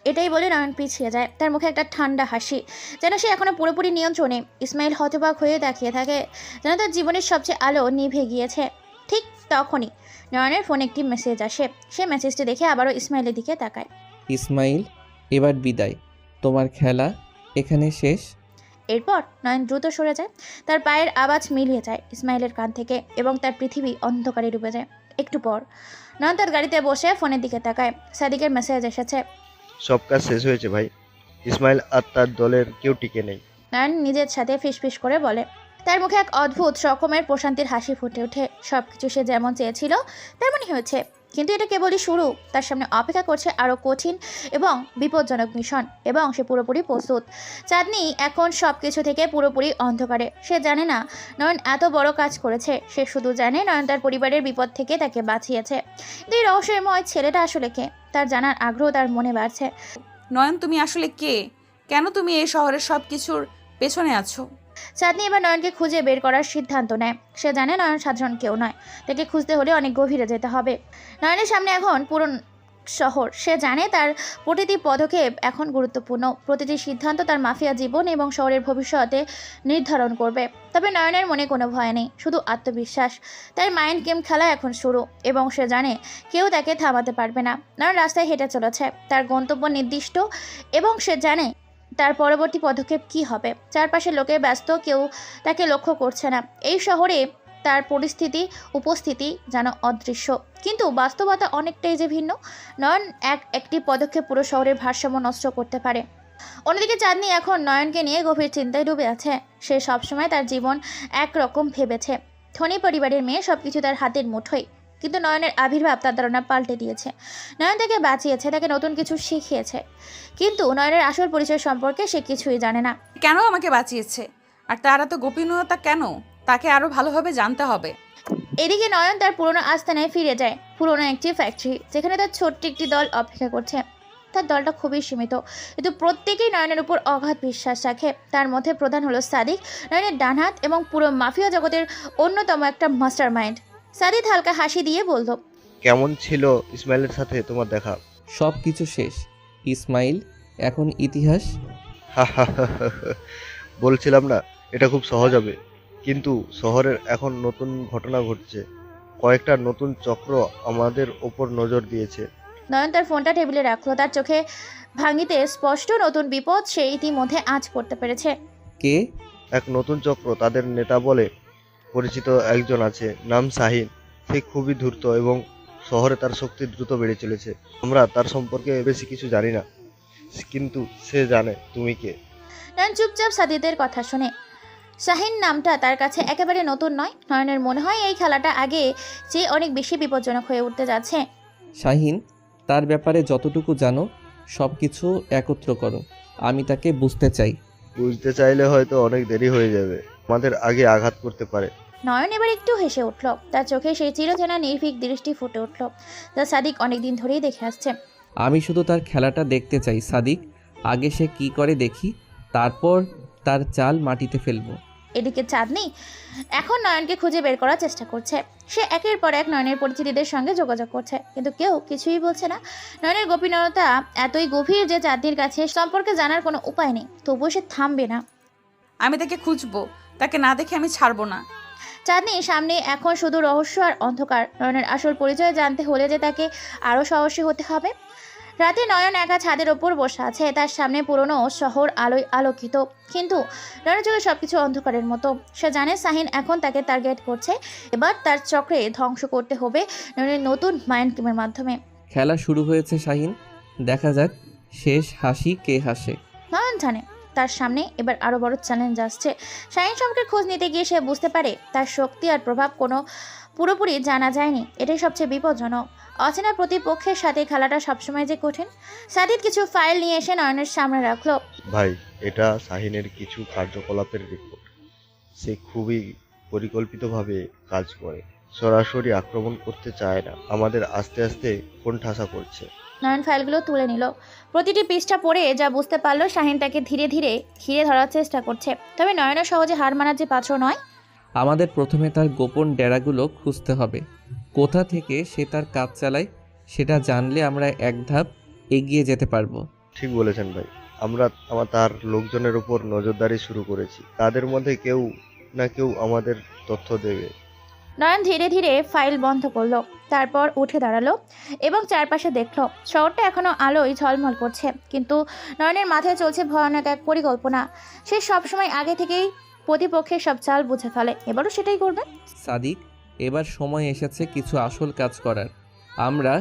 এটাই বলে নয়ন পিছিয়ে যায়। তার মুখে একটা ঠান্ডা হাসি, যেন সে এখনো পুরোপুরি নিয়ন্ত্রণে। ইসমাইল হতবাক হয়ে তাকিয়ে থাকে, যেন তার জীবনের সবচেয়ে আলো নিভে গিয়েছে। ঠিক তখনই নয়নের ফোনে একটি মেসেজ আসে। সে মেসেজটি দেখে আবারও ইসমাইলের দিকে তাকায়। ইসমাইল, এবার বিদায়, তোমার খেলা এখানে শেষ। এরপর নয়ন দ্রুত সরে যায়। তার পায়ের আওয়াজ মিলিয়ে যায় ইসমাইলের কান থেকে এবং তার পৃথিবী অন্ধকারে ডুবে যায়। একটু পর নয়ন তার গাড়িতে বসে ফোনের দিকে তাকায়। সাদিকের মেসেজ এসেছে। সব কাজ শেষ হয়েছে ভাই, ইসমাইল আর তার দলের কেউ টিকে নেই। নয়ন নিজের সাথে ফিসফিস করে বলে। তার মুখে এক অদ্ভুত রকমের প্রশান্তির হাসি ফুটে ওঠে। সবকিছু সে যেমন চেয়েছিল তেমনই হয়েছে, কিন্তু এটা কেবলই শুরু। তার সামনে অপেক্ষা করছে আরও কঠিন এবং বিপজ্জনক মিশন, এবং সে পুরোপুরি প্রস্তুত। চাঁদনি এখন সব কিছু থেকে পুরোপুরি অন্ধকারে। সে জানে না নয়ন এত বড় কাজ করেছে, সে শুধু জানে নয়ন তার পরিবারের বিপদ থেকে তাকে বাঁচিয়েছে। কিন্তু এই রহস্যময় ছেলেটা আসলে কে, তার জানার আগ্রহ তার মনে বাড়ছে। নয়ন, তুমি আসলে কে? কেন তুমি এই শহরের সব কিছুর পেছনে আছো? চাঁদনি এবার নয়নকে খুঁজে বের করার সিদ্ধান্ত নেয়। সে জানে নয়ন সাধারণ কেউ নয়, তাকে খুঁজতে হলে অনেক গভীরে যেতে হবে। নয়নের সামনে এখন পুরো শহর। সে জানে তার প্রতিটি পদক্ষেপ এখন গুরুত্বপূর্ণ। প্রতিটি সিদ্ধান্ত তার মাফিয়া জীবন এবং শহরের ভবিষ্যতে নির্ধারণ করবে। তবে নয়নের মনে কোনো ভয় নেই, শুধু আত্মবিশ্বাস। তার মাইন্ড গেম খেলা এখন শুরু, এবং সে জানে কেউ তাকে থামাতে পারবে না। নয়ন রাস্তায় হেঁটে চলেছে, তার গন্তব্য নির্দিষ্ট, এবং সে জানে তার পরবর্তী পদক্ষেপ কী হবে। চারপাশে লোকে ব্যস্ত, কেউ তাকে লক্ষ্য করছে না। এই শহরে তার উপস্থিতি যেন অদৃশ্য, কিন্তু বাস্তবতা অনেকটাই যে ভিন্ন। নয়ন একটি পদক্ষেপ পুরো শহরের ভারসাম্য নষ্ট করতে পারে। অন্যদিকে চাঁদনি এখন নয়নকে নিয়ে গভীর চিন্তায় ডুবে আছে। সে সবসময় তার জীবন একরকম ভেবেছে, ধনী পরিবারের মেয়ে, সবকিছু তার হাতের মুঠোয়। কিন্তু নয়নের আবির্ভাব তার ধারণা পাল্টে দিয়েছে। নয়ন তাকে বাঁচিয়েছে, তাকে নতুন কিছু শিখিয়েছে, কিন্তু নয়নের আসল পরিচয় সম্পর্কে সে কিছুই জানে না। কেন আমাকে বাঁচিয়েছে, আর তার এত গোপনীয়তা কেন, তাকে আরো ভালোভাবে জানতে হবে। এদিকে নয়ন তার পুরনো আস্তানায় ফিরে যায়, পুরনো একটি ফ্যাক্টরি, যেখানে তার ছোট্ট একটি দল অপেক্ষা করছে। তার দলটা খুবই সীমিত, কিন্তু প্রত্যেকেই নয়নের উপর অগাধ বিশ্বাস রাখে। তার মধ্যে প্রধান হলো সাদিক, নয়নের ডান হাত এবং পুরো মাফিয়া জগতের অন্যতম একটা মাস্টার মাইন্ড। সাদিক হালকা হাসি দিয়ে বলল, কেমন ছিল ইসমাইলের সাথে তোমার দেখা? সব কিছু শেষ। ইসমাইল এখন ইতিহাস। বলছিলাম না এটা খুব সহজ হবে, কিন্তু শহরের এখন নতুন ঘটনা ঘটছে। কয়েকটা নতুন চক্র আমাদের ওপর নজর দিয়েছে। নয়ন তার ফোনটা টেবিলে রাখলো। তার চোখে ভাঙিতে স্পষ্ট নতুন বিপদ সে ইতিমধ্যে আঁচ করতে পেরেছে। কে? এক নতুন চক্র, তাদের নেতা বলে পরিচিত একজন আছে, নাম শাহিন। সে খুবই ধূর্ত এবং শহরে তার শক্তি দ্রুত বেড়ে চলেছে। আমরা তার সম্পর্কে বেশি কিছু জানি না, কিন্তু সে জানে তুমি কে। নয়ন চুপচাপ সাদিদের কথা শুনে। শাহিন নামটা তার কাছে একেবারে নতুন নয়। নয়নের মনে হয় এই খেলাটা আগে যে অনেক বেশি বিপজ্জনক হয়ে উঠতে যাচ্ছে। শাহিন, তার ব্যাপারে যতটুকু জানো সব কিছু একত্র করো। আমি তাকে বুঝতে চাই। বুঝতে চাইলে হয়তো অনেক দেরি হয়ে যাবে, আমাদের আগে আঘাত করতে পারে। নয়ন এবার একটু হেসে উঠল। তার চোখে সেই চিরচেনা নির্ভীক দৃষ্টি ফুটে উঠল, যা সাদিক অনেকদিন ধরেই দেখে আসছে। আমি শুধু তার খেলাটা দেখতে চাই সাদিক। আগে সে কি করে দেখি, তারপর তার চাল মাটিতে ফেলবো। এদিকে চাঁদনি এখন নয়নকে খুঁজে বের করার চেষ্টা করছে। সে একের পর এক নয়নের পরিচিতদের সঙ্গে যোগাযোগ করছে, কিন্তু কেউ কিছুই বলছে না। নয়নের গোপনীয়তা এতই গভীর যে চাঁদনির কাছে সম্পর্কে জানার কোনো উপায় নেই, তবুও সে থামবে না। আমি তাকে খুঁজবো, তাকে না দেখে আমি ছাড়বো না। চাঁদনি সামনে এখন শুধু রহস্য আর অন্ধকার। নয়নের আসল পরিচয় জানতে হলে যে তাকে আরও সাহসী হতে হবে। রাতে নয়ন একা ছাদের ওপর বসে আছে, তার সামনে পুরনো শহর আলোয় আলোকিত, কিন্তু নয়নের চোখে সবকিছু অন্ধকারের মতো। সে জানে শাহিন এখন তাকে টার্গেট করছে। এবার তার চক্রে ধ্বংস করতে হবে নয়নের নতুন মাইন্ড গেমের মাধ্যমে। খেলা শুরু হয়েছে শাহিন, দেখা যাক শেষ হাসি কে হাসে। নয়ন জানে তার সামনে এবার আরও বড় চ্যালেঞ্জ আসছে। শাহিন সম্পর্কে খোঁজ নিতে গিয়ে সে বুঝতে পারে তার শক্তি আর প্রভাব কোনো পুরোপুরি জানা যায়নি। এটাই সবচেয়ে বিপজ্জনক। অচেনা প্রতিপক্ষের সাথে খেলাটা সবসময় যে কঠিন। সাদিদ কিছু ফাইল নিয়ে এসে নয়নের সামনে রাখলো। ভাই, এটা শাহিনের কিছু কার্যকলাপের রিপোর্ট। সে খুবই পরিকল্পিতভাবে কাজ করে, সরাসরি আক্রমণ করতে চায় না, আমাদের আস্তে আস্তে কোণঠাসা করছে। নয়ন ফাইলগুলো তুলে নিল। প্রতিটি পৃষ্ঠা পড়ে যা বুঝতে পারলো, শাহিন তাকে ধীরে ধীরে ঘিরে ধরার চেষ্টা করছে। তবে নয়নের সহজে হার মানার যে পাত্র নয়। আমাদের প্রথমে তার গোপন ডেরাগুলো খুঁজতে হবে। কোথা থেকে সে তার কাজ চালায় সেটা জানলে আমরা এক ধাপ এগিয়ে যেতে পারবো। ঠিক বলেছেন ভাই, আমরা তার লোকজনের উপর নজরদারি শুরু করেছি। তাদের মধ্যে কেউ না কেউ আমাদের তথ্য দেবে। নয়ন ধীরে ধীরে ফাইল বন্ধ করলো, তারপর উঠে দাঁড়ালো এবং চারপাশে দেখলো। শহরটা এখনো আলোয় ঝলমল করছে, কিন্তু নয়নের মাথায় চলছে ভয়ানক এক পরিকল্পনা। সে সবসময় আগে থেকেই প্রতিপক্ষের সব চাল বুঝে ফেলে, এবারও সেটাই করবে। সাদিক, এবার সময় এসেছে কিছু আসল কাজ করার। আমরা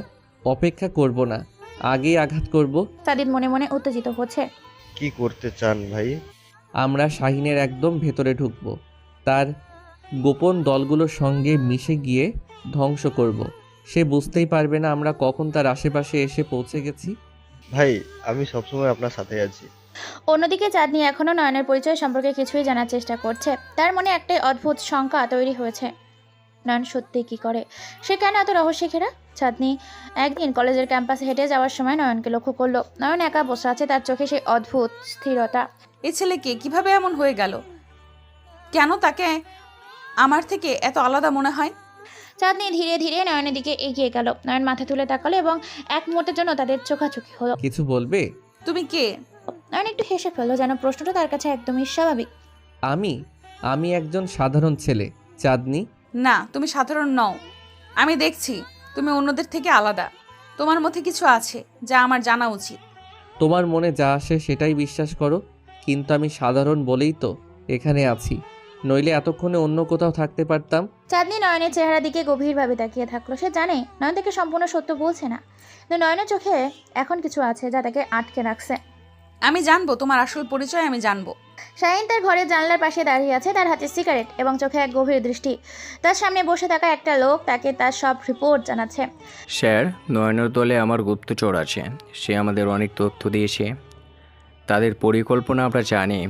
অপেক্ষা করব না, আগেই আঘাত করব। সাদিদ মনে মনে উত্তেজিত হচ্ছে। কি করতে চান ভাই? আমরা শাহিনের একদম ভেতরে ঢুকব, তার গোপন দলগুলোর সঙ্গে মিশে গিয়ে ধ্বংস করব। সে বুঝতেই পারবে না আমরা কখন তার আশেপাশে এসে পৌঁছে গেছি। ভাই, আমি সবসময় আপনার সাথে আছি। অন্যদিকে চাঁদনি এখনো নয়নের পরিচয় সম্পর্কে কিছুই জানার চেষ্টা করছে। তার মনে একটাই অদ্ভুত শঙ্কা তৈরি হয়েছে, নয়ন সত্যি কি করে, সে কেন এত রহস্যে ঘেরা। চাঁদনি একদিন কলেজের ক্যাম্পাসে হেঁটে যাওয়ার সময় নয়নকে লক্ষ্য করলো। নয়ন একা বসে আছে, তার চোখে সেই অদ্ভুত স্থিরতা। এই ছেলেকে কিভাবে এমন হয়ে গেল? কেন তাকে আমার থেকে এত আলাদা মনে হয়? চাঁদনি ধীরে ধীরে নয়নের দিকে এগিয়ে গেল। নয়ন মাথা তুলে তাকালো এবং এক মুহূর্তের জন্য তাদের চোখাচোখি হলো। কিছু বলবে? তুমি কে? নয়ন একটু হেসে ফেললো, যেন প্রশ্নটা তার কাছে একদমই স্বাভাবিক। আমি একজন সাধারণ ছেলে, চাঁদনি। না, তুমি সাধারণ নও। আমি দেখছি তুমি অন্যদের থেকে আলাদা। তোমার মধ্যে কিছু আছে যা আমার জানা উচিত। তোমার মনে যা আসে সেটাই বিশ্বাস করো, কিন্তু আমি সাধারণ বলেই তো এখানে আছি, নইলে এতক্ষণে অন্য কোথাও থাকতে পারতাম। চাঁদনি নয়নের চেহারা দিকে গভীরভাবে তাকিয়ে থাকলো। সে জানে নয়ন তাকে সম্পূর্ণ সত্য বলছে না, কিন্তু নয়নের চোখে এখন কিছু আছে যা তাকে আটকে রাখছে। আমি জানবো তোমার আসল পরিচয়, আমি জানবো। শাহিন তার ঘরের জানলার পাশে দাঁড়িয়ে আছে, তার হাতে সিগারেট এবং চোখে এক গভীর দৃষ্টি। তার সামনে বসে থাকা একটা লোক তাকে তার সব রিপোর্ট জানাচ্ছে। স্যার, নয়নের দলে আমার গুপ্তচর আছে। সে আমাদের অনেক তথ্য দিয়েছে। তাদের পরিকল্পনা আমরা জানি।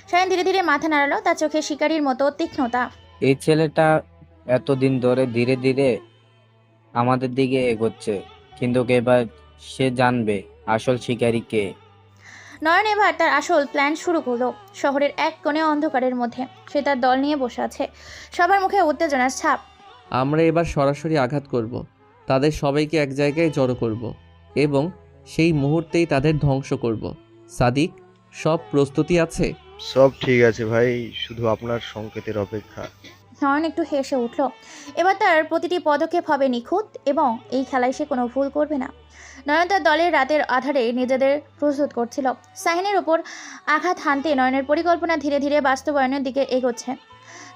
শাহিন ধীরে ধীরে মাথা নাড়ালো, তার চোখে শিকারীর মতো তীক্ষ্ণতা। এই ছেলেটা এতদিন ধরে ধীরে ধীরে আমাদের দিকে এগোচ্ছে, কিন্তু এবার সে জানবে আসল শিকারী কে। নয়ন এবার তার আসল প্ল্যান শুরু করলো। শহরের এক কোণে অন্ধকারের মধ্যে সে তার দল নিয়ে বসে আছে, সবার মুখে উত্তেজনার ছাপ। আমরা এবার সরাসরি আঘাত করব, তাদের সবাইকে এক জায়গায় জড়ো করব এবং সেই মুহূর্তেই তাদের ধ্বংস করব। সাদিক, সব প্রস্তুতি আছে? সব ঠিক আছে ভাই, শুধু আপনার সংকেতের অপেক্ষা। নয়ন একটু হেসে উঠল। এবার তার প্রতিটি পদক্ষেপ হবে নিখুঁত এবং এই খেলায় সে কোনো ভুল করবে না। নয়ন তার দলের রাতের আধারে নিজেদের প্রস্তুত করছিল। শাহিনের ওপর আঘাত হানতে নয়নের পরিকল্পনা ধীরে ধীরে বাস্তবায়নের দিকে এগোচ্ছে।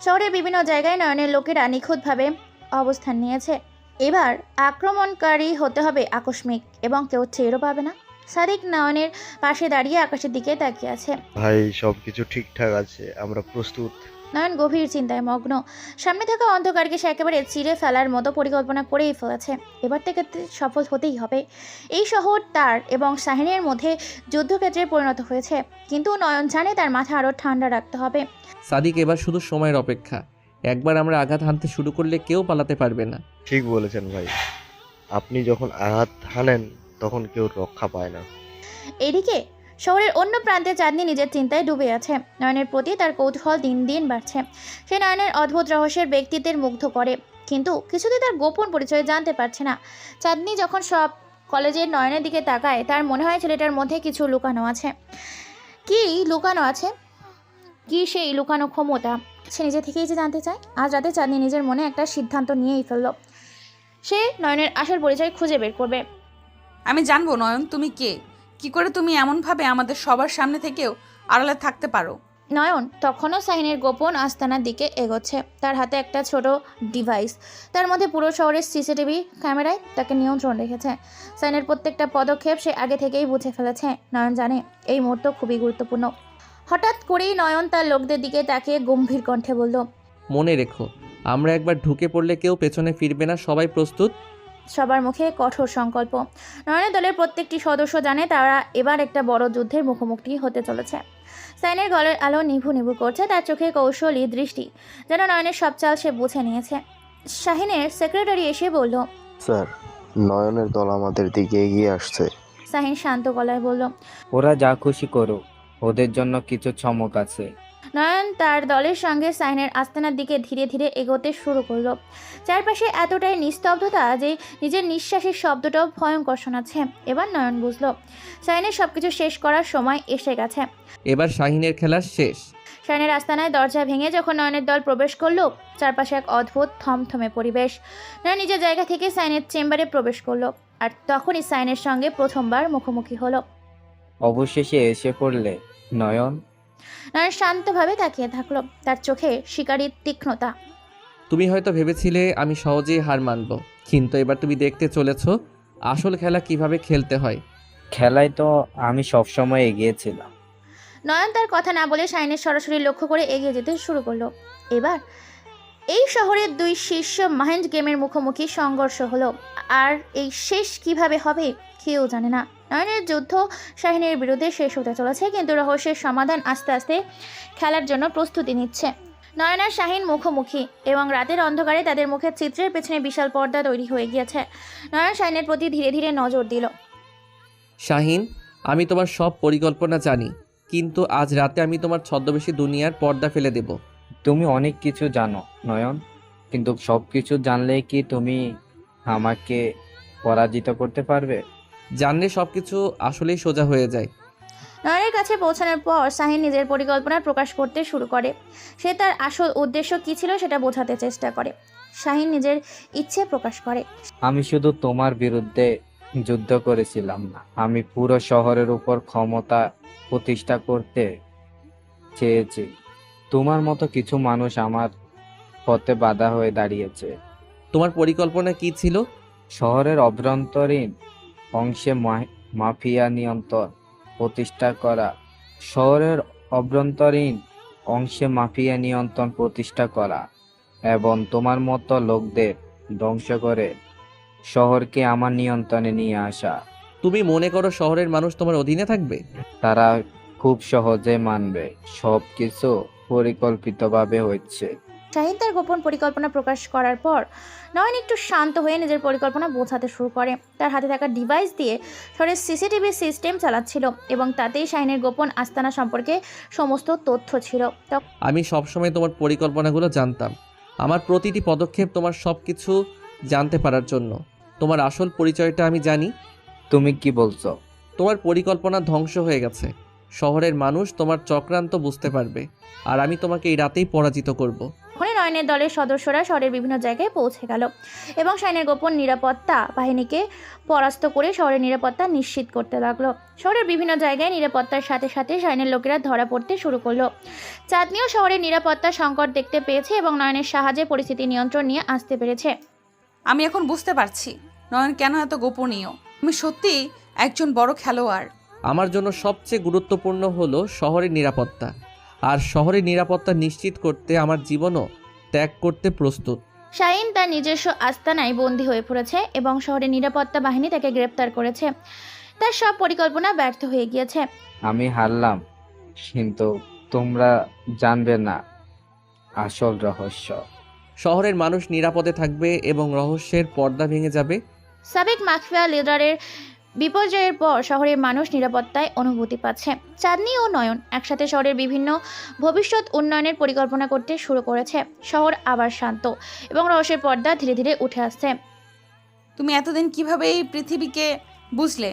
শহরের বিভিন্ন জায়গায় নয়নের লোকেরা নিখুঁতভাবে অবস্থান নিয়েছে। এবার আক্রমণকারী হতে হবে আকস্মিক এবং কেউ টেরও পাবে না। সাদিক নয়নের পাশে দাঁড়িয়ে আকাশের দিকে তাকিয়ে আছে। ভাই, সবকিছু ঠিকঠাক আছে, আমরা প্রস্তুত। নয়ন গভীর চিন্তায় মগ্ন। সামনে থাকা অন্ধকারকে সে একেবারে চিরে ফেলার মতো পরিকল্পনা করেই ফেলেছে। এবার থেকে সফল হতেই হবে। এই শহর তার এবং শাহিনের মধ্যে যুদ্ধক্ষেত্রে পরিণত হয়েছে, কিন্তু নয়ন জানে তার মাথা আরও ঠান্ডা রাখতে হবে। সাদিক, এবার শুধু সময়ের অপেক্ষা। একবার আমরা আঘাত হানতে শুরু করলে কেউ পালাতে পারবে না। ঠিক বলেছেন ভাই, আপনি যখন আঘাত হানেন তখন কেউ রক্ষা পায় না। এদিকে শহরের অন্য প্রান্তে চাঁদনি নিজের চিন্তায় ডুবে আছে। নয়নের প্রতি তার কৌতূহল দিন দিন বাড়ছে। সে নয়নের অদ্ভুত রহস্যের ব্যক্তিত্বের মুগ্ধ করে, কিন্তু কিছুতেই তার গোপন পরিচয় জানতে পারছে না। চাঁদনি যখন সব কলেজের নয়নের দিকে তাকায়, তার মনে হয় ছেলেটার মধ্যে কিছু লুকানো আছে। কি লুকানো আছে? কি সেই লুকানো ক্ষমতা? সে নিজে থেকেই যে জানতে চায়। আজ রাতে চাঁদনি নিজের মনে একটা সিদ্ধান্ত নিয়েই ফেলল। সে নয়নের আসল পরিচয় খুঁজে বের করবে। আমি জানবো নয়ন, তুমি কে? কি করে তুমি এমনভাবে আমাদের সবার সামনে থেকেও আড়ালে থাকতে পারো? নয়ন তখনও শাহিনের গোপন আস্তানার দিকে এগোচ্ছে। তার হাতে একটা ছোট ডিভাইস, তার মধ্যে পুরো শহরের সিসিটিভি ক্যামেরায় তাকে নিয়ন্ত্রণ রেখেছে। শাহিনের প্রত্যেকটা পদক্ষেপ সে আগে থেকেই বুঝে ফেলেছে। নয়ন জানে এই মুহূর্ত খুবই গুরুত্বপূর্ণ। হঠাৎ করেই নয়ন তার লোকদের দিকে তাকিয়ে গম্ভীর কণ্ঠে বলল, মনে রেখো, আমরা একবার ঢুকে পড়লে কেউ পেছনে ফিরবে না। সবাই প্রস্তুত? সবার মুখে কঠোর সংকল্প। নয়নের দলের প্রত্যেকটি সদস্য জানে তারা এবার একটা বড় যুদ্ধের মুখোমুখি হতে চলেছে। সাইনের গলের আলো নিভু নিভু করছে, তার চোখে কৌশলী দৃষ্টি, যেন নয়নের সব চাল সে বুঝে নিয়েছে। শাহিনের সেক্রেটারি এসে বলল, স্যার, নয়নের দল আমাদের দিকে এগিয়ে আসছে। শাহিন শান্ত গলায় বলল, ওরা যা খুশি করুক, ওদের জন্য কিছু চমক আছে। নয়ন তার দলের সঙ্গে সাইনের আস্তানার দিকে ধীরে ধীরে এগোতে শুরু করলো। চারপাশে এতটাই নিস্তব্ধতা যে নিজের নিঃশ্বাসের শব্দটাও ভয়ঙ্কর শোনাচ্ছে। এবার নয়ন বুঝলো সাইনের সবকিছু শেষ করার সময় এসে গেছে। এবার শাহিনের খেলা শেষ। সাইনের আস্তানায় দরজা ভেঙে যখন নয়নের দল প্রবেশ করলো, চারপাশে এক অদ্ভুত থমথমে পরিবেশ। নয়ন নিজের জায়গা থেকে সাইনের চেম্বারে প্রবেশ করলো, আর তখনই সাইনের সঙ্গে প্রথমবার মুখোমুখি হলো। অবশেষে এসে পড়লে নয়ন। নয়ন শান্তভাবে তাকিয়ে থাকলো, তার চোখে শিকারীর তীক্ষ্ণতা। তুমি হয়তো ভেবেছিলে আমি সহজেই হার মানব, কিন্তু এবার তুমি দেখতে চলেছ আসল খেলা কিভাবে খেলতে হয়। খেলায় তো আমি সবসময় এগিয়েছিলাম। নয়ন তার কথা না বলে শাইনের সরাসরি লক্ষ্য করে এগিয়ে যেতে শুরু করলো। এবার এই শহরের দুই শীর্ষ মাইন্ড গেমের মুখোমুখি সংঘর্ষ হলো, আর এই শেষ কিভাবে হবে কেউ জানে না। নয়নের যুদ্ধ শাহিনের বিরুদ্ধে শেষ হতে চলেছে, কিন্তু রহস্যের সমাধান আস্তে আস্তে খেলার জন্য প্রস্তুতি নিচ্ছে। নয়ন আর শাহিন মুখোমুখি, এবং রাতের অন্ধকারে তাদের মুখের চিত্রের পেছনে বিশাল পর্দা তৈরি হয়ে গিয়েছে। নয়ন শাহিনের প্রতি ধীরে ধীরে নজর দিল। শাহিন, আমি তোমার সব পরিকল্পনা জানি, কিন্তু আজ রাতে আমি তোমার ছদ্মবেশী দুনিয়ার পর্দা ফেলে দেব। তুমি অনেক কিছু জানো নয়ন, কিন্তু সব কিছু জানলে কি তুমি আমাকে পরাজিত করতে পারবে? জানলে সব কিছু আসলেই সোজা হয়ে যায়। নয়নের কাছে পৌঁছানোর পর শাহিন নিজের পরিকল্পনা প্রকাশ করতে শুরু করে। সে তার আসল উদ্দেশ্য কী ছিল সেটা বোঝাতে চেষ্টা করে। শাহিন নিজের ইচ্ছে প্রকাশ করে। আমি শুধু তোমার বিরুদ্ধে যুদ্ধ করেছিলাম না, আমি পুরো শহরের উপর ক্ষমতা প্রতিষ্ঠা করতে চেয়েছি। তোমার মতো কিছু মানুষ আমার পথে বাধা হয়ে দাঁড়িয়েছে। তোমার পরিকল্পনা কি ছিল? শহরের অভ্যন্তরীণ অংশে মাফিয়া নিয়ন্ত্রণ প্রতিষ্ঠা করা, শহরের অভ্যন্তরীণ অংশে মাফিয়া নিয়ন্ত্রণ প্রতিষ্ঠা করা এবং তোমার মতো লোকদের ধ্বংস করে শহরকে আমার নিয়ন্ত্রণে নিয়ে আসা। তুমি মনে করো শহরের মানুষ তোমার অধীনে থাকবে? তারা খুব সহজে মানবে। সব কিছু পরিকল্পিতভাবে হচ্ছে। শাহিন তার গোপন পরিকল্পনা প্রকাশ করার পর নয়ন একটু শান্ত হয়ে নিজের পরিকল্পনা বোঝাতে শুরু করে। তার হাতে থাকা ডিভাইস দিয়ে শহরের সিসিটিভি সিস্টেম চালাচ্ছিল এবং তাতেই শাহিনের গোপন আস্তানা সম্পর্কে সমস্ত তথ্য ছিল। আমি সবসময় তোমার পরিকল্পনাগুলো জানতাম, আমার প্রতিটি পদক্ষেপ তোমার সব কিছু জানতে পারার জন্য। তোমার আসল পরিচয়টা আমি জানি। তুমি কি বলছো? তোমার পরিকল্পনা ধ্বংস হয়ে গেছে। শহরের মানুষ তোমার চক্রান্ত বুঝতে পারবে, আর আমি তোমাকে এই রাতেই পরাজিত করব। তখনই নয়নের দলের সদস্যরা শহরের বিভিন্ন জায়গায় পৌঁছে গেল এবং শাহিনের গোপন নিরাপত্তা বাহিনীকে পরাস্ত করে শহরের নিরাপত্তা নিশ্চিত করতে লাগলো। শহরের বিভিন্ন জায়গায় নিরাপত্তার সাথে সাথে শাহিনের লোকেরা ধরা পড়তে শুরু করলো। চাঁদনিও শহরের নিরাপত্তা সংকট দেখতে পেয়েছে এবং নয়নের সাহায্যে পরিস্থিতি নিয়ন্ত্রণ নিয়ে আসতে পেরেছে। আমি এখন বুঝতে পারছি নয়ন কেন এত গোপনীয়। তুমি সত্যিই একজন বড় খেলোয়াড়। আমার জন্য সবচেয়ে গুরুত্বপূর্ণ হলো শহরের নিরাপত্তা, আর শহরের নিরাপত্তা নিশ্চিত করতে আমার জীবনও ত্যাগ করতে প্রস্তুত। শাহিন তার নিজস্ব আস্তানায় বন্দী হয়ে পড়েছে এবং শহরের নিরাপত্তা বাহিনী তাকে গ্রেপ্তার করেছে। তার সব পরিকল্পনা ব্যর্থ হয়ে গিয়েছে। আমি হারলাম, কিন্তু তোমরা জানবে না আসল রহস্য। শহরের মানুষ নিরাপদে থাকবে এবং রহস্যের পর্দা ভেঙে যাবে। সাবেক মাফিয়া লিডারের বিপর্যয়ের পর শহরের মানুষ নিরাপত্তায় অনুভূতি পাচ্ছে। চাঁদনি ও নয়ন একসাথে শহরের বিভিন্ন ভবিষ্যৎ উন্নয়নের পরিকল্পনা করতে শুরু করেছে। শহর আবার শান্ত এবং রহস্যের পর্দা ধীরে ধীরে উঠে আসছে। তুমি এতদিন কিভাবে এই পৃথিবীকে বুঝলে?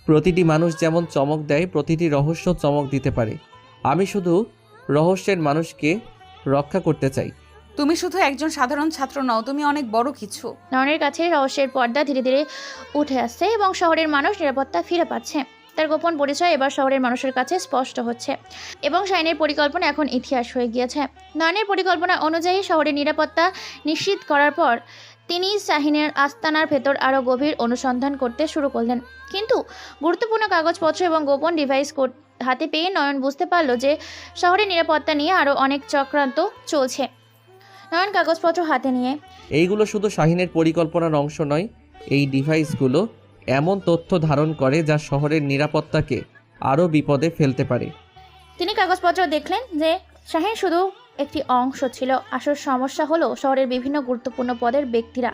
প্রতিটি মানুষ যেমন চমক দেয়, প্রতিটি রহস্য চমক দিতে পারে। আমি শুধু রহস্যের মানুষকে রক্ষা করতে চাই। তুমি শুধু একজন সাধারণ ছাত্র নও, তুমি অনেক বড় কিছু। নয়নের কাছে রহস্যের পর্দা ধীরে ধীরে উঠে আসছে এবং শহরের মানুষ নিরাপত্তা ফিরে পাচ্ছে। তার গোপন পরিচয় এবার শহরের মানুষের কাছে স্পষ্ট হচ্ছে এবং শাহিনের পরিকল্পনা এখন ইতিহাস হয়ে গিয়েছে। নয়নের পরিকল্পনা অনুযায়ী শহরের নিরাপত্তা নিশ্চিত করার পর তিনি শাহিনের আস্তানার ভেতর আরও গভীর অনুসন্ধান করতে শুরু করলেন। কিন্তু গুরুত্বপূর্ণ কাগজপত্র এবং গোপন ডিভাইস হাতে পেয়ে নয়ন বুঝতে পারল যে শহরের নিরাপত্তা নিয়ে আরও অনেক চক্রান্ত চলছে। নয়ন কাগজপত্র হাতে নিয়ে, এইগুলো শুধু শাহিনের পরিকল্পনার অংশ নয়। এই ডিভাইসগুলো এমন তথ্য ধারণ করে যা শহরের নিরাপত্তাকে আরও বিপদে ফেলতে পারে। তিনি কাগজপত্র দেখলেন যে শাহিন শুধু একটি অংশ ছিল। আসল সমস্যা হলো শহরের বিভিন্ন গুরুত্বপূর্ণ পদের ব্যক্তিরা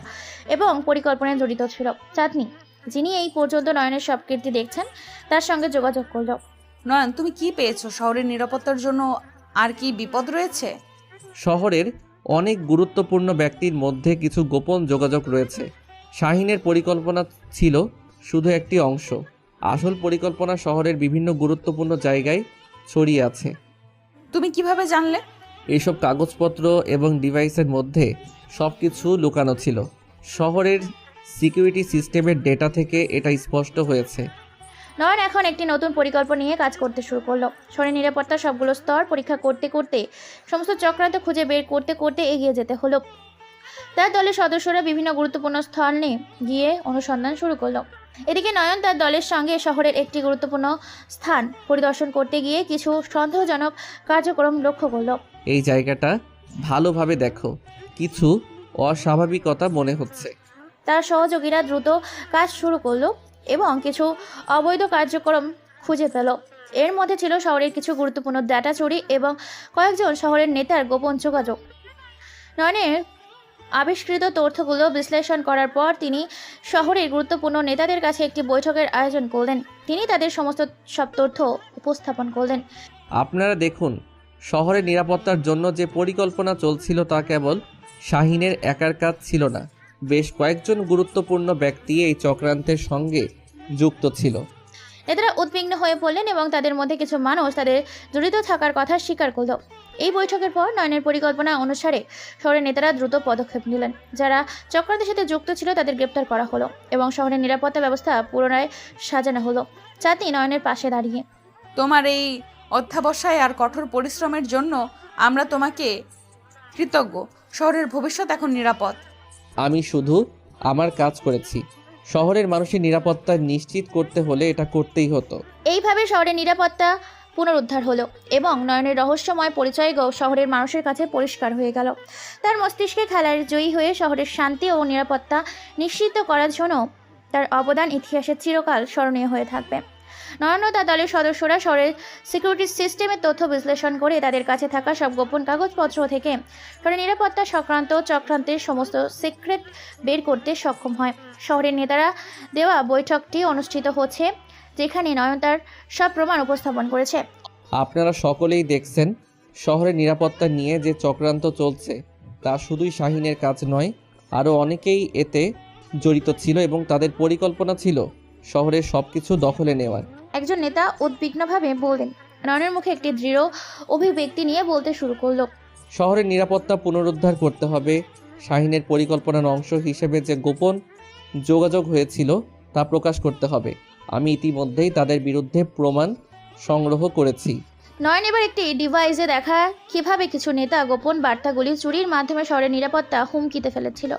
এবং পরিকল্পনায় জড়িত ছিল। চাঁদনি, যিনি এই পর্যন্ত নয়নের সব কীর্তি দেখছেন, তার সঙ্গে যোগাযোগ করল। নয়ন, তুমি কি পেয়েছো? শহরের নিরাপত্তার জন্য আর কি বিপদ রয়েছে? শহরের অনেক গুরুত্বপূর্ণ ব্যক্তির মধ্যে কিছু গোপন যোগাযোগ রয়েছে। শাহিনের পরিকল্পনা ছিল শুধু একটি অংশ। আসল পরিকল্পনা শহরের বিভিন্ন গুরুত্বপূর্ণ জায়গায় ছড়িয়ে আছে। তুমি কিভাবে জানলে? এইসব কাগজপত্র এবং ডিভাইসের মধ্যে সব কিছু লুকানো ছিল। শহরের সিকিউরিটি সিস্টেমের ডেটা থেকে এটা স্পষ্ট হয়েছে। নয়ন এখন একটি নতুন পরিকল্পনা নিয়ে কাজ করতে শুরু করলো। শহরের নিরাপত্তার সবগুলো স্তর পরীক্ষা করতে করতে, সমস্ত চক্রান্ত খুঁজে বের করতে করতে এগিয়ে যেতে হলো। তার দলের সদস্যরা বিভিন্ন গুরুত্বপূর্ণ স্থানে গিয়ে অনুসন্ধান শুরু করলো। এদিকে নয়ন তার দলের সঙ্গে শহরের একটি গুরুত্বপূর্ণ স্থান পরিদর্শন করতে গিয়ে কিছু সন্দেহজনক কার্যক্রম লক্ষ্য করলো। এই জায়গাটা ভালোভাবে দেখো, কিছু অস্বাভাবিকতা মনে হচ্ছে। তার সহযোগীরা দ্রুত কাজ শুরু করলো এবং কিছু অবৈধ কার্যক্রম খুঁজে পেল। এর মধ্যে ছিল শহরের কিছু গুরুত্বপূর্ণ ডাটা চুরি এবং কয়েকজন শহরের নেতার গোপন যোগাযোগ। নয়নের আবিষ্কৃত তথ্যগুলো বিশ্লেষণ করার পর তিনি শহরের গুরুত্বপূর্ণ নেতাদের কাছে একটি বৈঠকের আয়োজন করলেন। তিনি তাদের সমস্ত সব তথ্য উপস্থাপন করলেন। আপনারা দেখুন, শহরের নিরাপত্তার জন্য যে পরিকল্পনা চলছিল তা কেবল শাহিনের একার কাজ ছিল না। বেশ কয়েকজন গুরুত্বপূর্ণ ব্যক্তি এই চক্রান্তের সঙ্গে যুক্ত ছিল। নেতারা উদ্বিগ্ন হয়ে পড়লেন এবং তাদের মধ্যে কিছু মানুষ তাদের জড়িত থাকার কথা স্বীকার করল। এই বৈঠকের পর নয়নের পরিকল্পনা অনুসারে শহরের নেতারা দ্রুত পদক্ষেপ নিলেন। যারা চক্রান্তের সাথে যুক্ত ছিল তাদের গ্রেপ্তার করা হলো এবং শহরের নিরাপত্তা ব্যবস্থা পুনরায় সাজানো হলো। চাঁদনি নয়নের পাশে দাঁড়িয়ে, তোমার এই অধ্যাবসায় আর কঠোর পরিশ্রমের জন্য আমরা তোমাকে কৃতজ্ঞ। শহরের ভবিষ্যৎ এখন নিরাপদ। আমি শুধু আমার কাজ করেছি। শহরের মানুষের নিরাপত্তা নিশ্চিত করতে হলে এটা করতেই হতো। এইভাবে শহরের নিরাপত্তা পুনরুদ্ধার হলো এবং নয়নের রহস্যময় পরিচয় শহরের মানুষের কাছে পরিষ্কার হয়ে গেল। তার মস্তিষ্কে খেলার জয়ী হয়ে শহরের শান্তি ও নিরাপত্তা নিশ্চিত করার জন্য তার অবদান ইতিহাসে চিরকাল স্মরণীয় হয়ে থাকবে। নয়ন ও তার দলের সদস্যরা শহরের সিকিউরিটি সিস্টেমের তথ্য বিশ্লেষণ করে তাদের কাছে থাকা সব গোপন কাগজপত্র থেকে শহরের নিরাপত্তা সংক্রান্ত চক্রান্তের সমস্ত সিক্রেট বের করতে সক্ষম হয়। শহরের নেতারা দেওয়া বৈঠকটি অনুষ্ঠিত হচ্ছে, যেখানে নয়ন তার সব প্রমাণ উপস্থাপন করেছে। আপনারা সকলেই দেখছেন শহরের নিরাপত্তা নিয়ে যে চক্রান্ত চলছে তা শুধুই শাহিনের কাজ নয়, আরও অনেকেই এতে জড়িত ছিল এবং তাদের পরিকল্পনা ছিল শহরের সব কিছু দখলে নেওয়ার। একজন নেতা উদ্বিগ্নভাবে বললেন। নয়নের মুখে একটি দৃঢ় অভিব্যক্তি নিয়ে বলতে শুরু করলো। শহরের নিরাপত্তা পুনরুদ্ধার করতে হবে। শাহিনের পরিকল্পনার অংশ হিসেবে যে গোপন যোগাযোগ হয়েছিল তা প্রকাশ করতে হবে। আমি ইতিমধ্যেই তাদের বিরুদ্ধে প্রমাণ সংগ্রহ করেছি। নয়ন এবার একটি ডিভাইসে দেখা কিভাবে কিছু নেতা গোপন বার্তাগুলি চুরির মাধ্যমে শহরের নিরাপত্তা হুমকিতে ফেলেছিল।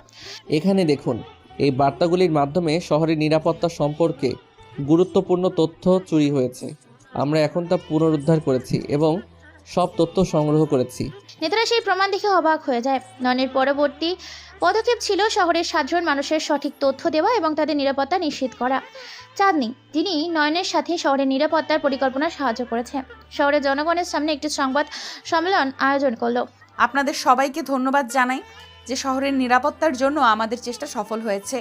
এখানে দেখুন, এই বার্তাগুলির মাধ্যমে শহরের নিরাপত্তা সম্পর্কে গুরুত্বপূর্ণ তথ্য চুরি হয়েছে। আমরা এখন তা পুনরুদ্ধার করেছি এবং সব তথ্য সংগ্রহ করেছি। নেতারা সেই প্রমাণ দেখে অবাক হয়ে যায়। নয়নের পরবর্তী পদক্ষেপ ছিল শহরের সাধারণ মানুষের সঠিক তথ্য দেওয়া এবং তাদের নিরাপত্তা নিশ্চিত করা। চাঁদনী, যিনি নয়নের সাথে শহরের নিরাপত্তার পরিকল্পনা সাহায্য করেছে, শহরের জনগণের সামনে একটি সংবাদ সম্মেলন আয়োজন করলো। আপনাদের সবাইকে ধন্যবাদ জানাই যে শহরের নিরাপত্তার জন্য আমাদের চেষ্টা সফল হয়েছে।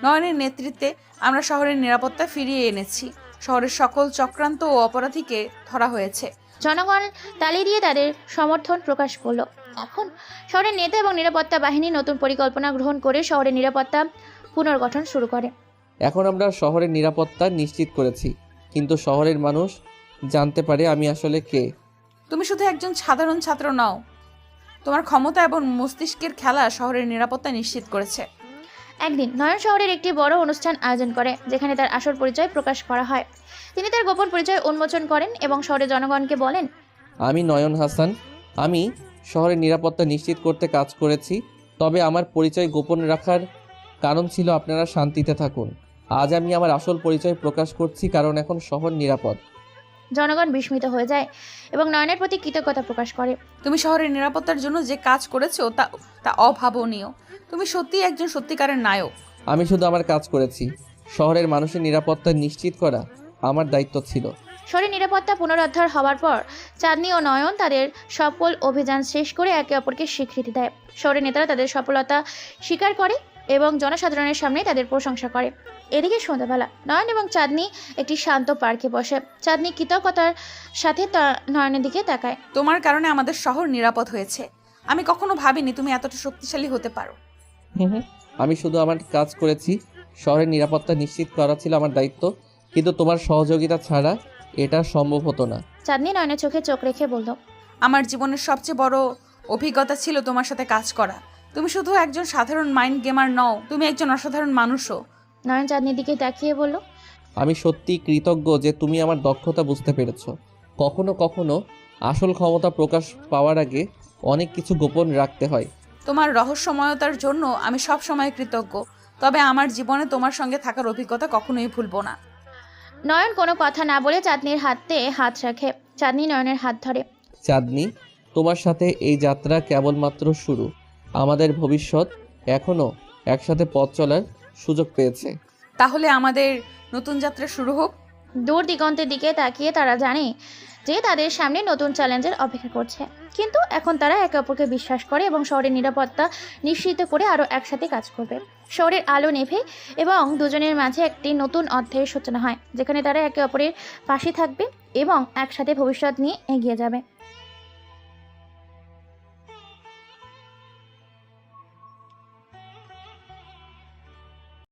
নয়নের নেতৃত্বে আমরা শহরের নিরাপত্তা ফিরিয়ে এনেছি। শহরের সকল চক্রান্ত ও অপরাধীকে ধরা হয়েছে। জনগণ তালি দিয়ে তাদের সমর্থন প্রকাশ করলো। এখন শহরের নেতা এবং নিরাপত্তা বাহিনী নতুন পরিকল্পনা গ্রহণ করে শহরের নিরাপত্তা পুনর্গঠন শুরু করে। এখন আমরা শহরের নিরাপত্তা নিশ্চিত করেছি, কিন্তু শহরের মানুষ জানতে পারে আমি আসলে কে। তুমি শুধু একজন সাধারণ ছাত্র নও, তোমার ক্ষমতা এবং মস্তিষ্কের খেলা শহরের নিরাপত্তা নিশ্চিত করেছে। একদিন নয়ন শহরের একটি বড় অনুষ্ঠান আয়োজন করে, যেখানে তার আসল পরিচয় প্রকাশ করা হয়। তিনি তার গোপন পরিচয় উন্মোচন করেন এবং শহরের জনগণকে বলেন, আমি নয়ন হাসান। আমি শহরের নিরাপত্তা নিশ্চিত করতে কাজ করেছি, তবে আমার পরিচয় গোপন রাখার কারণ ছিল আপনারা শান্তিতে থাকুন। আজ আমি আমার আসল পরিচয় প্রকাশ করছি, কারণ এখন শহর নিরাপদ। জনগণ বিস্মিত হয়ে যায় এবং নয়নের প্রতি কৃতজ্ঞতা প্রকাশ করে। তুমি শহরের নিরাপত্তার জন্য যে কাজ করেছো তা অভাবনীয়। তুমি সত্যিই একজন সত্যিকারের নায়ক। আমি শুধু আমার কাজ করেছি, শহরের মানুষের নিরাপত্তা নিশ্চিত করা আমার দায়িত্ব ছিল। শহরের নিরাপত্তা পুনরুদ্ধার হওয়ার পর চাঁদনী ও নয়ন তাদের সফল অভিযান শেষ করে একে অপরকে স্বীকৃতি দেয়। শহরের নেতারা তাদের সফলতা স্বীকার করে এবং জনসাধারণের সামনে তাদের প্রশংসা করে। এদিকে সন্ধ্যাবেলা নয়ন এবং চাঁদনী একটি শান্ত পার্কে বসে। চাঁদনী কৃতজ্ঞতার সাথে নয়নের দিকে তাকায়। তোমার কারণে আমাদের শহর নিরাপদ হয়েছে। আমি কখনো ভাবিনি তুমি এতটা শক্তিশালী হতে পারো। আমি শুধু আমার কাজ করেছি, শহরের নিরাপত্তা নিশ্চিত করা ছিল আমার দায়িত্ব, কিন্তু তোমার সহযোগিতা ছাড়া এটা সম্ভব হতো না। চাঁদনী নয়নের চোখে চোখ রেখে বলল, আমার জীবনের সবচেয়ে বড় অভিজ্ঞতা ছিল তোমার সাথে কাজ করা। তুমি শুধু একজন সাধারণ মাইন্ড গেমার নও, তুমি একজন অসাধারণ মানুষও। নয়ন চাঁদনির দিকে তাকিয়ে বলল, আমি সত্যি কৃতজ্ঞ যে তুমি আমার দক্ষতা বুঝতে পেরেছো। কখনো কখনো আসল ক্ষমতা প্রকাশ পাওয়ার আগে অনেক কিছু গোপন রাখতে হয়। তোমার রহস্যময়তার জন্য আমি সব সময় কৃতজ্ঞ, তবে আমার জীবনে তোমার সঙ্গে থাকার অভিজ্ঞতা কখনোই ভুলবো না। নয়ন কোনো কথা না বলে চাঁদনির হাতে হাত রাখে। চাঁদনি নয়নের হাত ধরে। চাঁদনি, তোমার সাথে এই যাত্রা কেবলমাত্র শুরু। আমাদের ভবিষ্যৎ এখনও একসাথে পথ চলার সুযোগ পেয়েছে। তাহলে আমাদের নতুন যাত্রা শুরু হোক। দূর দিগন্তের দিকে তাকিয়ে তারা জানে যে তাদের সামনে নতুন চ্যালেঞ্জের অপেক্ষা করছে, কিন্তু এখন তারা একে অপরকে বিশ্বাস করে এবং শহরের নিরাপত্তা নিশ্চিত করে আরও একসাথে কাজ করবে। শহরের আলো নেভে এবং দুজনের মাঝে একটি নতুন অধ্যায়ের সূচনা হয়, যেখানে তারা একে অপরের পাশে থাকবে এবং একসাথে ভবিষ্যৎ নিয়ে এগিয়ে যাবে।